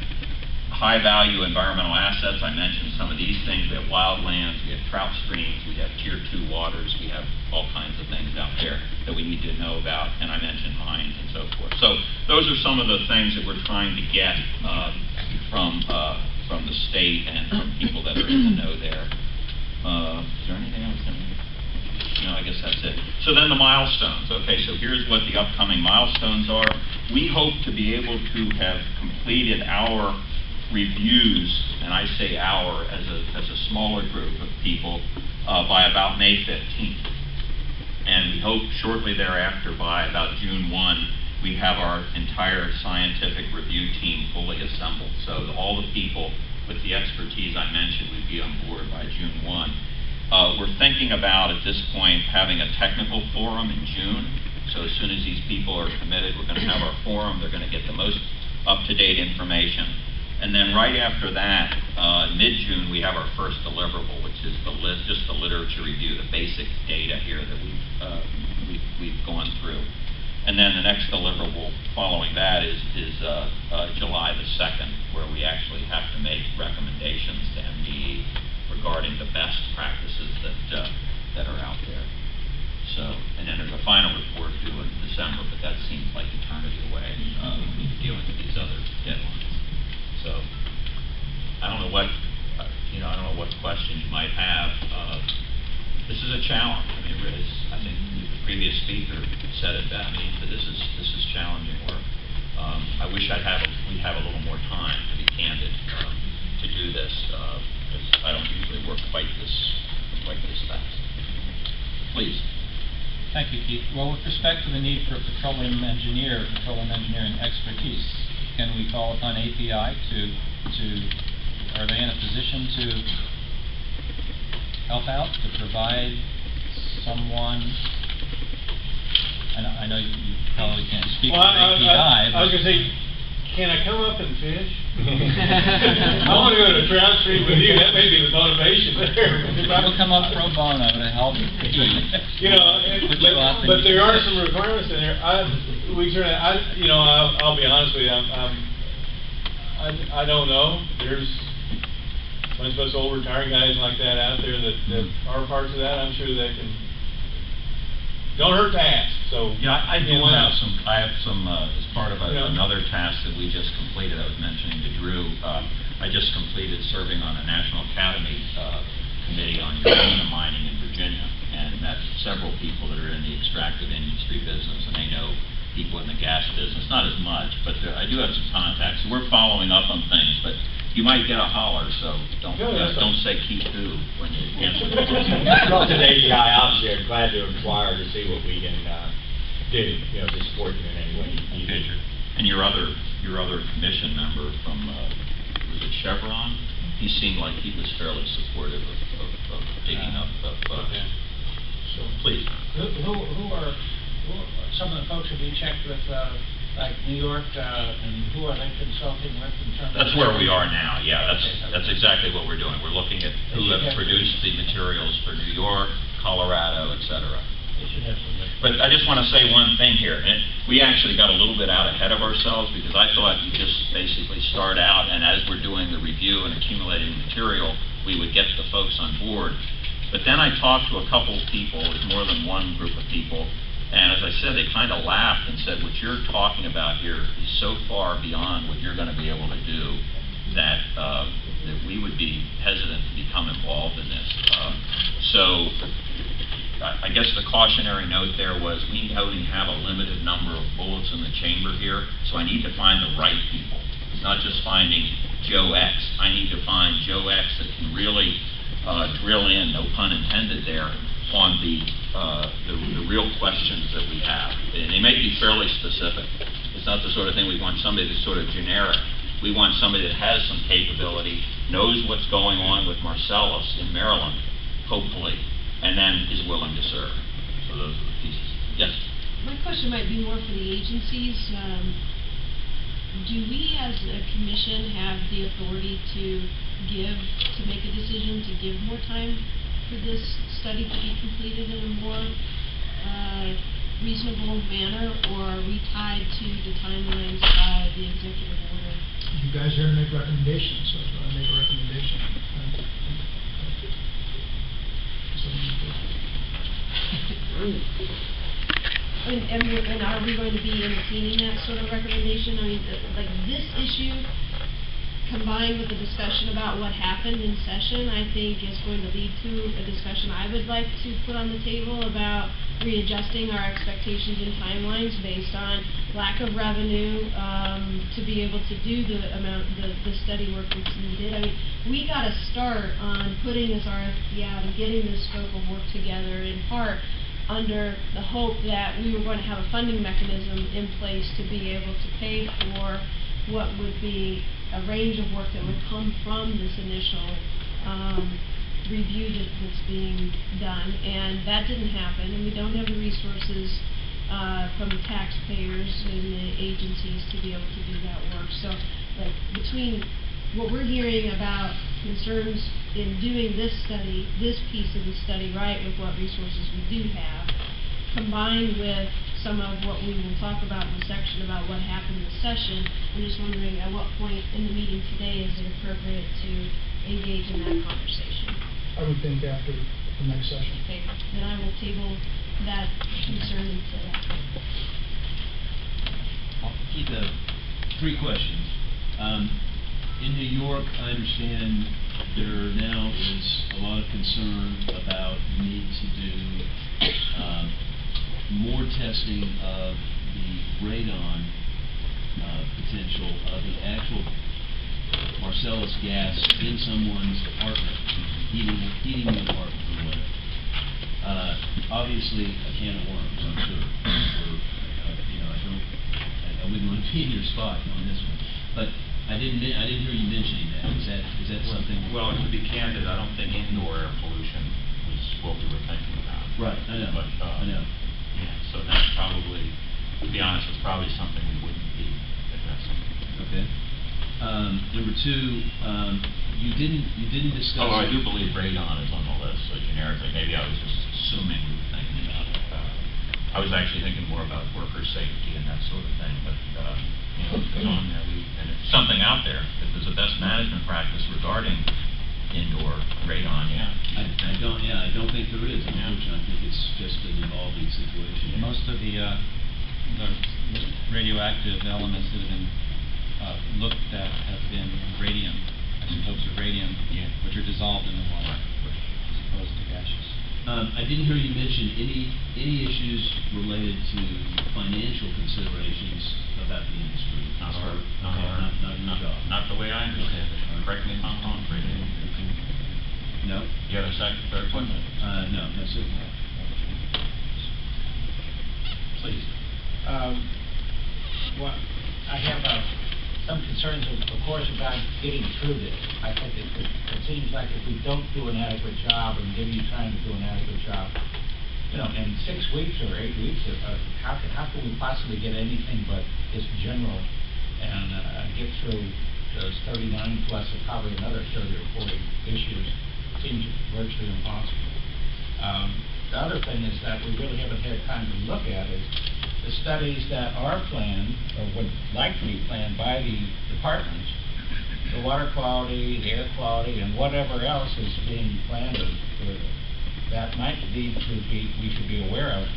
High-value environmental assets, I mentioned some of these things. We have wildlands, we have trout streams, we have Tier 2 waters, we have all kinds of things out there that we need to know about, and I mentioned mines and so forth. So those are some of the things that we're trying to get from the state and from people that are in the know there. Is there anything else? No, I guess that's it. So then the milestones. Okay, so here's what the upcoming milestones are. We hope to be able to have completed our reviews, and I say our as a smaller group of people, by about May 15th. And we hope shortly thereafter, by about June 1, we have our entire scientific review team fully assembled. So all the people with the expertise I mentioned, we'd be on board by June 1. We're thinking about, at this point, having a technical forum in June. So as soon as these people are committed, we're going to have our forum. They're going to get the most up-to-date information. And then right after that, mid-June, we have our first deliverable, which is just the literature review, the basic data here that we've gone through. And then the next deliverable following that is July the 2nd, where we actually have to make recommendations to MDE regarding the best practices that are out there. So, and then there's a final report due in December, but that seems like eternity away, dealing with these other deadlines. So, I don't know what, I don't know what questions you might have. This is a challenge. I mean, it is, I think the previous speaker said it best. I mean, this is challenging work. I wish we'd have a little more time, to be candid, to do this. Because I don't usually work quite this fast. Please. Thank you, Keith. Well, with respect to the need for petroleum engineering expertise, can we call upon API are they in a position to help out, to provide someone? I know you probably can't speak for API, I was going to say, can I come up and fish? I want to go to the trout stream with you. That may be the motivation there. We'll come up pro bono to help Keith. But there are some requirements in there. I'll be honest with you. I don't know. There's a bunch of us old retired guys like that out there that are parts of that. I'm sure they can. Don't hurt to ask. So yeah, I have some as part of another task that we just completed. I was mentioning to Drew. I just completed serving on a National Academy committee on uranium mining in Virginia, and met several people that are in the extractive industry business, and they know people in the gas business. Not as much, but I do have some contacts. So we're following up on things, but you might get a holler, so don't say keep who when you answer. Well, to the API, obviously, I'm glad to inquire to see what we can do, to support you in any way. Okay. And your other commission member from was it Chevron? He seemed like he was fairly supportive of digging up. So please. Who are some of the folks that we checked with? Like New York, and who are they consulting with in terms That's where we are now, yeah. That's exactly what we're doing. We're looking at who have produced the materials for New York, Colorado, et cetera. But I just want to say one thing here. And we actually got a little bit out ahead of ourselves because I thought you just basically start out, and as we're doing the review and accumulating material, we would get the folks on board. But then I talked to a couple of people, more than one group of people, and as I said, they kind of laughed and said, what you're talking about here is so far beyond what you're going to be able to do that we would be hesitant to become involved in this. So I guess the cautionary note there was we only have a limited number of bullets in the chamber here, so I need to find the right people. It's not just finding Joe X. I need to find Joe X that can really drill in, no pun intended there, on the real questions that we have. And they may be fairly specific. It's not the sort of thing we want somebody that's sort of generic. We want somebody that has some capability, knows what's going on with Marcellus in Maryland, hopefully, and then is willing to serve. So those are the pieces. Yes? My question might be more for the agencies. Do we as a commission have the authority to make a decision to give more time for this study to be completed in a more reasonable manner, or are we tied to the timelines by the executive order? You guys are going to make recommendations, so if I make a recommendation. And are we going to be entertaining that sort of recommendation? I mean, like this issue combined with the discussion about what happened in session, I think is going to lead to a discussion I would like to put on the table about readjusting our expectations and timelines based on lack of revenue to be able to do the study work that's needed. I mean, we got to start on putting this RFP out and getting this scope of work together in part under the hope that we were going to have a funding mechanism in place to be able to pay for what would be a range of work that would come from this initial review that's being done, and that didn't happen, and we don't have the resources from the taxpayers and the agencies to be able to do that work. So, like, between what we're hearing about concerns in doing this study, this piece of the study, right, with what resources we do have, combined with some of what we will talk about in the section about what happened in the session, I'm just wondering at what point in the meeting today is it appropriate to engage in that conversation? I would think after the next session. Okay, then I will table that concern until that point. I'll keep three questions. In New York, I understand there now is a lot of concern about the need to do more testing of the radon potential of the actual Marcellus gas in someone's apartment, heating the apartment or whatever. Obviously, a can of worms, I'm sure. I wouldn't want to be in your spot on this one, but I didn't hear you mentioning that. Is that something? Well, to be candid, I don't think indoor air pollution was what we were thinking about. Right, I know. But, I know. Yeah, so that's probably, to be honest, it's probably something we wouldn't be addressing. Okay. Number two, you didn't discuss. Although I do believe radon is on the list, so generically, maybe I was just assuming we were thinking about it. I was actually thinking more about worker safety and that sort of thing, but it's on there. And it's something out there. If there's a best management practice regarding indoor radon, I don't think there is. Unfortunately, I think it's just an evolving situation. Most of the radioactive elements that have been looked at have been radium, isotopes of radium, which are dissolved in the water, as opposed to gaseous. I didn't hear you mention any issues related to financial considerations about the industry. Not your job. Not the way I understand it. Correct me if I'm wrong, Brady. No. You have a third question? No, that's it. Please. Well, I have some concerns, of course, about getting through this. I think it seems like if we don't do an adequate job and give you time to do an adequate job, in 6 weeks or 8 weeks, how can we possibly get anything but this general and get through those 39 plus probably another 30 or 40 issues? Seems virtually impossible. The other thing is that we really haven't had time to look at is the studies that are planned or would like to be planned by the departments, the water quality, the air quality, and whatever else is being planned that might need to be, we should be aware of.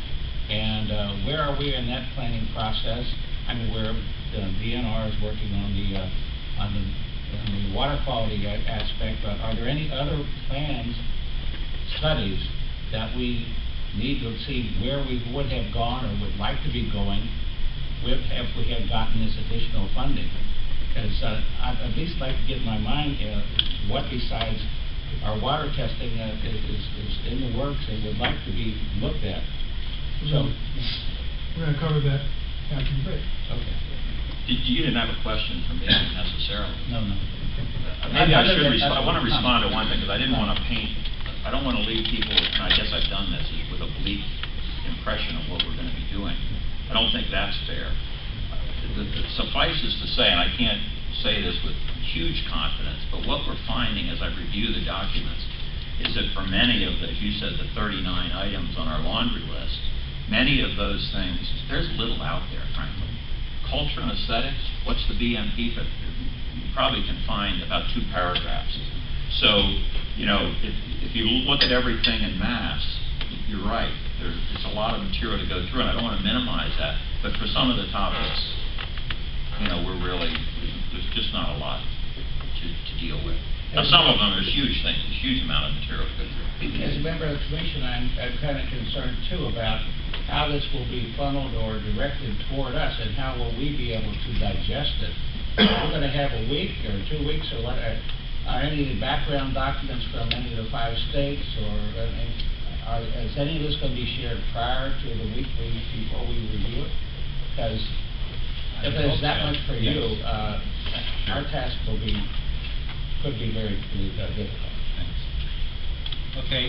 And where are we in that planning process? I mean, where the DNR is working on the water quality aspect, but are there any other plans, studies that we need to see where we would have gone or would like to be going if we had gotten this additional funding? Because I'd at least like to get in my mind what besides our water testing is in the works and would like to be looked at. So we're going to cover that after the break. Okay. You didn't have a question for me necessarily. No. Maybe I should respond. I want to respond to one thing because I didn't want to paint. I don't want to leave people, and I guess I've done this, with a bleak impression of what we're going to be doing. I don't think that's fair. It suffices to say, and I can't say this with huge confidence, but what we're finding as I review the documents is that for many of the, as you said, the 39 items on our laundry list, many of those things, there's little out there, frankly. Culture and aesthetics, what's the BMP? But you probably can find about 2 paragraphs. So, if you look at everything in mass, you're right. There's a lot of material to go through, and I don't want to minimize that. But for some of the topics, there's just not a lot to deal with. Now, some of them, there's huge things, there's a huge amount of material to go through. As a member of the commission, I'm kind of concerned, too, about how this will be funneled or directed toward us, and how will we be able to digest it. We're going to have a week or 2 weeks or what? Are any of the background documents from any of the 5 states, or is any of this going to be shared prior to the week before we review it? Because If there's that much for you, our task could be very difficult. Okay.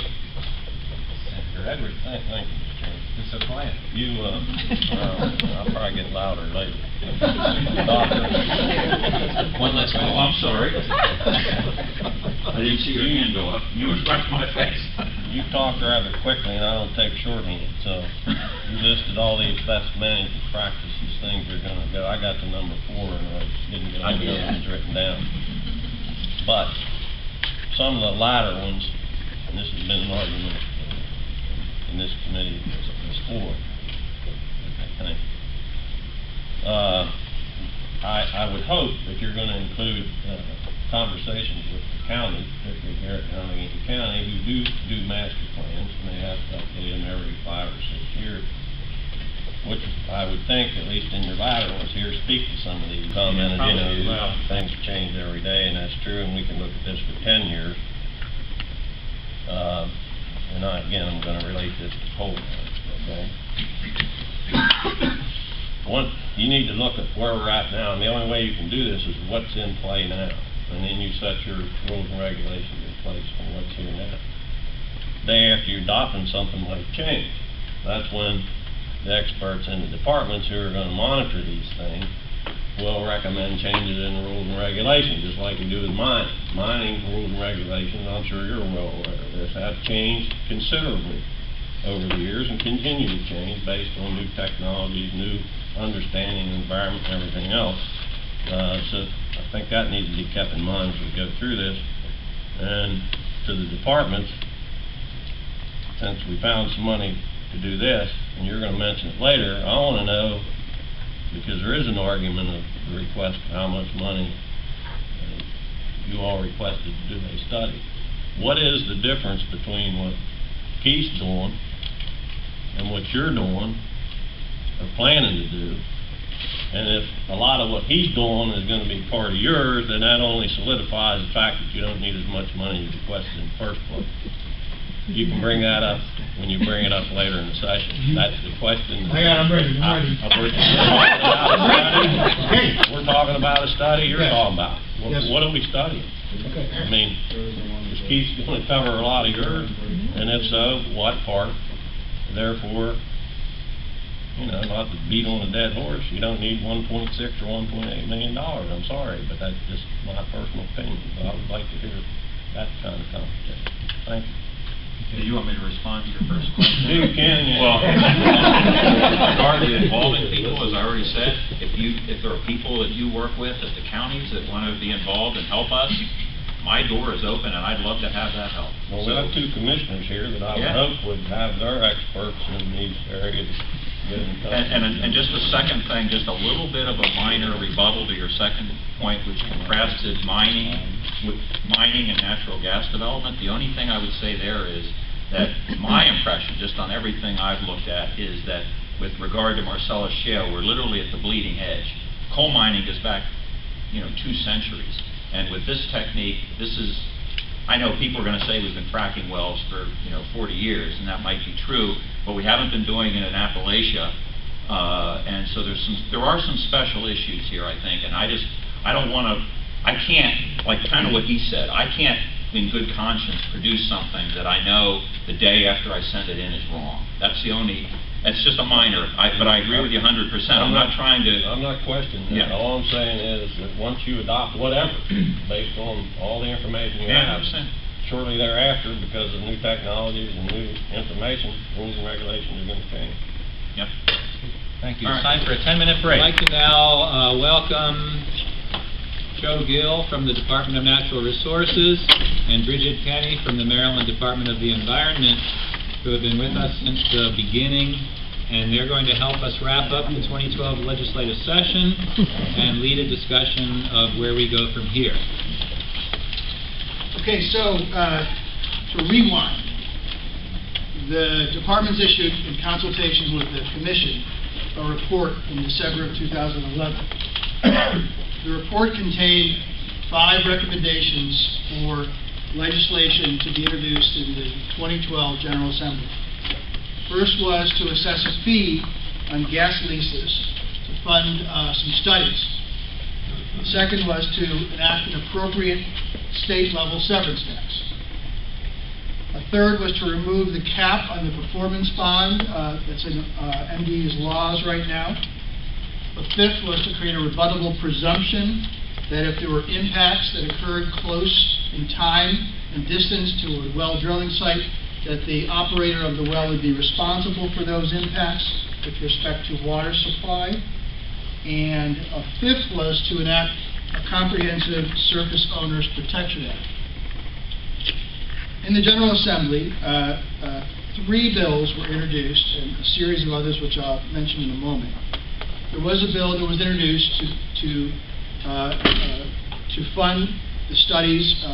Senator Edwards. Thank you, Mr. Chairman. It's so quiet. You, I'll probably get louder later. One last call. I'm sorry. I didn't see your hand go up. You was right in my face. You talked rather quickly, and I don't take shorthand, so you listed all the best management practices, things you're going to go. I got to number 4, and I didn't get all the other ones written down. But some of the latter ones, and this has been an argument in this committee before, I think. I would hope that you're going to include conversations with the county, particularly Garrett County and County, who do master plans, and they have to update them every 5 or 6 years, which I would think, at least in your latter ones here, speak to some of these commented, things change every day, and that's true, and we can look at this for 10 years. And again, I'm going to relate this to coal mines, okay? You need to look at where we're at now, and the only way you can do this is what's in play now. And then you set your rules and regulations in place for what's here now. Day after you're adopting something might change. That's when the experts in the departments who are going to monitor these things will recommend changes in the rules and regulations, just like we do with mining. Mining rules and regulations, I'm sure you're well aware of this, have changed considerably over the years and continue to change based on new technologies, new understanding of the environment and everything else. So I think that needs to be kept in mind as we go through this. And to the departments, since we found some money to do this, and you're going to mention it later, I want to know, because there is an argument of the request of how much money you all requested to do a study. What is the difference between what Keith's doing and what you're doing or planning to do? And if a lot of what he's doing is going to be part of yours, then that only solidifies the fact that you don't need as much money as requested in the first place. You can bring that up when you bring it up later in the session. That's the question. I'm ready. We're talking about a study you're talking about. Yes. What are we studying? Okay. I mean, is Keith's going to cover a lot of yours? And if so, what part? Therefore, not to beat on a dead horse, you don't need $1.6 or $1.8 million. I'm sorry, but that's just my personal opinion. But I would like to hear that kind of conversation. Thank you. Do you want me to respond to your first question? You can, yeah. Well, regarding involving people, as I already said, if there are people that you work with at the counties that want to be involved and help us, my door is open, and I'd love to have that help. Well, we have 2 commissioners here that I would hope would have their experts in these areas. And just a second thing, just a little bit of a minor rebuttal to your second point, which contrasted mining and natural gas development. The only thing I would say there is that my impression, just on everything I've looked at, is that with regard to Marcellus Shale, we're literally at the bleeding edge. Coal mining is back, 2 centuries. And with this technique, I know people are going to say we've been fracking wells for 40 years, and that might be true, but we haven't been doing it in Appalachia, and so there are some special issues here, I think, and I can't, like kind of what he said, I can't in good conscience produce something that I know the day after I send it in is wrong. It's just a minor, but I agree with you 100%. I'm not trying to... I'm not questioning that. Yeah. All I'm saying is that once you adopt whatever, based on all the information you have, shortly thereafter, because of new technologies and new information, rules and regulations are going to change. Yep. Thank you. All It's right. time for a 10-minute break. I'd like to now welcome Joe Gill from the Department of Natural Resources and Bridget Kenny from the Maryland Department of the Environment, who have been with us since the beginning, and they're going to help us wrap up the 2012 legislative session and lead a discussion of where we go from here. Okay, so to rewind, the departments issued in consultations with the commission a report in December of 2011. The report contained 5 recommendations for legislation to be introduced in the 2012 General Assembly. First was to assess a fee on gas leases to fund some studies. The second was to enact an appropriate state-level severance tax. A third was to remove the cap on the performance bond that's in MD's laws right now. The fifth was to create a rebuttable presumption that if there were impacts that occurred close in time and distance to a well drilling site, that the operator of the well would be responsible for those impacts with respect to water supply. And a fifth was to enact a comprehensive Surface Owners Protection Act. In the General Assembly, 3 bills were introduced and a series of others which I'll mention in a moment. There was a bill that was introduced to fund the studies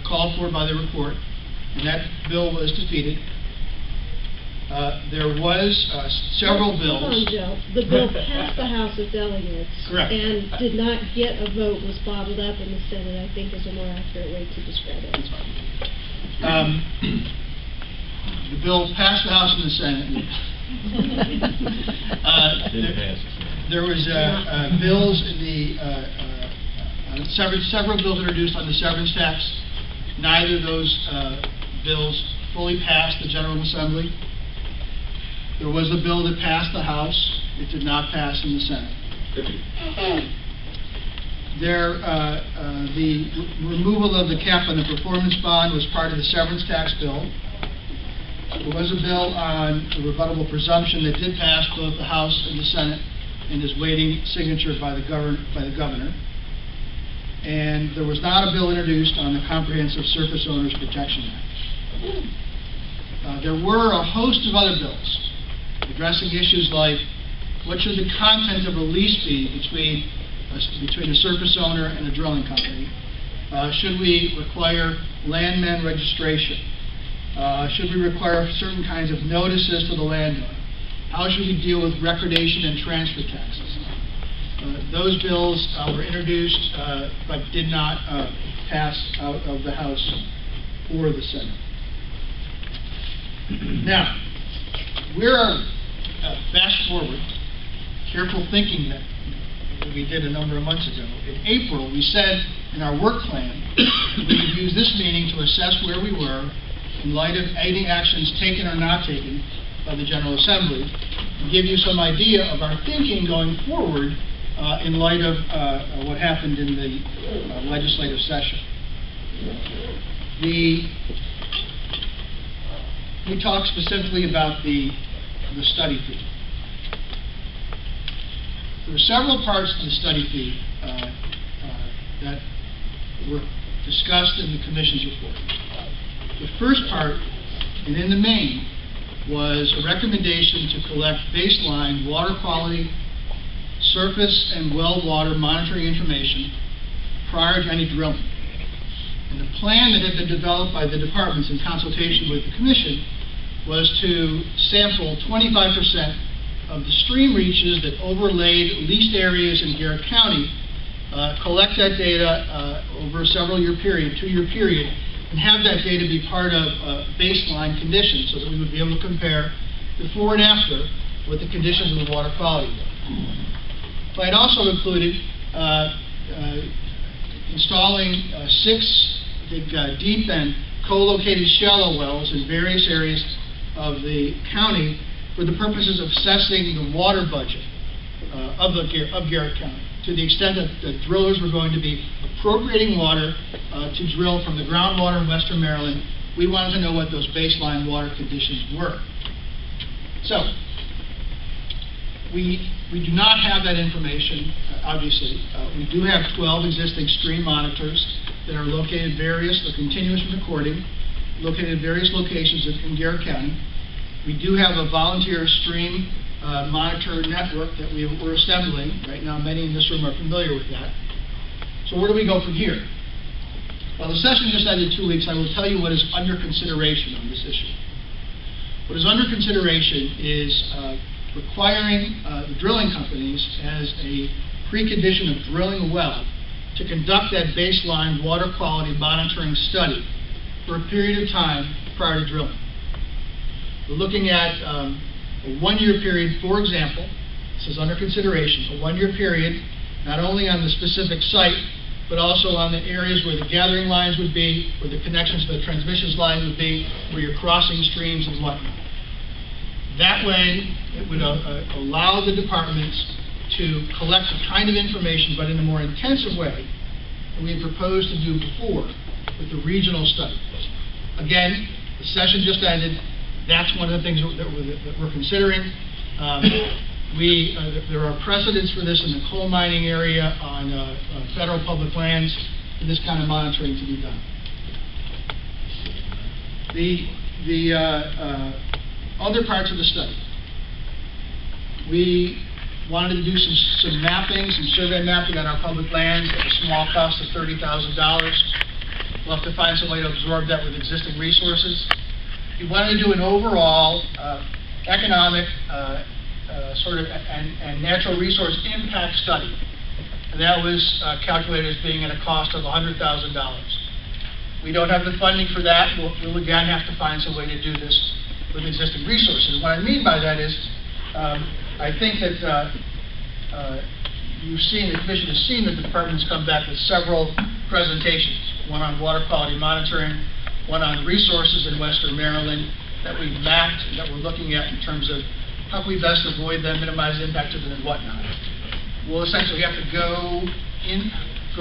called for by the report, and that bill was defeated. There was several bills. Hold on, Joe. The bill passed the House of Delegates. Correct. And did not get a vote, was bottled up in the Senate, I think is a more accurate way to describe it. That's fine. The bill passed the House and the Senate. There was bills in the several bills introduced on the severance tax. Neither of those bills fully passed the General Assembly. There was a bill that passed the House. It did not pass in the Senate. The removal of the cap on the performance bond was part of the severance tax bill. There was a bill on a rebuttable presumption that did pass both the House and the Senate and is waiting signature by the governor. And there was not a bill introduced on the Comprehensive Surface Owners Protection Act. There were a host of other bills addressing issues like what should the content of a lease be between a surface owner and a drilling company? Should we require landman registration? Should we require certain kinds of notices to the landowner? How should we deal with recordation and transfer taxes? Those bills were introduced but did not pass out of the House or the Senate. Now, we're fast forward, careful thinking that we did a number of months ago. In April, we said in our work plan we would use this meeting to assess where we were in light of any actions taken or not taken by the General Assembly, and give you some idea of our thinking going forward in light of what happened in the legislative session. We talked specifically about the study fee. There were several parts to the study fee that were discussed in the Commission's report. The first part, and in the main, was a recommendation to collect baseline water quality, surface and well water monitoring information prior to any drilling. And the plan that had been developed by the departments in consultation with the Commission was to sample 25% of the stream reaches that overlaid leased areas in Garrett County, collect that data over a several-year period, 2-year period, and have that data be part of baseline conditions so that we would be able to compare before and after what the conditions of the water quality were. But it also included installing 6 deep and co-located shallow wells in various areas of the county for the purposes of assessing the water budget of Garrett County, to the extent that the drillers were going to be appropriating water to drill from the groundwater in western Maryland. We wanted to know what those baseline water conditions were. So, we do not have that information, obviously. We do have 12 existing stream monitors that are located various, the continuous recording, located at various locations in Garrett County. We do have a volunteer stream monitor network that we're assembling. Right now, many in this room are familiar with that. So where do we go from here? Well, the session just ended 2 weeks. I will tell you what is under consideration on this issue. What is under consideration is requiring the drilling companies as a precondition of drilling a well to conduct that baseline water quality monitoring study for a period of time prior to drilling. We're looking at a 1-year period, for example, This is under consideration, a one-year period, not only on the specific site, but also on the areas where the gathering lines would be, where the connections to the transmissions lines would be, where you're crossing streams and whatnot. That way, it would allow the departments to collect the kind of information, but in a more intensive way that we had proposed to do before with the regional study. Again, the session just ended. That's one of the things that we're considering. There are precedents for this in the coal mining area on federal public lands for this kind of monitoring to be done. The other parts of the study. We wanted to do some mapping, some survey mapping on our public lands at a small cost of $30,000. We'll have to find some way to absorb that with existing resources. We wanted to do an overall economic and natural resource impact study. And that was calculated as being at a cost of $100,000. We don't have the funding for that. We'll again have to find some way to do this with existing resources. What I mean by that is, I think that the Commission has seen that the department's come back with several presentations, one on water quality monitoring, one on resources in Western Maryland that we've mapped, that we're looking at in terms of how can we best avoid them, minimize the impact of them, and whatnot. We'll essentially have to go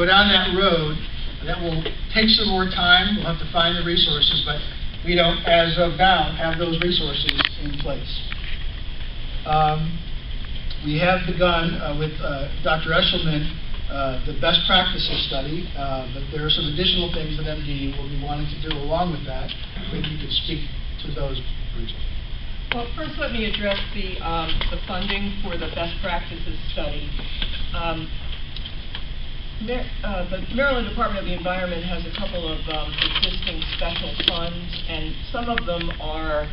down that road. That will take some more time. We'll have to find the resources, but we don't, as of now, have those resources in place. We have begun with Dr. Eshelman the best practices study, but there are some additional things that MD will be wanting to do along with that. Maybe you could speak to those briefly. Well, first let me address the funding for the best practices study. The Maryland Department of the Environment has a couple of existing special funds, and some of them are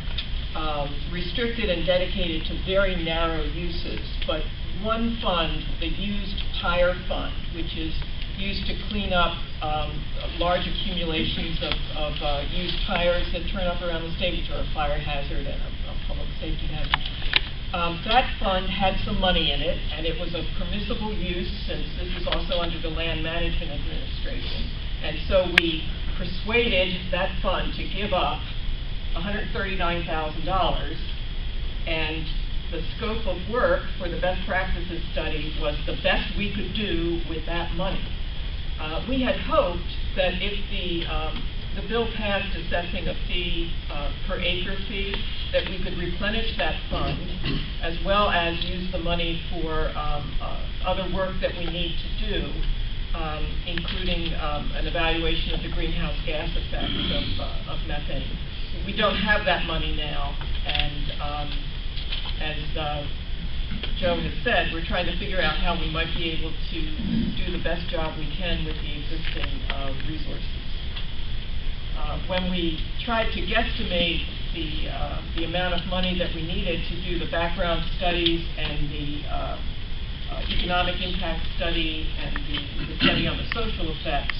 restricted and dedicated to very narrow uses. But one fund, the used tire fund, which is used to clean up large accumulations of used tires that turn up around the state, which are a fire hazard and a public safety hazard. That fund had some money in it, and it was of permissible use, since this is also under the Land Management Administration. And so we persuaded that fund to give up $139,000, and the scope of work for the best practices study was the best we could do with that money. We had hoped that if the bill passed assessing a fee, per acre fee, that we could replenish that fund, as well as use the money for other work that we need to do, including an evaluation of the greenhouse gas effects of methane. We don't have that money now, and as Joe has said, we're trying to figure out how we might be able to do the best job we can with the existing resources. When we tried to guesstimate the amount of money that we needed to do the background studies and the economic impact study and the study on the social effects,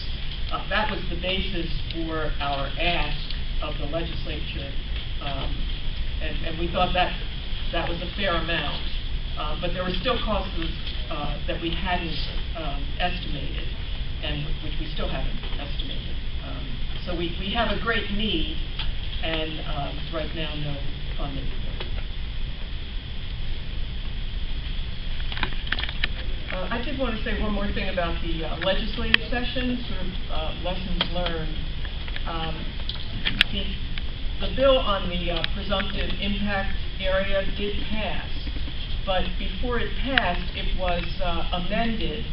that was the basis for our ask of the legislature, and we thought that was a fair amount. But there were still costs that we hadn't estimated, and which we still haven't estimated. So we have a great need, and right now no funding for it. I did want to say one more thing about the legislative session, sort of lessons learned. The bill on the presumptive impact area did pass, but before it passed, it was amended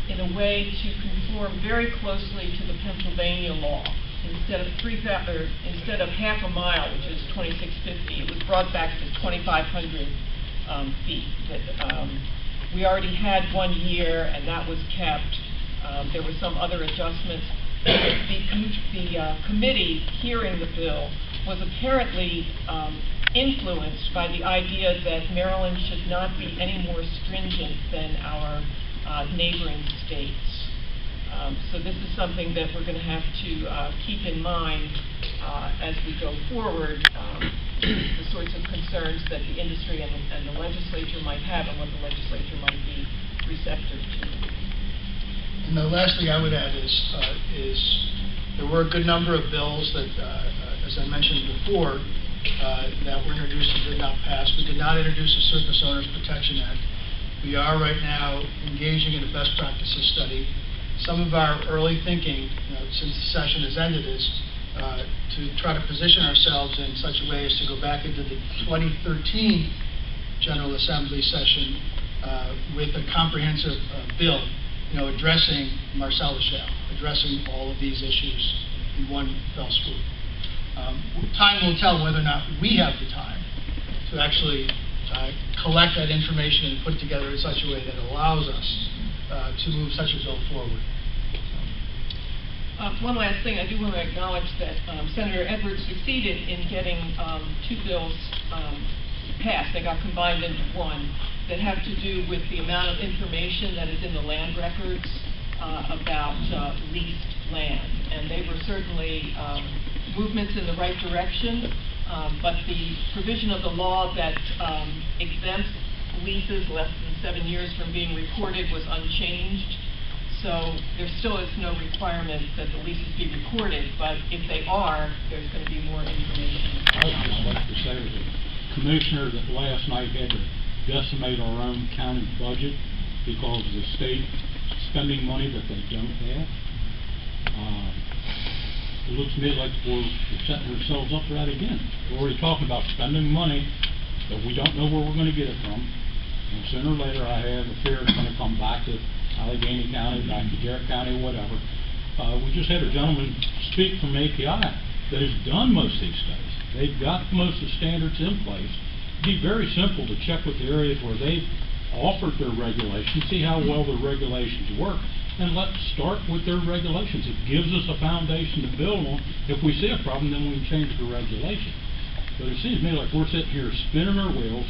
in a way to conform very closely to the Pennsylvania law. Instead of half a mile, which is 2650, it was brought back to 2,500 feet. We already had 1 year, and that was kept. There were some other adjustments. The committee hearing the bill was apparently influenced by the idea that Maryland should not be any more stringent than our neighboring states. So this is something that we're going to have to keep in mind as we go forward. the sorts of concerns that the industry and the legislature might have and what the legislature might be receptive to. And the last thing I would add is there were a good number of bills that, as I mentioned before, that were introduced and did not pass. We did not introduce a Surface Owners Protection Act. We are right now engaging in a best practices study. Some of our early thinking, since the session has ended, is to try to position ourselves in such a way as to go back into the 2013 General Assembly session with a comprehensive bill, addressing Marcellus Shale, addressing all of these issues in one fell swoop. Time will tell whether or not we have the time to actually collect that information and put it together in such a way that allows us to move such a bill forward. One last thing, I do want to acknowledge that Senator Edwards succeeded in getting two bills passed. They got combined into one that have to do with the amount of information that is in the land records about leased land. And they were certainly movements in the right direction, but the provision of the law that exempts leases less than 7 years from being recorded was unchanged. So there still is no requirement that the leases be recorded, but if they are, there's going to be more information. I would just like to say to the commissioner that last night had to decimate our own county budget because of the state spending money that they don't have. It looks to me like we're setting ourselves up for that again. We're already talking about spending money that we don't know where we're going to get it from. And sooner or later, I have a fear it's going to come back to Allegheny County, back to Garrett County, whatever. We just had a gentleman speak from API that has done most of these studies. They've got most of the standards in place. It'd be very simple to check with the areas where they've offered their regulations, see how well their regulations work, and let's start with their regulations. It gives us a foundation to build on. If we see a problem, then we can change the regulation. But it seems to me like we're sitting here spinning our wheels.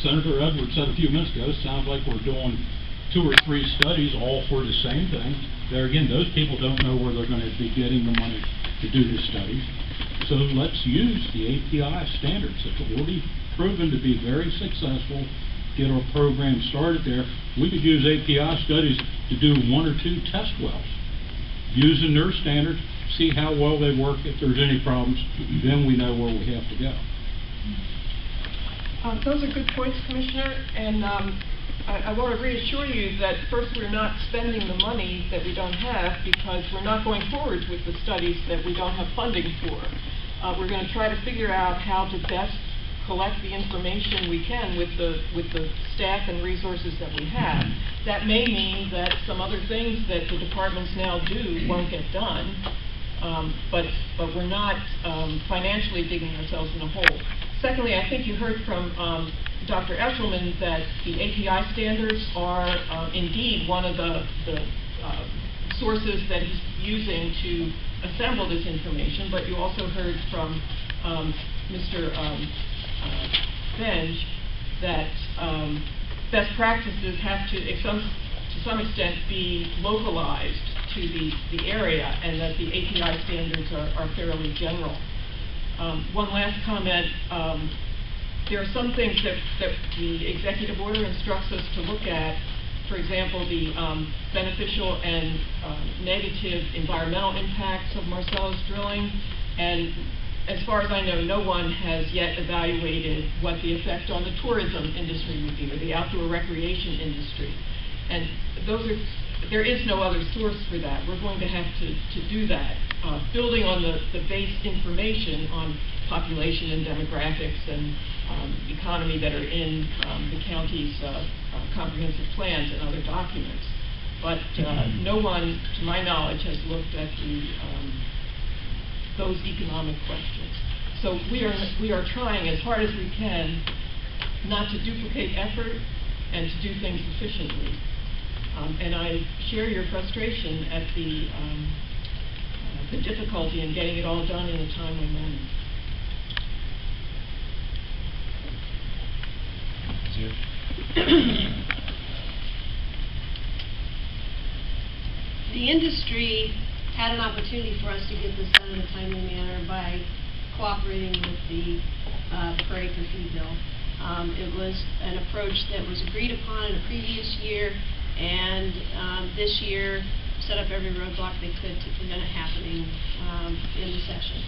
Senator Edwards said a few minutes ago, it sounds like we're doing 2 or 3 studies all for the same thing. There again, those people don't know where they're going to be getting the money to do the studies. So let's use the API standards that have already proven to be very successful. Get our program started there. We could use API studies to do 1 or 2 test wells. Using their standards, see how well they work. If there's any problems, then we know where we have to go. Those are good points, Commissioner, and I want to reassure you that first, we're not spending the money that we don't have because we're not going forward with the studies that we don't have funding for. We're going to try to figure out how to best collect the information we can with the staff and resources that we have. That may mean that some other things that the departments now do won't get done, but we're not financially digging ourselves in a hole. Secondly, I think you heard from Dr. Eshelman that the API standards are indeed one of the sources that he's using to assemble this information, but you also heard from Mr. Benj that best practices have to some extent be localized to the area, and that the API standards are fairly general. One last comment. There are some things that the executive order instructs us to look at. For example, the beneficial and negative environmental impacts of Marcellus drilling. And as far as I know, no one has yet evaluated what the effect on the tourism industry would be, or the outdoor recreation industry. And there is no other source for that. We're going to have to do that, building on the base information on population and demographics and economy that are in the county's comprehensive plans and other documents. But no one, to my knowledge, has looked at those economic questions. So we are trying as hard as we can not to duplicate effort and to do things efficiently. And I share your frustration at the difficulty in getting it all done in a timely manner. The industry had an opportunity for us to get this done in a timely manner by cooperating with the per acre fee bill. It was an approach that was agreed upon in a previous year, and this year set up every roadblock they could to prevent it happening in the session.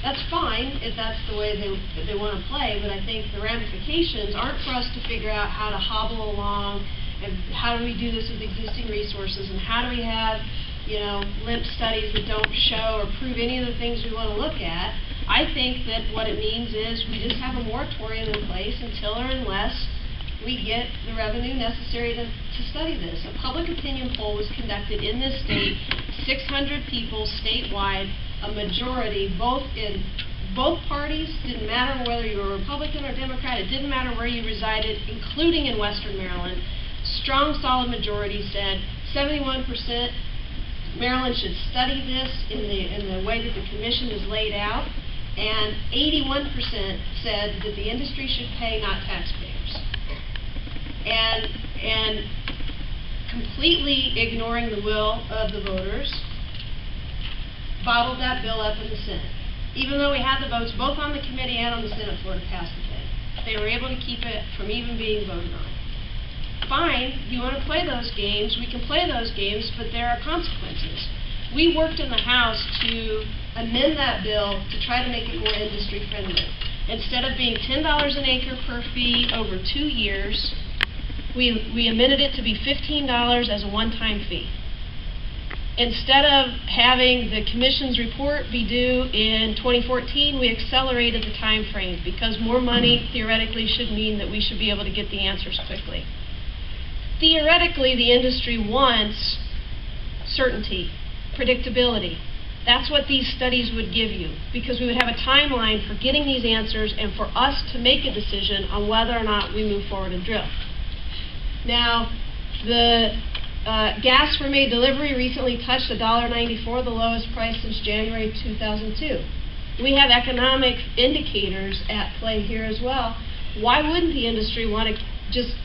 That's fine if that's the way they want to play, but I think the ramifications aren't for us to figure out how to hobble along and how do we do this with existing resources and how do we have, you know, limp studies that don't show or prove any of the things we want to look at. I think that what it means is we just have a moratorium in place until or unless we get the revenue necessary to study this. A public opinion poll was conducted in this state, 600 people statewide, a majority, both parties, didn't matter whether you were Republican or Democrat, it didn't matter where you resided, including in Western Maryland. Strong, solid majority said 71% Maryland should study this in the way that the commission is laid out, and 81% said that the industry should pay, not taxpayers. And completely ignoring the will of the voters, bottled that bill up in the Senate. Even though we had the votes both on the committee and on the Senate floor to pass the thing, they were able to keep it from even being voted on. Fine, you want to play those games, we can play those games, but there are consequences. We worked in the House to amend that bill to try to make it more industry friendly. Instead of being $10 an acre per fee over 2 years, we amended it to be $15 as a one-time fee. Instead of having the commission's report be due in 2014, we accelerated the time frame because more money theoretically should mean that we should be able to get the answers quickly. Theoretically, the industry wants certainty, predictability. That's what these studies would give you, because we would have a timeline for getting these answers and for us to make a decision on whether or not we move forward and drill. Now, the gas for May delivery recently touched $1.94, the lowest price since January 2002. We have economic indicators at play here as well. Why wouldn't the industry want to just,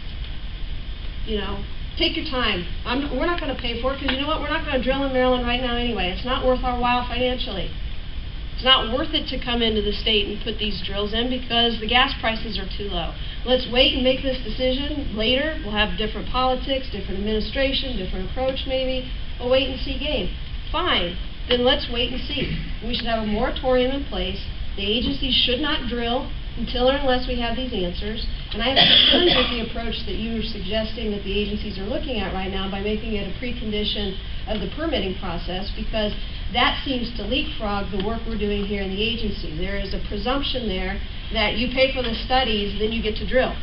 you know, take your time? We're not going to pay for it because, you know what, we're not going to drill in Maryland right now anyway. It's not worth our while financially. It's not worth it to come into the state and put these drills in because the gas prices are too low. Let's wait and make this decision later. We'll have different politics, different administration, different approach maybe. A wait and see game. Fine, then let's wait and see. We should have a moratorium in place. The agencies should not drill until or unless we have these answers. And I have concerns with the approach that you are suggesting that the agencies are looking at right now by making it a precondition of the permitting process, because that seems to leapfrog the work we're doing here in the agency. There is a presumption there that you pay for the studies, then you get to drill.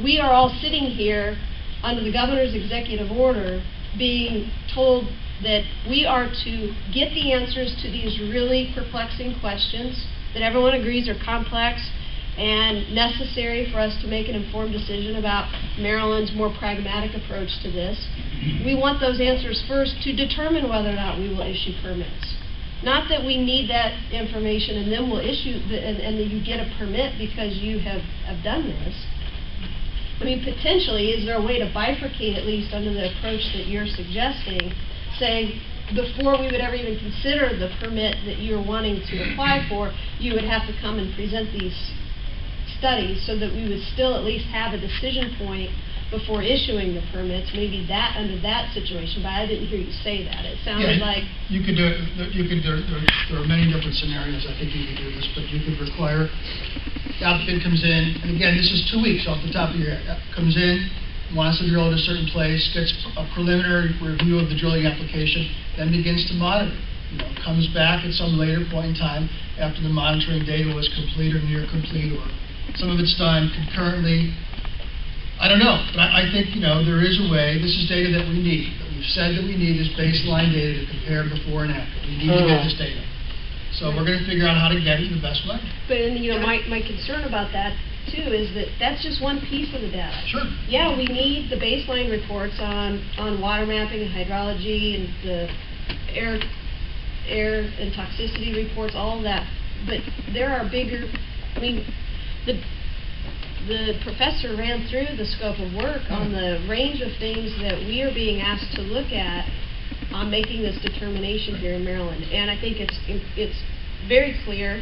We are all sitting here under the governor's executive order being told that we are to get the answers to these really perplexing questions that everyone agrees are complex and necessary for us to make an informed decision about Maryland's more pragmatic approach to this. We want those answers first to determine whether or not we will issue permits. Not that we need that information and then we'll issue, and then you get a permit because you have done this. I mean, potentially, is there a way to bifurcate, at least under the approach that you're suggesting, saying before we would ever even consider the permit that you're wanting to apply for, you would have to come and present these studies so that we would still at least have a decision point before issuing the permits, maybe that under that situation, but I didn't hear you say that. It sounded like... You could do it, there are many different scenarios I think you could do this, but you could require the applicant comes in, and again, this is 2 weeks off the top of your head, comes in, wants to drill at a certain place, gets a preliminary review of the drilling application, then begins to monitor. You know, comes back at some later point in time after the monitoring data was complete or near complete, or some of it's done concurrently. I don't know, but I think, you know, there is a way. This is data that we need. We've said that we need this baseline data to compare before and after. We need to get this data. So we're going to figure out how to get it in the best way. But, you know, my concern about that, too, is that that's just one piece of the data. Sure. Yeah, we need the baseline reports on water mapping and hydrology and the air and toxicity reports, all of that. But there are bigger, I mean, the professor ran through the scope of work on the range of things that we are being asked to look at on making this determination here in Maryland. And I think it's very clear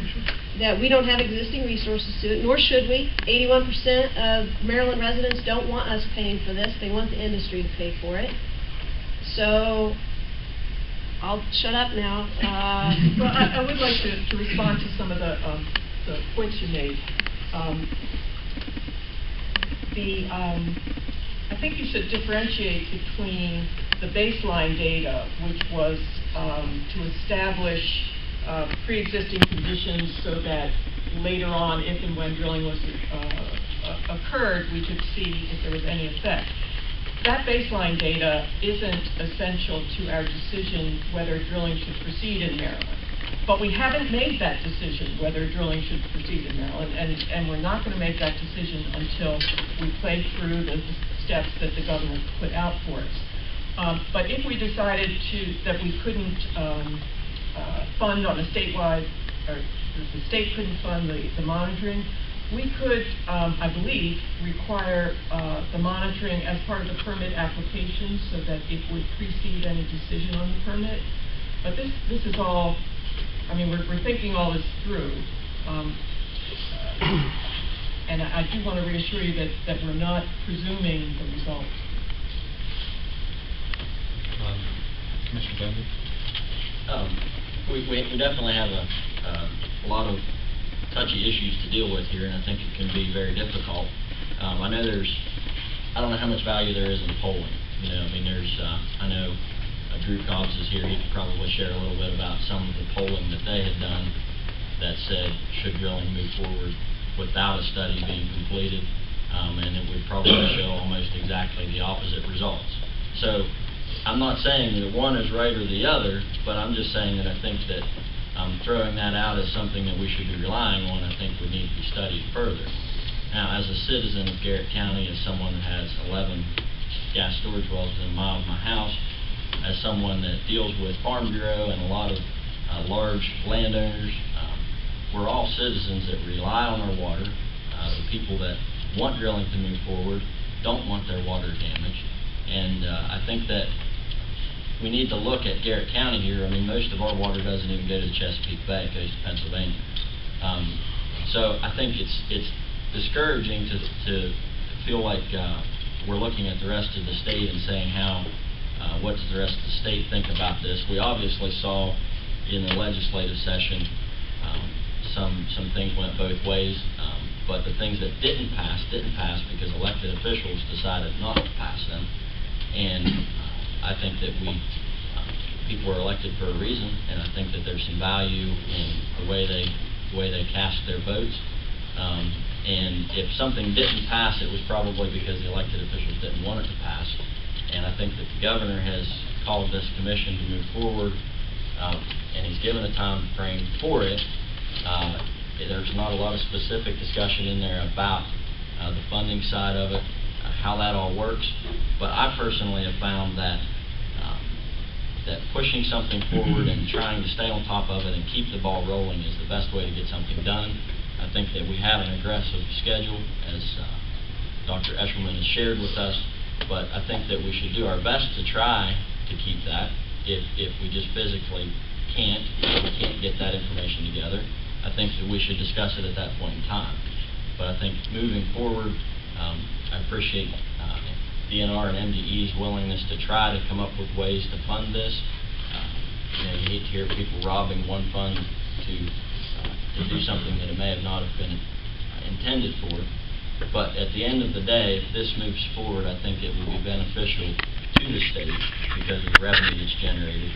that we don't have existing resources to it, nor should we. 81% of Maryland residents don't want us paying for this. They want the industry to pay for it. So I'll shut up now. Well, I would like to respond to some of the points you made. I think you should differentiate between the baseline data, which was to establish pre-existing conditions so that later on, if and when drilling was occurred, we could see if there was any effect. That baseline data isn't essential to our decision whether drilling should proceed in Maryland. But we haven't made that decision whether drilling should proceed in Maryland, and we're not going to make that decision until we play through the steps that the governor put out for us. But if we decided that we couldn't fund on a statewide, or the state couldn't fund the monitoring, we could, I believe, require the monitoring as part of the permit application so that it would precede any decision on the permit. But this is all, I mean, we're thinking all this through. And I do want to reassure you that we're not presuming the results. Commissioner Bender? We definitely have a lot of touchy issues to deal with here, and I think it can be very difficult. I don't know how much value there is in polling. You know, I mean, I know Drew Cobbs is here. He could probably share a little bit about some of the polling that they had done that said, should drilling move forward without a study being completed, and it would probably show almost exactly the opposite results. So I'm not saying that one is right or the other, but I'm just saying that I think that throwing that out as something that we should be relying on, I think would need to be studied further. Now, as a citizen of Garrett County, as someone that has 11 gas storage wells within a mile of my house, as someone that deals with Farm Bureau and a lot of large landowners, we're all citizens that rely on our water. The people that want drilling to move forward don't want their water damaged. And I think that we need to look at Garrett County here. I mean, most of our water doesn't even go to the Chesapeake Bay, it goes to Pennsylvania. So I think it's discouraging to feel like we're looking at the rest of the state and saying what does the rest of the state think about this. We obviously saw in the legislative session some things went both ways, but the things that didn't pass because elected officials decided not to pass them. And I think that people are elected for a reason, and I think that there's some value in the way they cast their votes. And if something didn't pass, it was probably because the elected officials didn't want it to pass. And I think that the governor has called this commission to move forward, and he's given a time frame for it. There's not a lot of specific discussion in there about the funding side of it, how that all works. But I personally have found that pushing something forward and trying to stay on top of it and keep the ball rolling is the best way to get something done. I think that we have an aggressive schedule, as Dr. Eshelman has shared with us, but I think that we should do our best to try to keep that. If we just physically we can't get that information together, I think that we should discuss it at that point in time. But I think moving forward, I appreciate DNR and MDE's willingness to try to come up with ways to fund this. You hate to hear people robbing one fund to do something that it may have not have been intended for. But at the end of the day, if this moves forward, I think it will be beneficial to the state because of the revenue that's generated.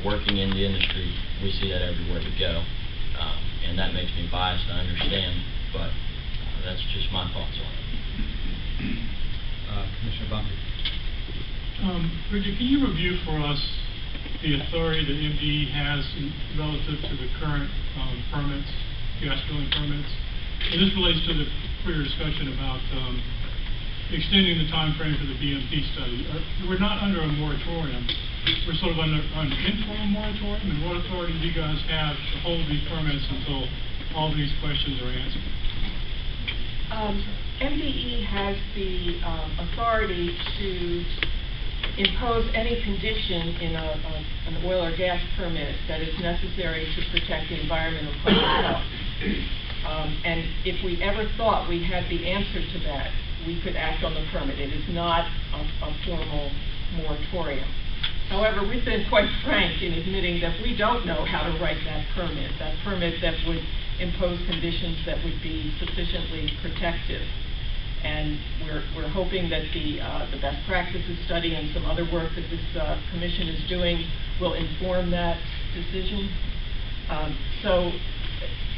Working in the industry, we see that everywhere we go. And that makes me biased, I understand, but that's just my thoughts on it. Commissioner Bunker. Bridget, can you review for us the authority that MDE has relative to the current permits, gas drilling permits? And this relates to the prior discussion about extending the time frame for the BMP study. We're not under a moratorium. We're sort of under an informal moratorium. And what authority do you guys have to hold these permits until all these questions are answered? MDE has the authority to impose any condition in an oil or gas permit that is necessary to protect the environment or public health. And if we ever thought we had the answer to that, we could act on the permit. It is not a formal moratorium. However, we've been quite frank in admitting that we don't know how to write that permit that would impose conditions that would be sufficiently protective. And we're hoping that the best practices study and some other work that this commission is doing will inform that decision. So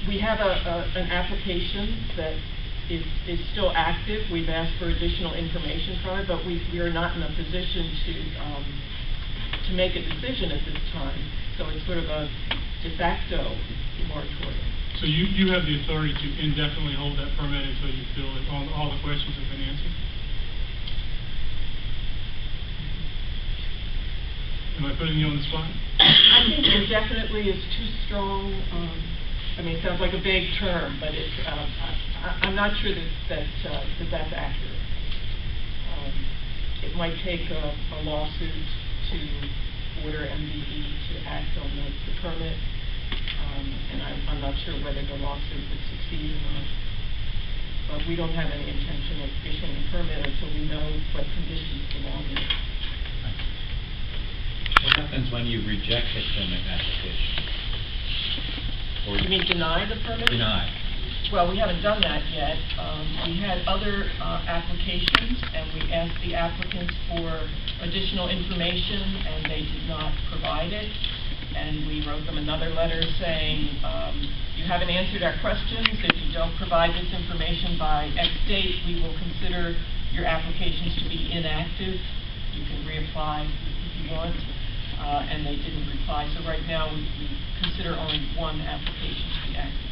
we have an application that is still active. We've asked for additional information from it, but we are not in a position to make a decision at this time. So it's sort of a de facto moratorium. So you have the authority to indefinitely hold that permit until you feel that all the questions have been answered? Am I putting you on the spot? I think indefinitely is too strong. I mean, it sounds like a vague term, but it's, I'm not sure that's accurate. It might take a lawsuit to order MDE to act on the permit, and I'm not sure whether the lawsuit would succeed or not. But we don't have any intention of issuing a permit until we know what conditions belong in it. What happens when you reject the permit application? Or You mean deny the permit? Deny. Well, we haven't done that yet. We had other applications, and we asked the applicants for additional information, and they did not provide it. And we wrote them another letter saying, you haven't answered our questions. If you don't provide this information by X date, we will consider your applications to be inactive. You can reapply if you want. And they didn't reply. So right now, we consider only one application to be active.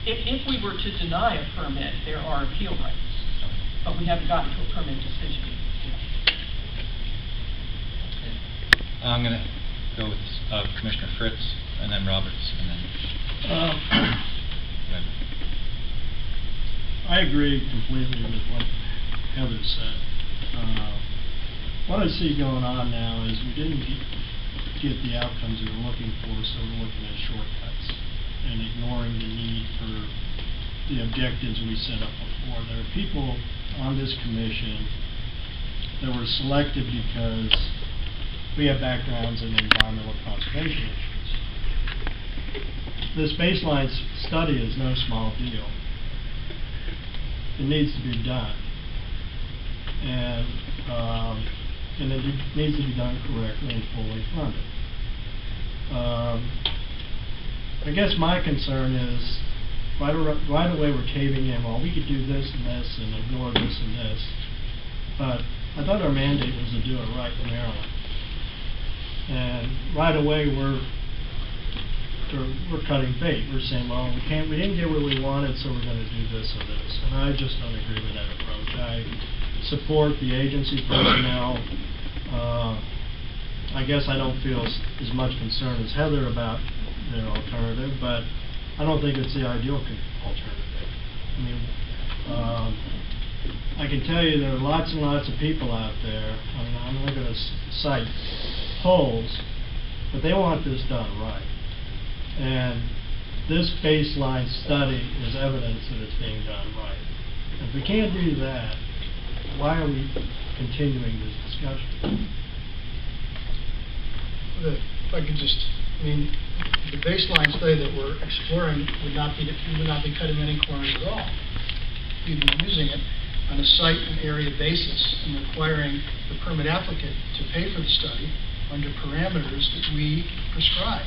If we were to deny a permit, there are appeal rights, but we haven't gotten to a permit decision. I'm going to go with Commissioner Fritz, and then Roberts, and then I agree completely with what Heather said. What I see going on now is we didn't get the outcomes we were looking for, so we're looking at shortcuts and ignoring the need for the objectives we set up before. There are people on this commission that were selected because we have backgrounds in environmental conservation issues. This baseline study is no small deal. It needs to be done. And it needs to be done correctly and fully funded. I guess my concern is right away we're caving in. Well, we could do this and this and ignore this and this, but I thought our mandate was to do it right in Maryland. And right away we're cutting bait. We're saying, well, we didn't get what we wanted, so we're going to do this or this. And I just don't agree with that approach. I support the agency personnel. I guess I don't feel as much concern as Heather about their alternative, but I don't think it's the ideal alternative. I mean, I can tell you there are lots and lots of people out there. I mean, I'm not going to cite polls, but they want this done right. And this baseline study is evidence that it's being done right. If we can't do that, why are we continuing this discussion? If I could just, I mean, the baseline study that we're exploring would not be cutting any corners at all. We'd be using it on a site and area basis and requiring the permit applicant to pay for the study under parameters that we prescribe.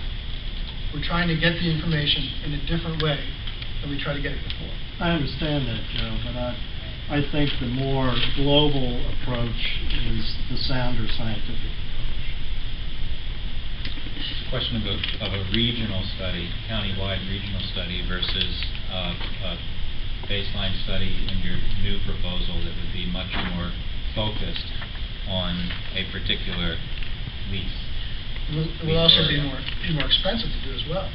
We're trying to get the information in a different way than we try to get it before. I understand that, Joe, but I think the more global approach is the sounder scientific approach. It's a question of a regional study, county-wide regional study versus a baseline study in your new proposal that would be much more focused on a particular lease. It would also be more expensive to do as well,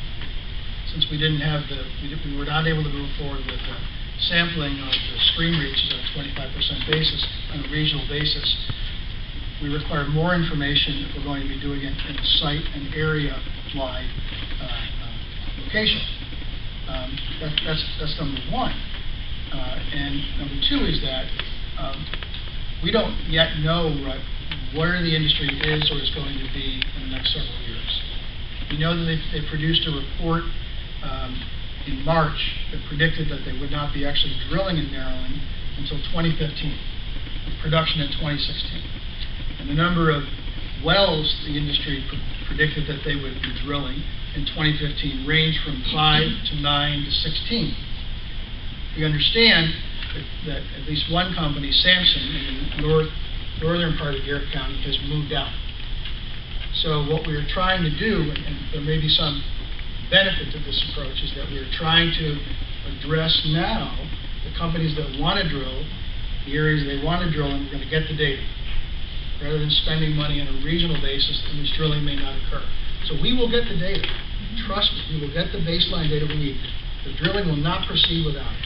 since we didn't have we were not able to move forward with sampling of the stream reaches on a 25% basis, on a regional basis. We require more information if we're going to be doing it in a site and area-wide location. That's number one. And number two is that we don't yet know where the industry is or is going to be in the next several years. We know that they produced a report in March that predicted that they would not be actually drilling in Maryland until 2015, with production in 2016. And the number of wells the industry predicted that they would be drilling in 2015 ranged from 5 to 9 to 16. We understand that at least one company, Samson, in the northern part of Garrett County, has moved out. So what we are trying to do, and there may be some benefit to this approach, is that we are trying to address now the companies that want to drill, the areas they want to drill, and we're going to get the data, rather than spending money on a regional basis in which drilling may not occur. So we will get the data. Trust me, we will get the baseline data we need. The drilling will not proceed without it.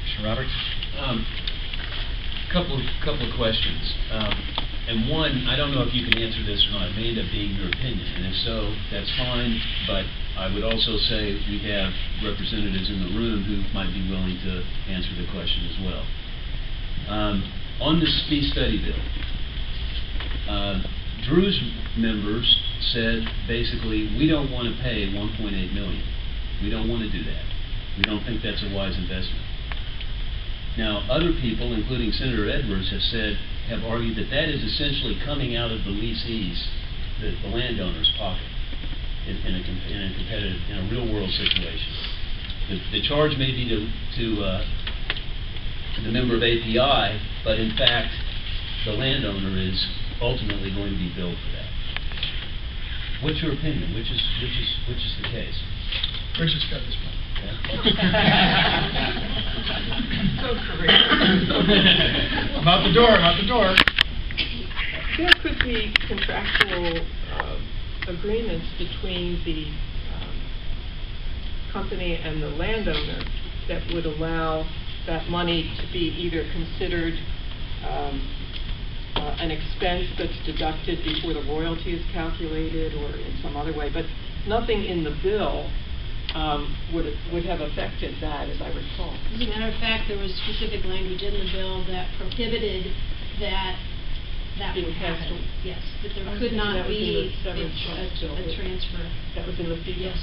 Mr. Roberts? Couple of questions. And one, I don't know if you can answer this or not. It may end up being your opinion, and if so, that's fine. But I would also say we have representatives in the room who might be willing to answer the question as well. On this fee study bill, Drew's members said basically we don't want to pay $1.8 million. We don't want to do that. We don't think that's a wise investment. Now, other people, including Senator Edwards, have argued that that is essentially coming out of the lessee's, the landowner's pocket in a real world situation. The charge may be to the member of API, but in fact, the landowner is ultimately going to be billed for that. What's your opinion? Which is the case? Richard's got this one. So correct. I'm out the door. There could be contractual agreements between the company and the landowner that would allow that money to be either considered an expense that's deducted before the royalty is calculated or in some other way. But nothing in the bill would have affected that, as I recall. As a matter of fact, there was specific language in the bill that prohibited that would happen. Yes, that there could not be a transfer. That was in the fee bill? Yes.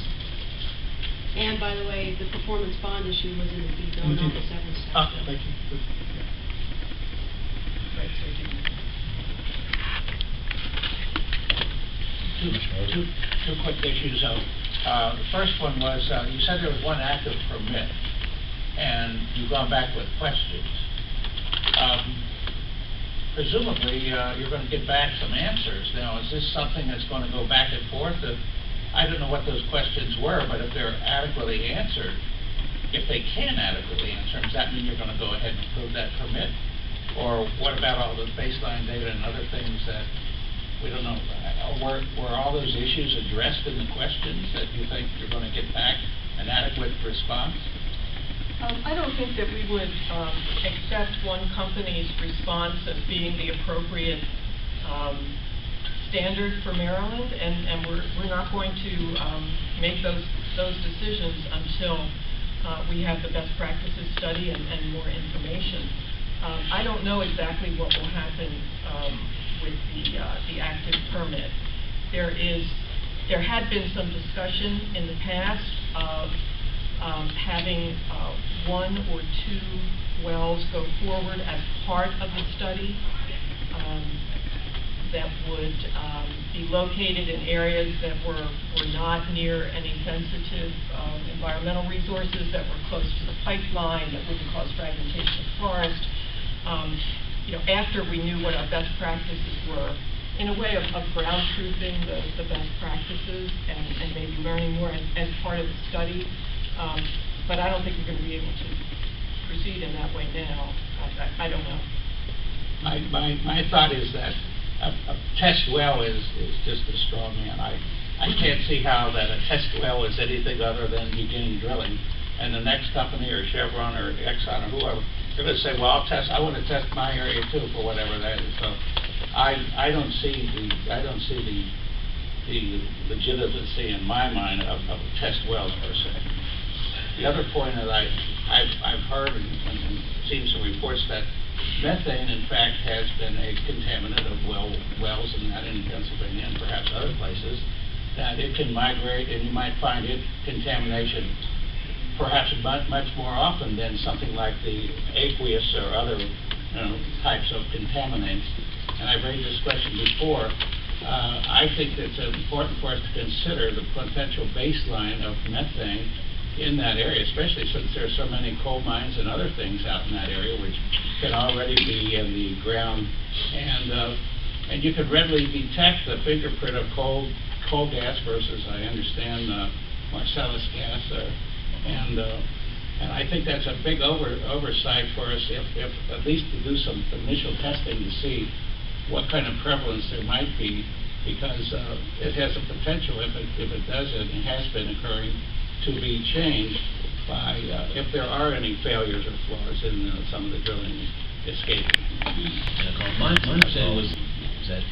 And by the way, the performance bond issue was in the fee bill, not the severance tax bill. Thank you. Right, so I didn't. Two quick issues. The first one was, you said there was one active permit, and you've gone back with questions. Presumably, you're going to get back some answers. Now, is this something that's going to go back and forth? I don't know what those questions were, but if they're adequately answered, if they can adequately answer, does that mean you're going to go ahead and approve that permit? Or what about all the baseline data and other things that we don't know? Were all those issues addressed in the questions that you think you're going to get back an adequate response? I don't think that we would accept one company's response as being the appropriate standard for Maryland, and we're not going to make those decisions until we have the best practices study and more information. I don't know exactly what will happen with the active permit. There had been some discussion in the past of having one or two wells go forward as part of the study that would be located in areas that were not near any sensitive environmental resources, that were close to the pipeline, that wouldn't cause fragmentation of forest. After we knew what our best practices were, in a way of ground truthing the best practices and maybe learning more as part of the study. But I don't think we're going to be able to proceed in that way now. I don't know. My thought is that a test well is just a straw man. I can't see how that a test well is anything other than beginning drilling and the next company, or Chevron, or Exxon, or whoever, they're going to say, well, I want to test my area too, for whatever that is. So I don't see the legitimacy in my mind of test wells per se. The other point that I've heard and seen some reports that methane, in fact, has been a contaminant of wells, and not in Pennsylvania and perhaps other places, that it can migrate, and you might find it contamination perhaps much more often than something like the aqueous or other types of contaminants. And I've raised this question before. I think it's important for us to consider the potential baseline of methane in that area, especially since there are so many coal mines and other things out in that area which can already be in the ground, and you could readily detect the fingerprint of coal gas versus, I understand, Marcellus gas, and I think that's a big oversight for us, if at least to do some initial testing to see what kind of prevalence there might be, because it has the potential, if it does, and it has been occurring, to be changed by if there are any failures or flaws in some of the drilling escaping. My understanding was, is that,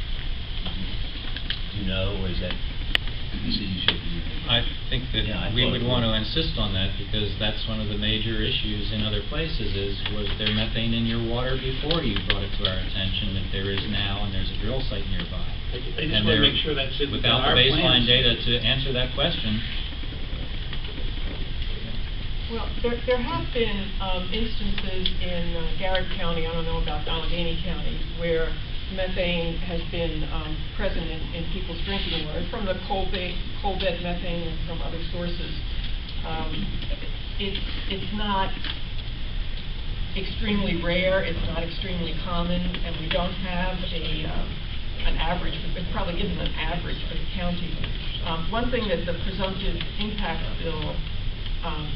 or is that, you said you should be. I think that we would want to insist on that, because that's one of the major issues in other places is, was there methane in your water before you brought it to our attention that there is now, and there's a drill site nearby? I just want to make sure that's in without our the baseline plans. data to answer that question. Well, there have been instances in Garrett County, I don't know about Allegheny County, where methane has been present in people's drinking water from the coal bed methane and from other sources. It's not extremely rare, it's not extremely common, and we don't have an average. It probably isn't an average for the county. One thing that the presumptive impact bill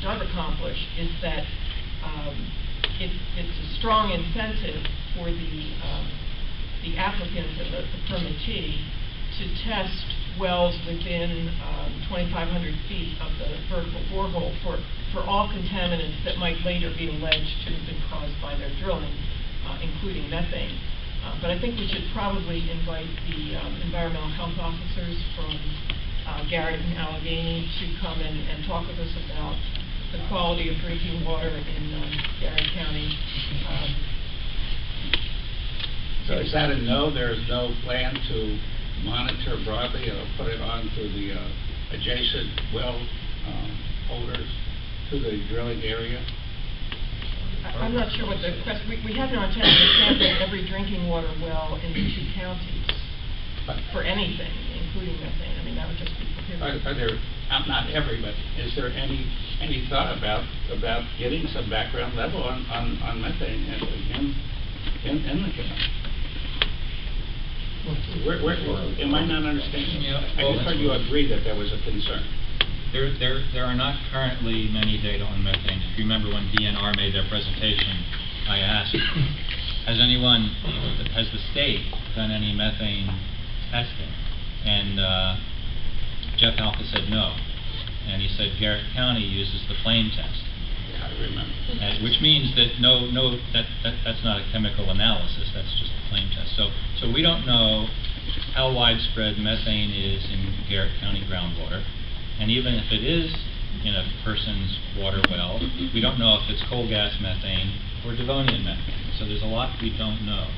does accomplish is that it's a strong incentive for the applicant and the permittee to test wells within 2,500 feet of the vertical borehole for all contaminants that might later be alleged to have been caused by their drilling, including methane. But I think we should probably invite the environmental health officers from Garrett and Allegheny to come and talk with us about the quality of drinking water in Garrett County. So is that a no? There's no plan to monitor broadly or put it onto the adjacent well holders to the drilling area? I'm not sure what the question. We have no intention of sampling every drinking water well in the two counties for anything, including methane. I mean, that would just be prohibited. Are there, not every, but is there any thought about getting some background level on methane in the county? Am I not understanding? I just heard you agree that there was a concern. There are not currently many data on methane. If you remember when DNR made their presentation, I asked, has the state done any methane testing? And Jeff Alka said no. And he said Garrett County uses the flame test. Yeah, I remember. Which means that that's not a chemical analysis, that's just a flame test. So we don't know how widespread methane is in Garrett County groundwater. And even if it is in a person's water well, we don't know if it's coal gas methane or Devonian methane. So there's a lot we don't know.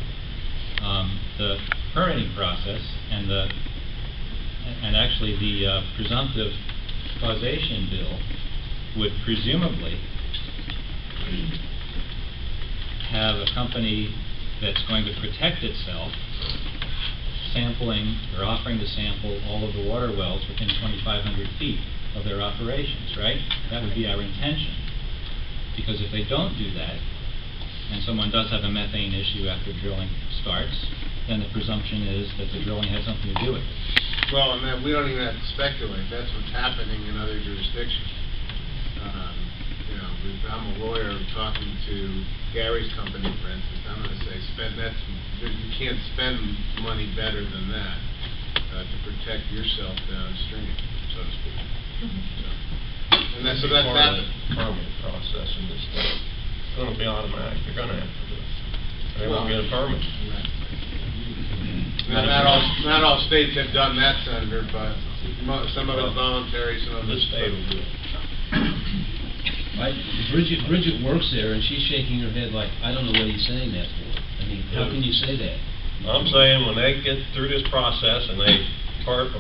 The permitting process and actually the presumptive causation bill would presumably have a company that's going to protect itself sampling or offering to sample all of the water wells within 2,500 feet of their operations, right? That would be our intention. Because if they don't do that, and someone does have a methane issue after drilling starts, then the presumption is that the drilling had something to do with it. Well, and then we don't even have to speculate. That's what's happening in other jurisdictions. If I'm a lawyer talking to Gary's company, for instance, I'm going to say, you can't spend money better than that to protect yourself downstream, so to speak. So. And that's, so that's part of happened. the permit process in this state. It's gonna be automatic, they're gonna have to do it. They won't get a permit. Not all states have done that, Senator, but some of it's voluntary, some of This it's... state will do it. Bridget works there, and she's shaking her head like, I don't know what he's saying that for. I mean, how can you say that? I'm saying when they get through this process and a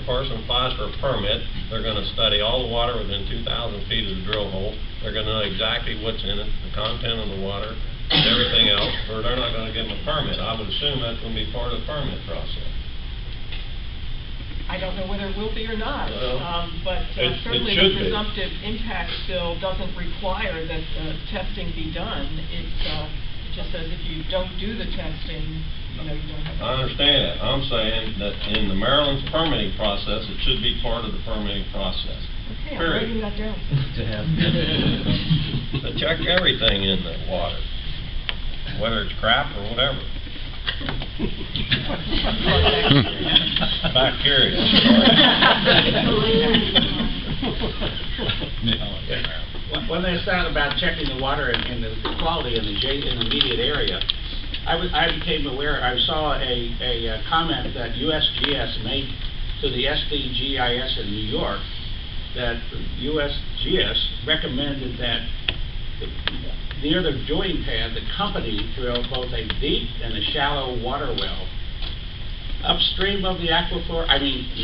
person applies for a permit, they're gonna study all the water within 2,000 feet of the drill hole. They're gonna know exactly what's in it, the content of the water, and everything else, or they're not gonna give them a permit. I would assume that's gonna be part of the permit process. I don't know whether it will be or not, Well, but it certainly should the be. presumptive impact bill doesn't require that testing be done. It just says if you don't do the testing, you don't have to. I understand that. I'm saying that in the Maryland's permitting process, it should be part of the permitting process. Okay, I'm Period. writing that down. To have. To check everything in the water, whether it's crap or whatever. Bacteria. When they started about checking the water and the quality in the immediate area, I became aware, I saw a comment that USGS made to the SDGIS in New York, that USGS recommended that near the join pad, the company drill both a deep and a shallow water well upstream of the aquifer,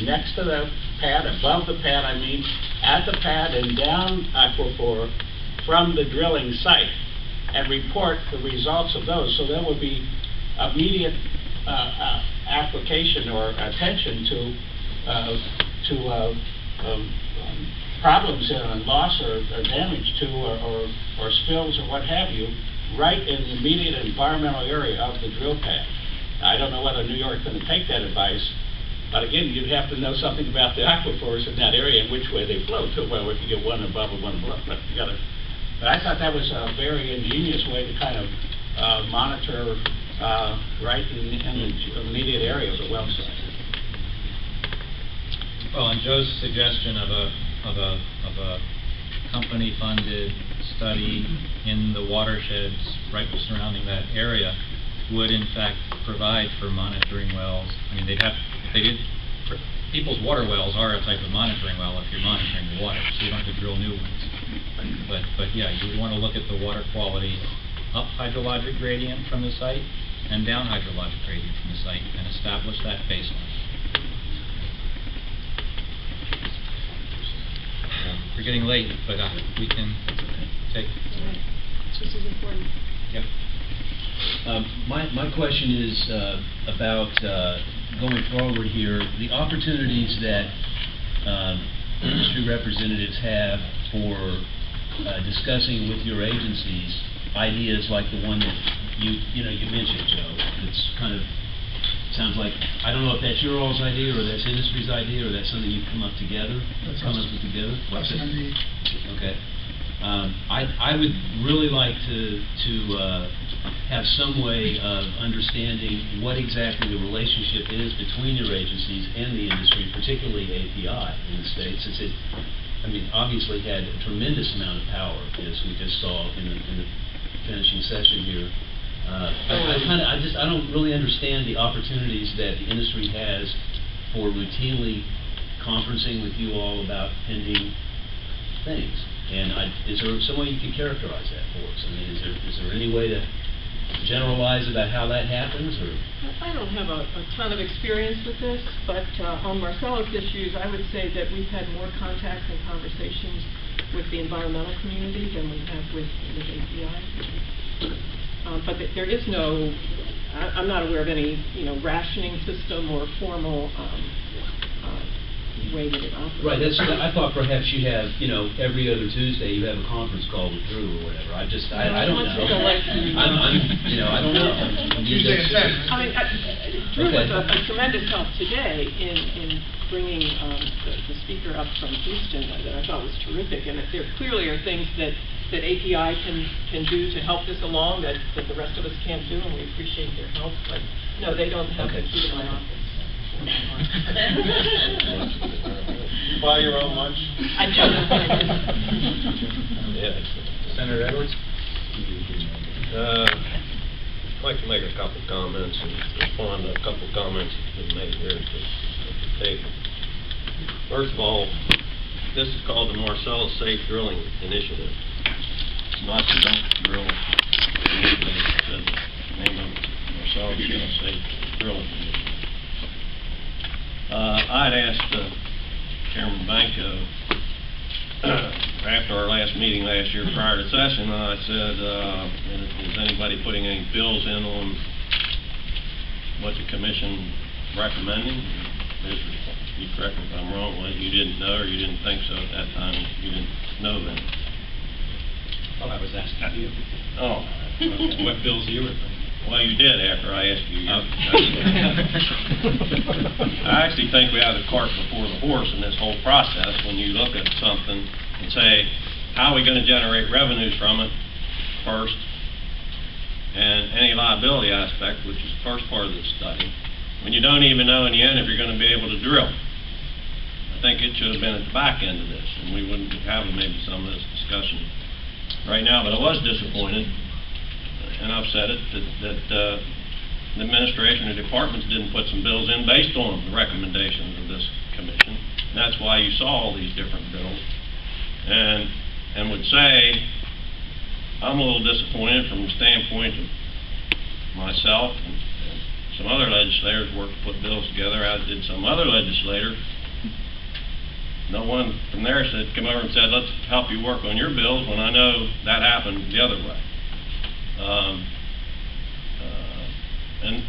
next to the pad, above the pad, at the pad and down aquifer from the drilling site, and report the results of those. So there will be immediate application or attention to problems and loss or damage to or spills or what have you, right in the immediate environmental area of the drill pad. Now, I don't know whether New York's going to take that advice, but again, you'd have to know something about the aquifers in that area and which way they flow to. Well, if you get one above and one below, but you got to. But I thought that was a very ingenious way to kind of monitor right in the immediate area of the well site. Well, and Joe's suggestion of a company-funded study in the watersheds right surrounding that area would in fact provide for monitoring wells. People's water wells are a type of monitoring well if you're monitoring the water, so you don't have to drill new ones. But yeah, you would want to look at the water quality up hydrologic gradient from the site and down hydrologic gradient from the site and establish that baseline. We're getting late, but we can take. This is important. Yep. My question is about going forward here, the opportunities that industry representatives have for discussing with your agencies ideas like the one that you mentioned, Joe. It's kind of sounds like, I don't know if that's your all's idea or that's industry's idea or that's something you've come up together. That's MD. Okay. I would really like to have some way of understanding what exactly the relationship is between your agencies and the industry, particularly API in the States, since it, obviously had a tremendous amount of power, as we just saw in the finishing session here. I don't really understand the opportunities that the industry has for routinely conferencing with you all about pending things. And is there some way you can characterize that for us? Is there any way to generalize about how that happens? Or? I don't have a ton of experience with this, but on Marcellus issues, I would say that we've had more contacts and conversations with the environmental community than we have with API. But there is no, I'm not aware of any, rationing system or formal way that it operates. Right. I thought perhaps you have, every other Tuesday you have a conference call with Drew or whatever. I don't know. I don't know. Tuesday at 10. Drew was a tremendous help today in bringing the speaker up from Houston that I thought was terrific. And there clearly are things that API can do to help this along that the rest of us can't do, and we appreciate their help. But no, they don't have the key to my office. buy your own lunch? I do. Yeah. Senator Edwards? I'd like to make a couple comments and respond to a couple comments that have been made here at the table. First of all, this is called the Marcellus Safe Drilling Initiative. It's not the Don't Drill Initiative. It's the name of it, Marcellus Shale Safe Drilling Initiative. I'd asked Chairman Banco after our last meeting last year prior to session, I said, is anybody putting any bills in on what the commission recommending? You correct me if I'm wrong, well, you didn't know or you didn't think so at that time, you didn't know then. Well, I was asking you. Oh. Okay. What bills you were thinking? Well, you did after I asked you. I actually think we have the cart before the horse in this whole process when you look at something and say, how are we going to generate revenues from it first, and any liability aspect, which is the first part of this study, when you don't even know in the end if you're going to be able to drill. I think it should have been at the back end of this, and we wouldn't be having maybe some of this discussion right now, but I was disappointed, and I've said it, that the administration or departments didn't put some bills in based on the recommendations of this commission. And that's why you saw all these different bills. And would say, I'm a little disappointed from the standpoint of myself and some other legislators worked to put bills together, as did some other legislator. No one from there said, come over and said, let's help you work on your bills, when I know that happened the other way.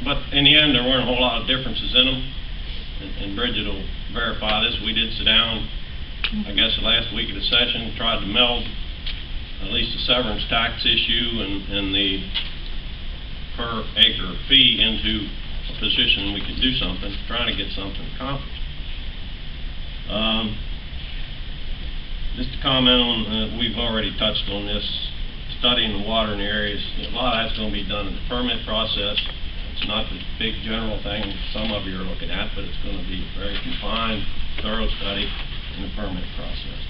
But in the end, there weren't a whole lot of differences in them, and Bridget will verify this. We did sit down, I guess, the last week of the session, tried to meld at least the severance tax issue and the per acre fee into a position we could do something, trying to get something accomplished. Just to comment on, we've already touched on this, studying the water in the areas. A lot of that's going to be done in the permit process. It's not the big general thing some of you are looking at, but it's going to be a very confined, thorough study in the permit process.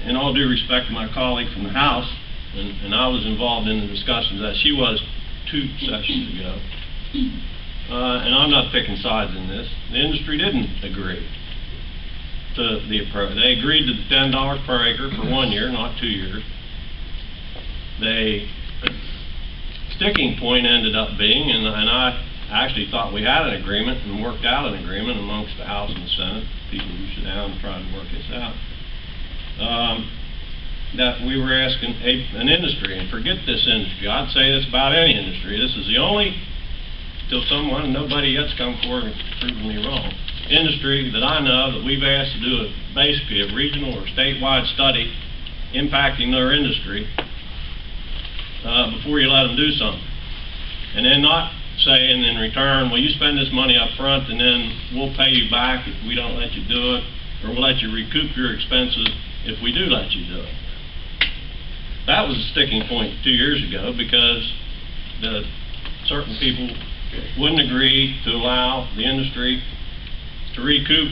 In all due respect to my colleague from the House, and I was involved in the discussions as she was 2 sessions ago, and I'm not picking sides in this, the industry didn't agree to the approach. They agreed to the $10 per acre for 1 year, not 2 years. The sticking point ended up being, and I actually thought we had an agreement and worked out an agreement amongst the House and the Senate, people who sit down and try to work this out, that we were asking an industry, and forget this industry, I'd say this about any industry, this is the only, till someone, nobody yet's come forward and proven me wrong, industry that I know that we've asked to do basically a regional or statewide study impacting their industry before you let them do something. And then not saying in return, well, you spend this money up front and then we'll pay you back if we don't let you do it, or we'll let you recoup your expenses if we do let you do it. That was a sticking point 2 years ago because certain people wouldn't agree to allow the industry to recoup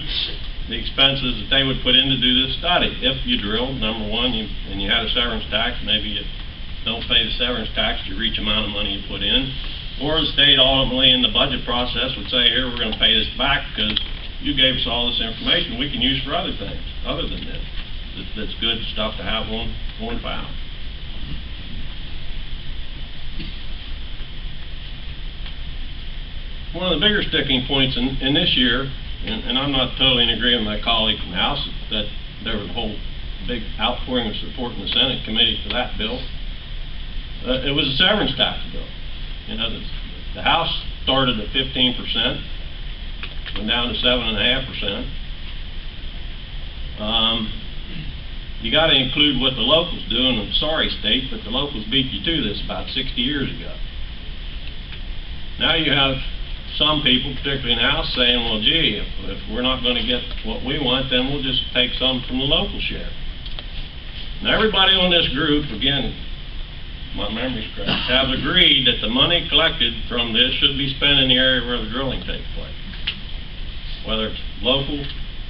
the expenses that they would put in to do this study. If you drilled, number one, and you had a severance tax, maybe you don't pay the severance tax to reach the amount of money you put in. Or the state ultimately in the budget process would say, here, we're going to pay this back because you gave us all this information we can use for other things, other than this. That's good stuff to have on file. One of the bigger sticking points in this year, and I'm not totally in agreement with my colleague from the House, that there was a whole big outpouring of support in the Senate committee for that bill. It was a severance tax bill. You know, the House started at 15%, went down to 7.5%. You got to include what the locals do, and I'm sorry, state, but the locals beat you to this about 60 years ago. Now you have some people, particularly in the House, saying, well, gee, if we're not going to get what we want, then we'll just take some from the local share. Now, everybody on this group, again, my memory's correct, have agreed that the money collected from this should be spent in the area where the drilling takes place. whether it's local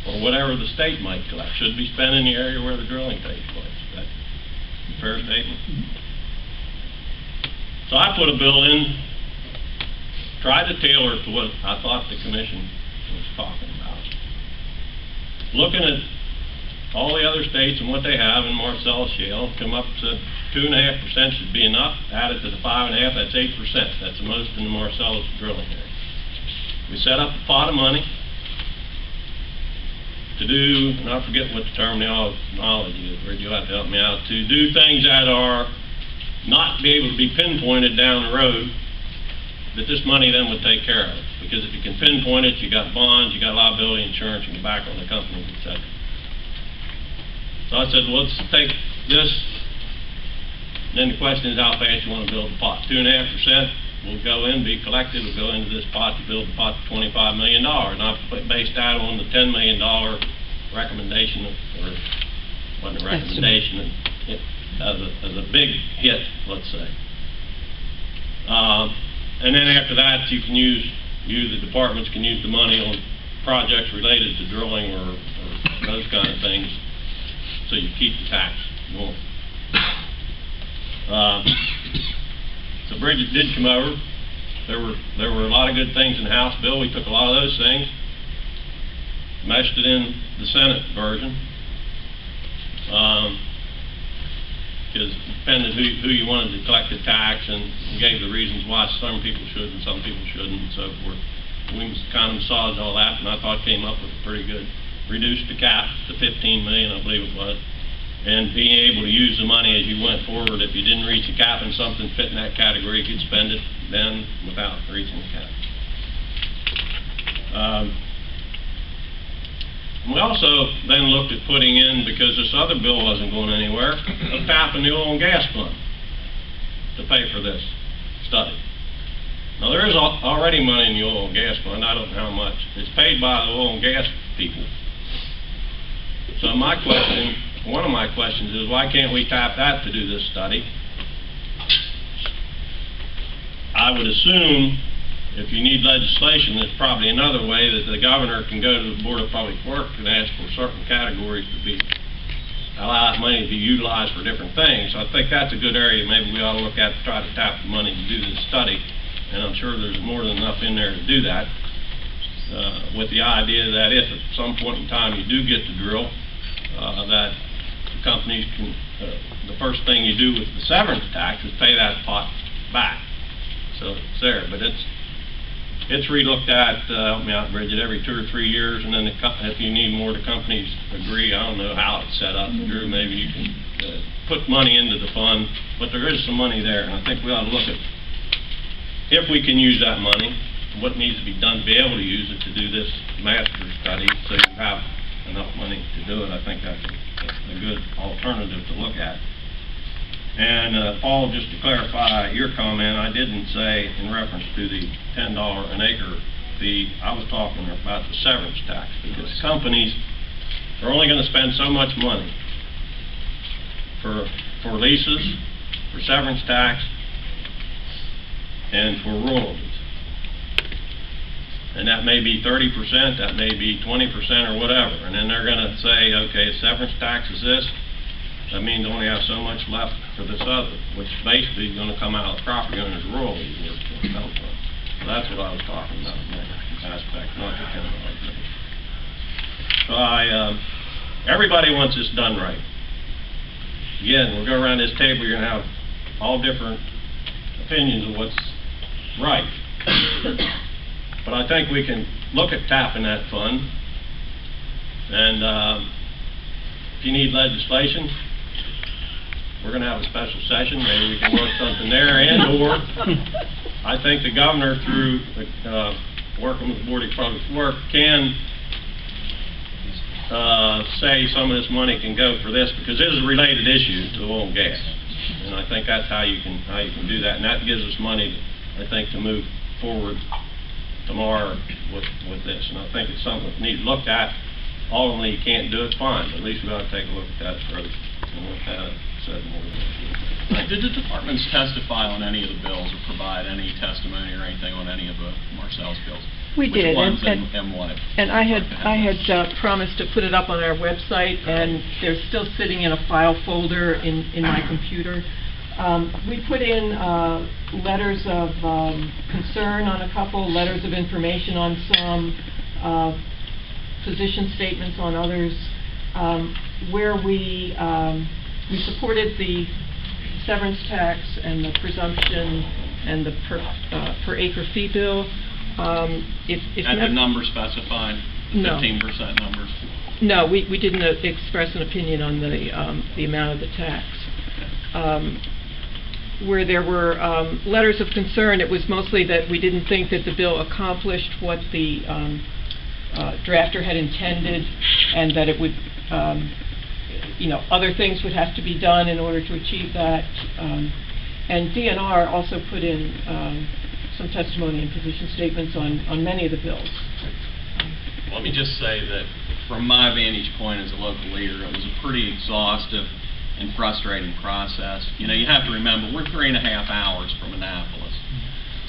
or whatever the state might collect, should be spent in the area where the drilling takes place. That's a fair statement. So I put a bill in, tried to tailor it to what I thought the commission was talking about. Looking at all the other states and what they have in Marcellus Shale, come up and said 2.5% should be enough. Added to the 5.5%, that's 8%. That's the most in the Marcellus drilling area. We set up a pot of money to do, and I forget what the terminology is, Red, you'll have to help me out, to do things that are not be able to be pinpointed down the road, that this money then would take care of it. Because if you can pinpoint it, you got bonds, you got liability insurance, you can back on the companies, etc. So I said, well, let's take this. Then the question is how fast you want to build the pot. 2.5% will go in, be collected, will go into this pot to build the pot to $25 million. And I based that on the $10 million recommendation, or wasn't a recommendation, as a big hit, let's say. And then after that, you can the departments can use the money on projects related to drilling or those kind of things, so you keep the tax going. So Bridget did come over. There were a lot of good things in the House bill. We took a lot of those things, meshed it in the Senate version. Because it depended who you wanted to collect the tax, and gave the reasons why some people should and some people shouldn't, and so forth. We kind of massaged all that, and I thought came up with a pretty good, reduced the cap to $15 million, I believe it was, and being able to use the money as you went forward. If you didn't reach the cap and something fit in that category, you could spend it then without reaching the cap. We also then looked at putting in, because this other bill wasn't going anywhere, a tap in the oil and gas fund to pay for this study. Now there is already money in the oil and gas fund. I don't know how much. It's paid by the oil and gas people. So my question, one of my questions is, why can't we tap that to do this study? I would assume if you need legislation, there's probably another way that the governor can go to the Board of Public Works and ask for certain categories to be, allow that money to be utilized for different things. So I think that's a good area maybe we ought to look at to try to tap the money to do this study. And I'm sure there's more than enough in there to do that, with the idea that if at some point in time you do get to drill, that the companies can, the first thing you do with the severance tax is pay that pot back. So it's there, but it's re-looked at, help me out, Bridget, every 2 or 3 years, and then if you need more, the companies agree. I don't know how it's set up. Drew, maybe you can put money into the fund, but there is some money there, and I think we ought to look at if we can use that money, what needs to be done to be able to use it to do this master study, so you have enough money to do it. I think that's a good alternative to look at. And Paul, just to clarify your comment, I didn't say in reference to the $10 an acre fee, I was talking about the severance tax, because companies are only going to spend so much money for leases, for severance tax, and for royalties. And that may be 30%, that may be 20% or whatever, and then they're going to say, okay, severance tax is this, that means they only have so much left for this other, which basically is going to come out of the property owner's royalties where it's going to come from. So that's what I was talking about in that aspect, not the $10 thing. So everybody wants this done right. Again, we'll go around this table, you're going to have all different opinions of what's right. But I think we can look at tapping that fund, and if you need legislation, we're going to have a special session. Maybe we can work something there, and/or I think the governor, through working with the Board of Public Works, can say some of this money can go for this, because it is a related issue to oil and gas, and I think that's how you can do that, and that gives us money, I think, to move forward tomorrow with this, and I think it's something that needs looked at. Ultimately, you can't do it, fine, but at least we ought to take a look at that further. And with that, I've said more. Did the departments testify on any of the bills or provide any testimony or anything on any of the Marcellus bills? We Which did, ones and what? And I had promised to put it up on our website, and they're still sitting in a file folder in my computer. We put in letters of concern on a couple, letters of information on some, position statements on others, where we supported the severance tax and the presumption and the per acre fee bill. Had the number specified, the No. 15% numbers? No, we didn't express an opinion on the amount of the tax. Where there were letters of concern, it was mostly that we didn't think that the bill accomplished what the drafter had intended, and that it would, other things would have to be done in order to achieve that. And DNR also put in some testimony and position statements on many of the bills. Let me just say that from my vantage point as a local leader, it was a pretty exhaustive and frustrating process. You have to remember, we're 3.5 hours from Annapolis.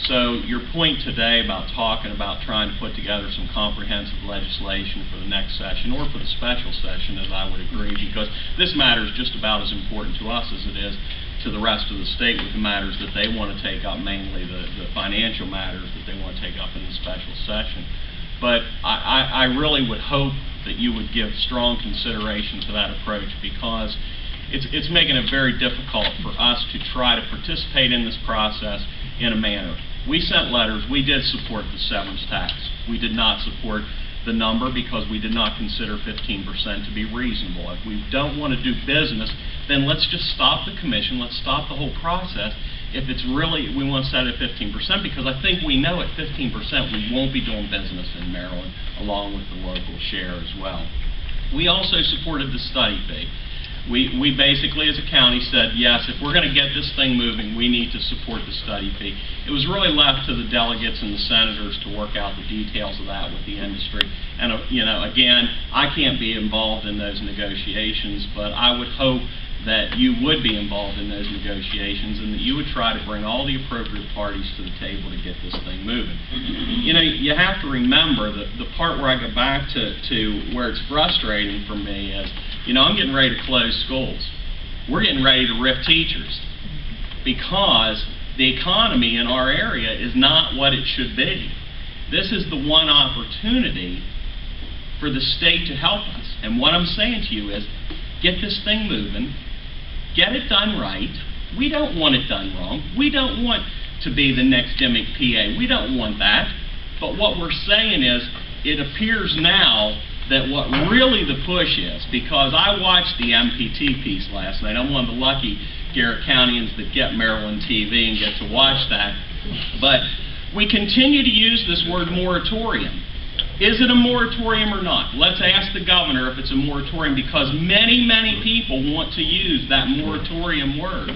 So your point today about talking about trying to put together some comprehensive legislation for the next session or for the special session, as I would agree, because this matter is just about as important to us as it is to the rest of the state with the matters that they want to take up, mainly the financial matters that they want to take up in the special session. But I really would hope that you would give strong consideration to that approach, because it's making it very difficult for us to try to participate in this process in a manner. We sent letters. We did support the severance tax. We did not support the number because we did not consider 15% to be reasonable. If we don't want to do business, then let's just stop the commission. Let's stop the whole process. If it's really, we want to set it at 15%, because I think we know at 15% we won't be doing business in Maryland, along with the local share as well. We also supported the study fee. We basically, as a county, said, yes, if we're going to get this thing moving, we need to support the study fee. It was really left to the delegates and the senators to work out the details of that with the industry. And, again, I can't be involved in those negotiations, but I would hope that you would be involved in those negotiations and that you would try to bring all the appropriate parties to the table to get this thing moving. You have to remember that the part where I go back to where it's frustrating for me is, I'm getting ready to close schools. We're getting ready to rip teachers because the economy in our area is not what it should be. This is the one opportunity for the state to help us. And what I'm saying to you is, get this thing moving, get it done right. We don't want it done wrong. We don't want to be the next Dimick PA. We don't want that. But what we're saying is, it appears now that what really the push is, because I watched the MPT piece last night. I'm one of the lucky Garrett Countyans that get Maryland TV and get to watch that. But we continue to use this word moratorium. Is it a moratorium or not? Let's ask the governor if it's a moratorium, because many, many people want to use that moratorium word.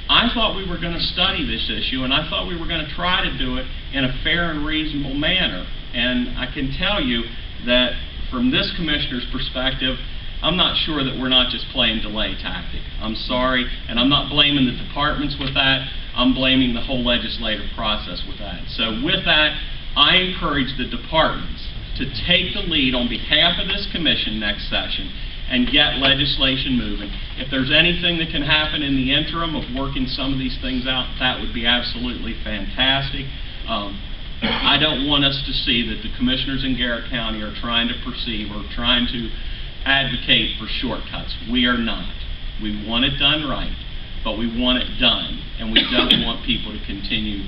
I thought we were going to study this issue, and I thought we were going to try to do it in a fair and reasonable manner. And I can tell you that from this commissioner's perspective, I'm not sure that we're not just playing delay tactic. I'm sorry, and I'm not blaming the departments with that. I'm blaming the whole legislative process with that. So with that, I encourage the departments to take the lead on behalf of this commission next session and get legislation moving. If there's anything that can happen in the interim of working some of these things out, that would be absolutely fantastic. I don't want us to see that the commissioners in Garrett County are trying to perceive or trying to advocate for shortcuts. We are not. We want it done right, but we want it done, and we don't want people to continue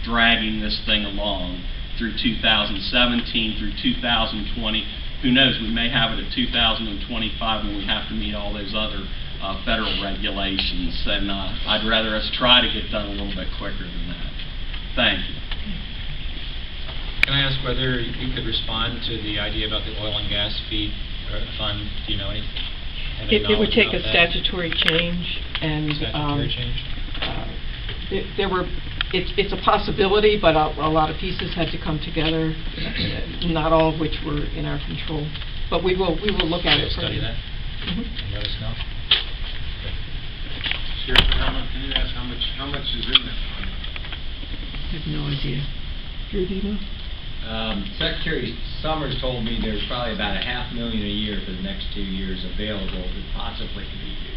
dragging this thing along through 2017, through 2020. Who knows, we may have it at 2025 when we have to meet all those other federal regulations, and I'd rather us try to get done a little bit quicker than that. Thank you. Can I ask whether you could respond to the idea about the oil and gas fee fund? Do you know any? It would take a statutory change, and it's a possibility, but a lot of pieces had to come together, not all of which were in our control. But we will look at it. Study that. Mm-hmm. Let us know. Sheriff, can you ask how much is in that fund? I have no idea. Drew, do you know? Secretary Summers told me there's probably about $500,000 a year for the next 2 years available that possibly could be used.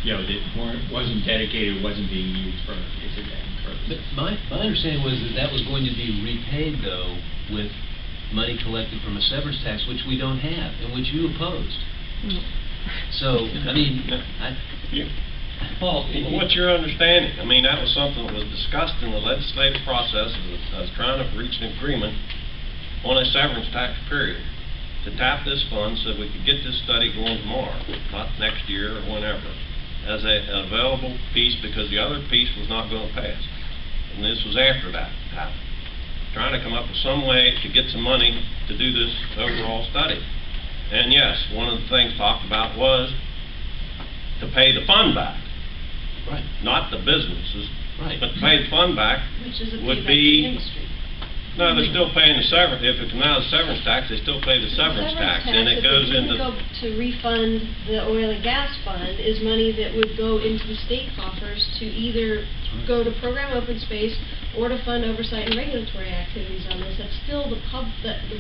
You know, that wasn't dedicated, wasn't being used for incident purposes. But my understanding was that was going to be repaid, though, with money collected from a severance tax, which we don't have, and which you opposed. So, I mean, Paul, what's your understanding? I mean, that was something that was discussed in the legislative process as trying to reach an agreement on a severance tax period to tap this fund so we could get this study going tomorrow, not next year or whenever, as an available piece, because the other piece was not going to pass. And this was after that happened. Trying to come up with some way to get some money to do this overall study. And yes, one of the things talked about was to pay the fund back. Right. Not the businesses. Right. But to pay the fund back Which is a would payback to the be... industry. No, they're still paying the severance. If it comes out of the severance tax, they still pay the severance tax. And it goes into... Go to refund the oil and gas fund is money that would go into the state coffers to either go to program open space or to fund oversight and regulatory activities on this. That's still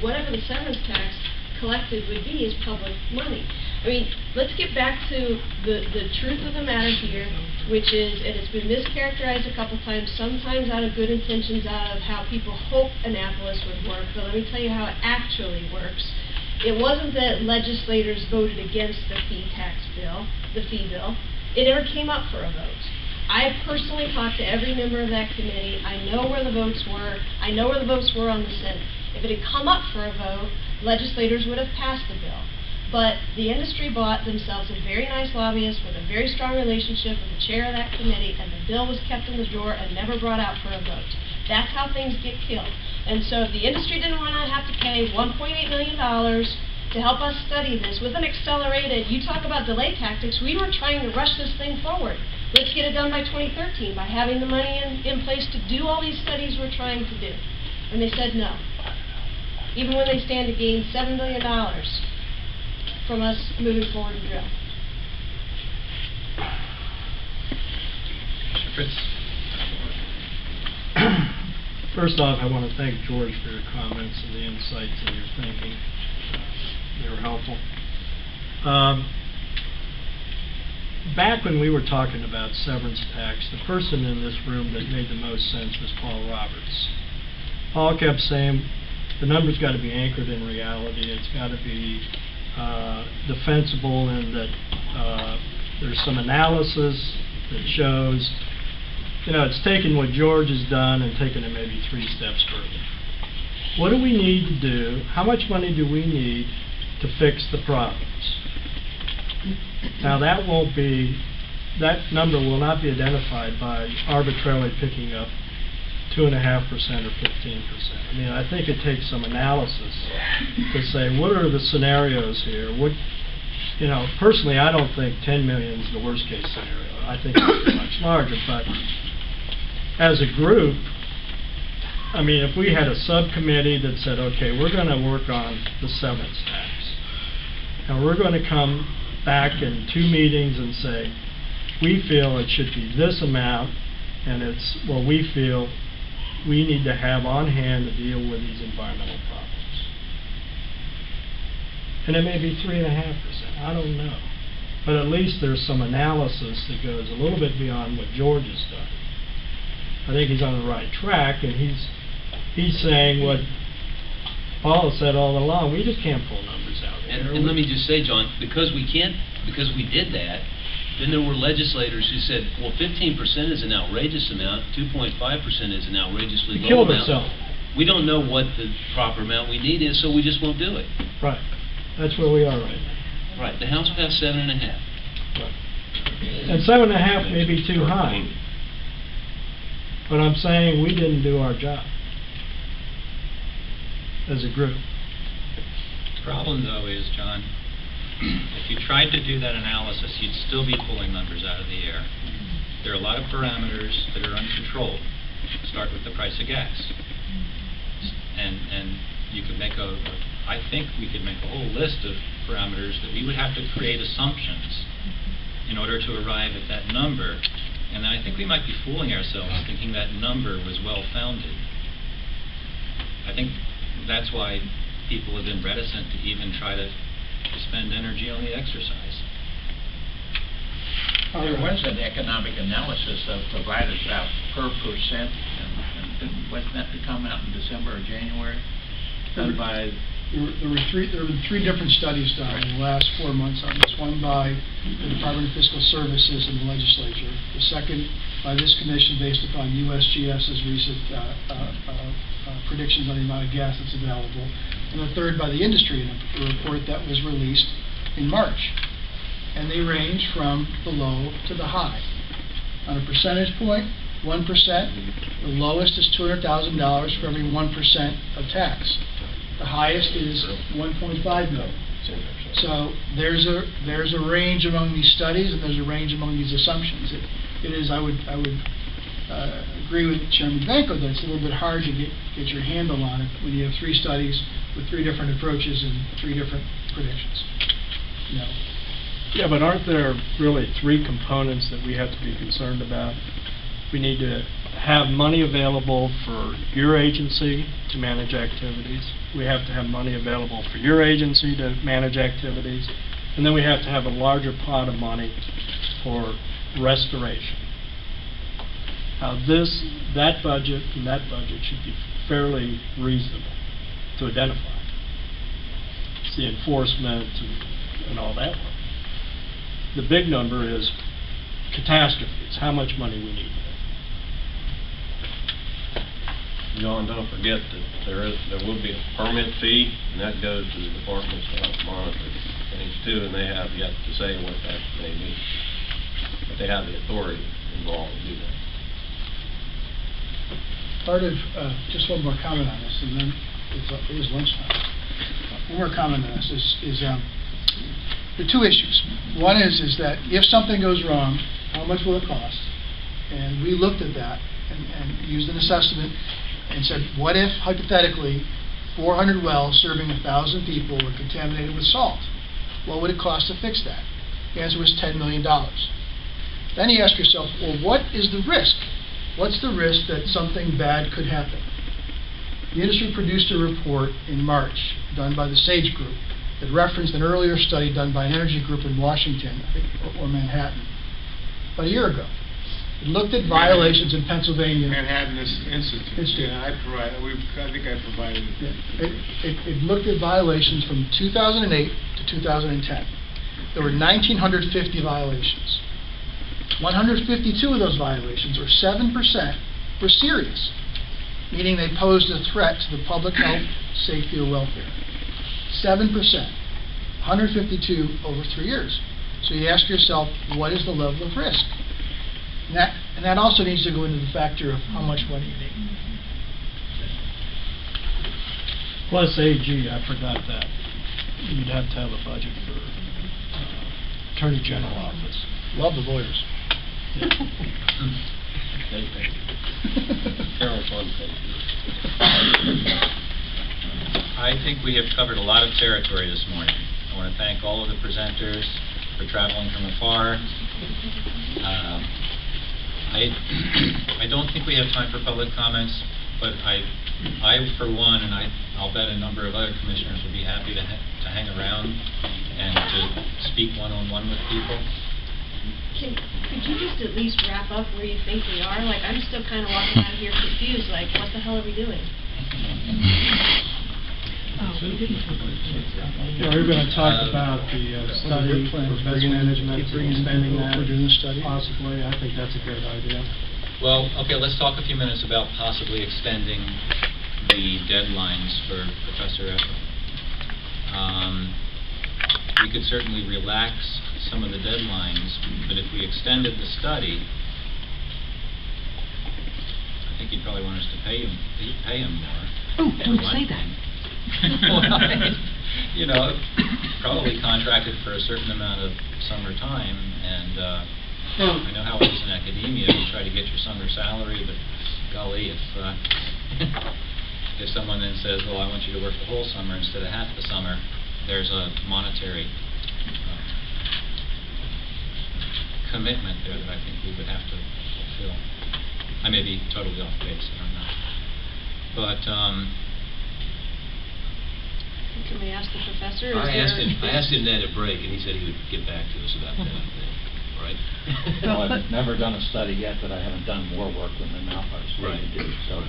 whatever the severance tax collected would be is public money. I mean, let's get back to the truth of the matter here, which is it has been mischaracterized a couple times, sometimes out of good intentions, out of how people hope Annapolis would work, but let me tell you how it actually works. It wasn't that legislators voted against the fee bill. It never came up for a vote. I personally talked to every member of that committee. I know where the votes were. I know where the votes were on the Senate. If it had come up for a vote, legislators would have passed the bill. But the industry bought themselves a very nice lobbyist with a very strong relationship with the chair of that committee, and the bill was kept in the drawer and never brought out for a vote. That's how things get killed. And so if the industry didn't want to have to pay $1.8 million to help us study this with an accelerated, you talk about delay tactics, we were trying to rush this thing forward. Let's get it done by 2013 by having the money in place to do all these studies we're trying to do. And they said no. Even when they stand to gain $7 billion from us moving forward to drill. First off, I want to thank George for your comments and the insights and your thinking. They were helpful. Back when we were talking about severance tax, the person in this room that made the most sense was Paul Roberts. Paul kept saying the number's got to be anchored in reality. It's got to be defensible, and that there's some analysis that shows, it's taken what George has done and taken it maybe 3 steps further. What do we need to do? How much money do we need to fix the problems? Now that number will not be identified by arbitrarily picking up 2.5% or 15%. I mean, I think it takes some analysis to say, what are the scenarios here? Personally, I don't think 10 million is the worst case scenario. I think it's much larger, but as a group, I mean, if we had a subcommittee that said, okay, we're going to work on the severance tax, and we're going to come back in 2 meetings and say, we feel it should be this amount, and it's what we feel we need to have on hand to deal with these environmental problems. And it may be 3.5%, I don't know. But at least there's some analysis that goes a little bit beyond what George has done. I think he's on the right track, and he's saying what Paul has said all along, we just can't pull numbers out. And let me just say, John, because we did that, then there were legislators who said, well, 15% is an outrageous amount, 2.5% is an outrageously low amount. Itself. We don't know what the proper amount we need is, so we just won't do it. Right. That's where we are right now. Right. The House passed 7.5. Right. And 7.5 may be too high. But I'm saying we didn't do our job as a group. The problem, though, is, John, if you tried to do that analysis, you'd still be pulling numbers out of the air. There are a lot of parameters that are uncontrolled. Start with the price of gas. And you could make I think we could make a whole list of parameters that we would have to create assumptions in order to arrive at that number. And I think we might be fooling ourselves thinking that number was well-founded. I think that's why people have been reticent to even try to spend energy on the exercise. There was an economic analysis provided about per percent, and wasn't that to come out in December or January? Done by There were three different studies done in the last 4 months on this. One by the Department of Fiscal Services and the legislature. The second by this commission based upon USGS's recent predictions on the amount of gas that's available. And the third by the industry in a report that was released in March. And they range from the low to the high. On a percentage point, 1%. The lowest is $200,000 for every 1% of tax. The highest is 1.5 million. So there's a range among these studies, and there's a range among these assumptions. It is, I would agree with Chairman Vanko that it's a little bit hard to get your handle on it when you have three studies with three different approaches and three different predictions. No. Yeah, but aren't there really three components that we have to be concerned about? We need to have money available for your agency to manage activities. We have to have money available for your agency to manage activities. And then we have to have a larger pot of money for restoration. Now that budget and that budget should be fairly reasonable to identify. It's the enforcement and all that work. The big number is catastrophes, how much money we need. John, don't forget that there will be a permit fee, and that goes to the departments to help monitor things too, and they have yet to say what that may be. But they have the authority involved to do that. Part of, just one more comment on this, and then it is lunchtime. One more comment on this is there are two issues. One is that if something goes wrong, how much will it cost? And we looked at that and used an assessment and said, what if, hypothetically, 400 wells serving 1,000 people were contaminated with salt? What would it cost to fix that? The answer was $10 million. Then you ask yourself, well, what is the risk? What's the risk that something bad could happen? The industry produced a report in March done by the SAGE Group that referenced an earlier study done by an energy group in Washington, I think, or Manhattan, about a year ago. It looked at violations in Pennsylvania. Manhattan Institute. Yeah, I think I provided it. Yeah. It looked at violations from 2008 to 2010. There were 1,950 violations. 152 of those violations, or 7%, were serious, meaning they posed a threat to the public health, safety, or welfare. 7%. 152 over 3 years. So you ask yourself, what is the level of risk? And that also needs to go into the factor of how much money you need. Plus AG, I forgot that. You'd have to have a budget for Attorney General office. Love the lawyers. I think we have covered a lot of territory this morning. I want to thank all of the presenters for traveling from afar. I don't think we have time for public comments, but I for one, and I'll bet a number of other commissioners will be happy to hang around and to speak one-on-one with people. Could you just at least wrap up where you think we are? Like, I'm still kind of walking out of here confused, like, what the hell are we doing? Yeah, we're going to talk about the study for best management, expanding that possibly. I think that's a great idea. Well, okay, let's talk a few minutes about possibly extending the deadlines for Professor Eckel. We could certainly relax some of the deadlines, but if we extended the study, I think you'd probably want us to pay him more. Oh, don't say that. You know, probably contracted for a certain amount of summer time, and I know how it is in academia. You try to get your summer salary, but golly, if someone then says, well, I want you to work the whole summer instead of half the summer, there's a monetary commitment there that I think we would have to fulfill. I may be totally off base, I don't know. But can we ask the professor? Is I there- asked him that at break, and he said he would get back to us about that, I think, right? Well, I've never done a study yet, but I haven't done more work than the amount I was paid to do, so.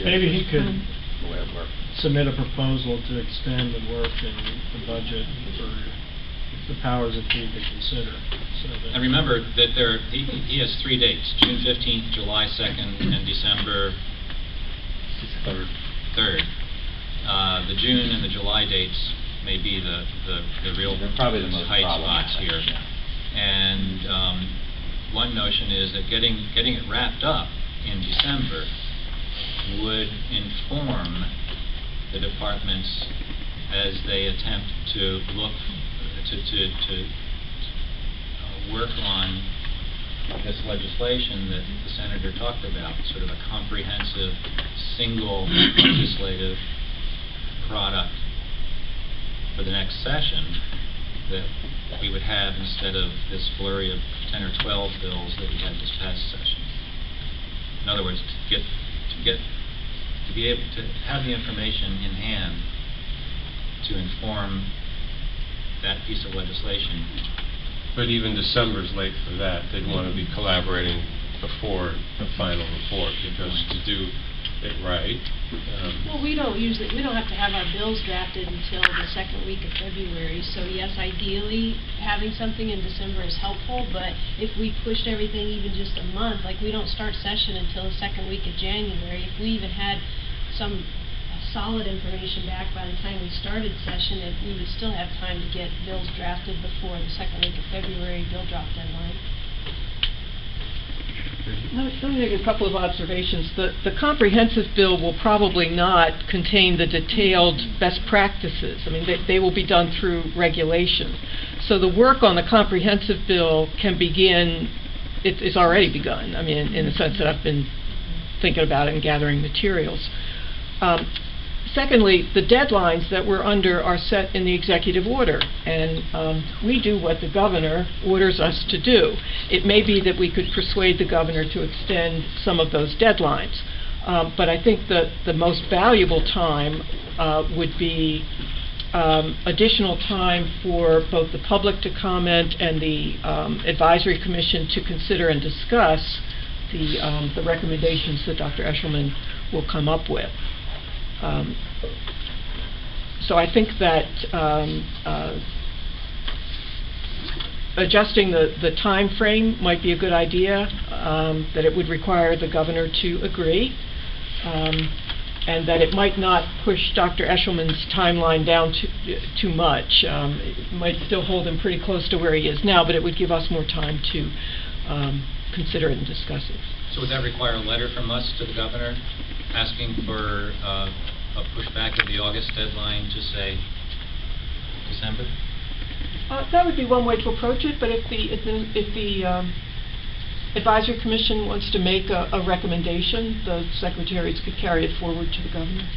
Maybe he could The way it works. submit a proposal to extend the work and the budget for the powers that be to consider. So that And remember that he has 3 dates, June 15th, July 2nd, and December 3rd. The June and the July dates may be the real They're probably the most tight spots problematic, here. yeah. And one notion is that getting it wrapped up in December would inform the departments as they attempt to look to work on this legislation that the senator talked about, sort of a comprehensive single legislative product for the next session that we would have instead of this flurry of 10 or 12 bills that we had this past session. In other words, to be able to have the information in hand to inform that piece of legislation. But even December's late for that. They'd want to be collaborating before the final report, because to do it right. Well, we don't have to have our bills drafted until the second week of February. So yes, ideally, having something in December is helpful, but if we pushed everything even just a month, like we don't start session until the second week of January, if we even had some solid information back by the time we started session, we would still have time to get bills drafted before the second week of February bill drop deadline. Let me make a couple of observations. The comprehensive bill will probably not contain the detailed best practices. I mean, they will be done through regulation. So the work on the comprehensive bill can begin, it's already begun, I mean, in the sense that I've been thinking about it and gathering materials. Secondly, the deadlines that we're under are set in the executive order, and we do what the governor orders us to do. It may be that we could persuade the governor to extend some of those deadlines, but I think that the most valuable time would be additional time for both the public to comment and the advisory commission to consider and discuss the recommendations that Dr. Eshelman will come up with. So I think that adjusting the time frame might be a good idea, that it would require the governor to agree, and that it might not push Dr. Eshelman's timeline down too much. It might still hold him pretty close to where he is now, but it would give us more time to consider it and discuss it. So would that require a letter from us to the governor asking for a pushback of the August deadline to, say, December? That would be one way to approach it, but if the advisory commission wants to make a recommendation, the secretaries could carry it forward to the governor.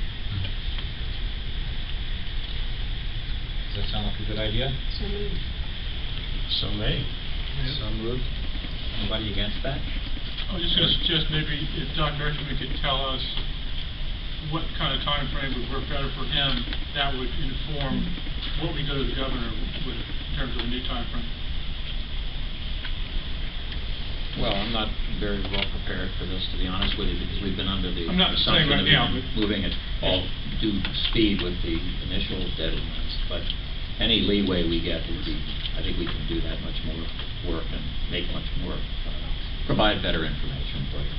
Does that sound like a good idea? So moved. So may. So moved. Anybody against that? I was just going to suggest maybe if Dr. Eshelman could tell us what kind of time frame would work better for him, that would inform what we go to the governor with in terms of a new time frame. Well, I'm not very well prepared for this, to be honest with you, because we've been under the I'm not saying assumption right of now, but moving at all due speed with the initial deadlines. But any leeway we get would be, I think we can do that much more work and make much more, provide better information for you.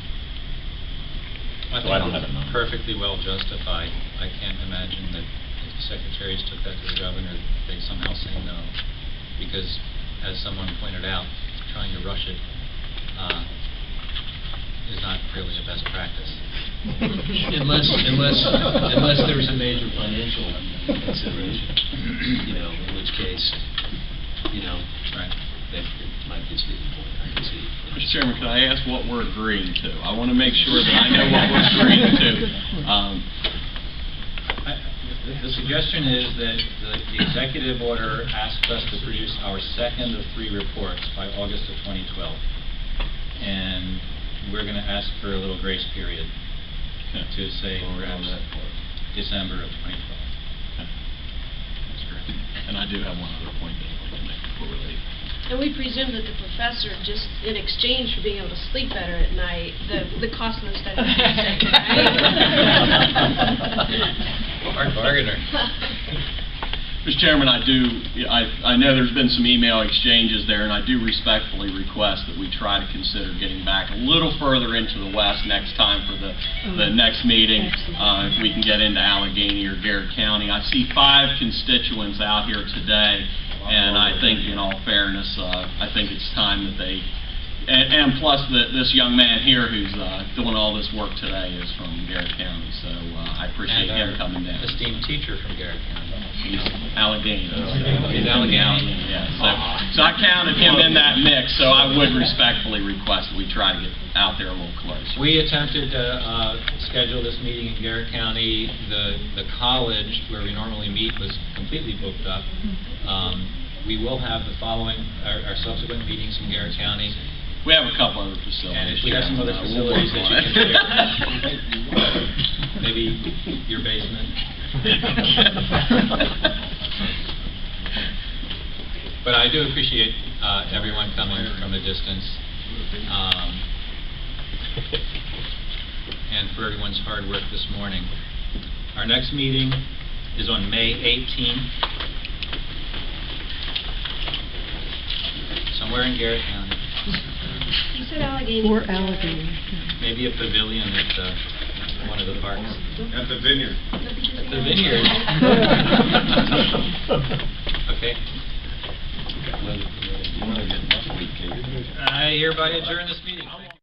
I So I don't have a number. Perfectly well justified. I can't imagine that if the secretaries took that to the governor, they'd somehow say no. Because, as someone pointed out, trying to rush it is not really a best practice. unless there's a major financial consideration, in which case, right. that might be a speaking point. I can see. Mr. Chairman, can I ask what we're agreeing to? I want to make sure that I know what we're agreeing to. The suggestion is that the executive order asks us to produce our second of 3 reports by August of 2012. And we're going to ask for a little grace period to say perhaps December of 2012. And I do have one other point that I'd like to make before we leave. And we presume that the professor, just in exchange for being able to sleep better at night, the cost of the study is the same, right? Hard bargainer. Mr. Chairman, I know there's been some email exchanges there, and I do respectfully request that we try to consider getting back a little further into the west next time for the next meeting. If we can get into Allegheny or Garrett County. I see 5 constituents out here today, and I think, in all fairness, I think it's time that they, and plus this young man here who's doing all this work today is from Garrett County, so I appreciate him coming down. Esteemed teacher from Garrett County. He's Allegheny. He's Allegheny. Yeah, so I counted him in that mix, so I would respectfully request that we try to get out there a little closer. We attempted to schedule this meeting in Garrett County. The college where we normally meet was completely booked up. We will have the following, our subsequent meetings in Garrett County. We have a couple other facilities. And if we have some other facilities that you can share, maybe your basement. But I do appreciate everyone coming from a distance, and for everyone's hard work this morning. Our next meeting is on May 18th, somewhere in Garrett County. You said Allegheny. Or Allegheny. Maybe a pavilion at one of the parks. At the vineyard. At the vineyard. Okay. I hereby adjourn this meeting.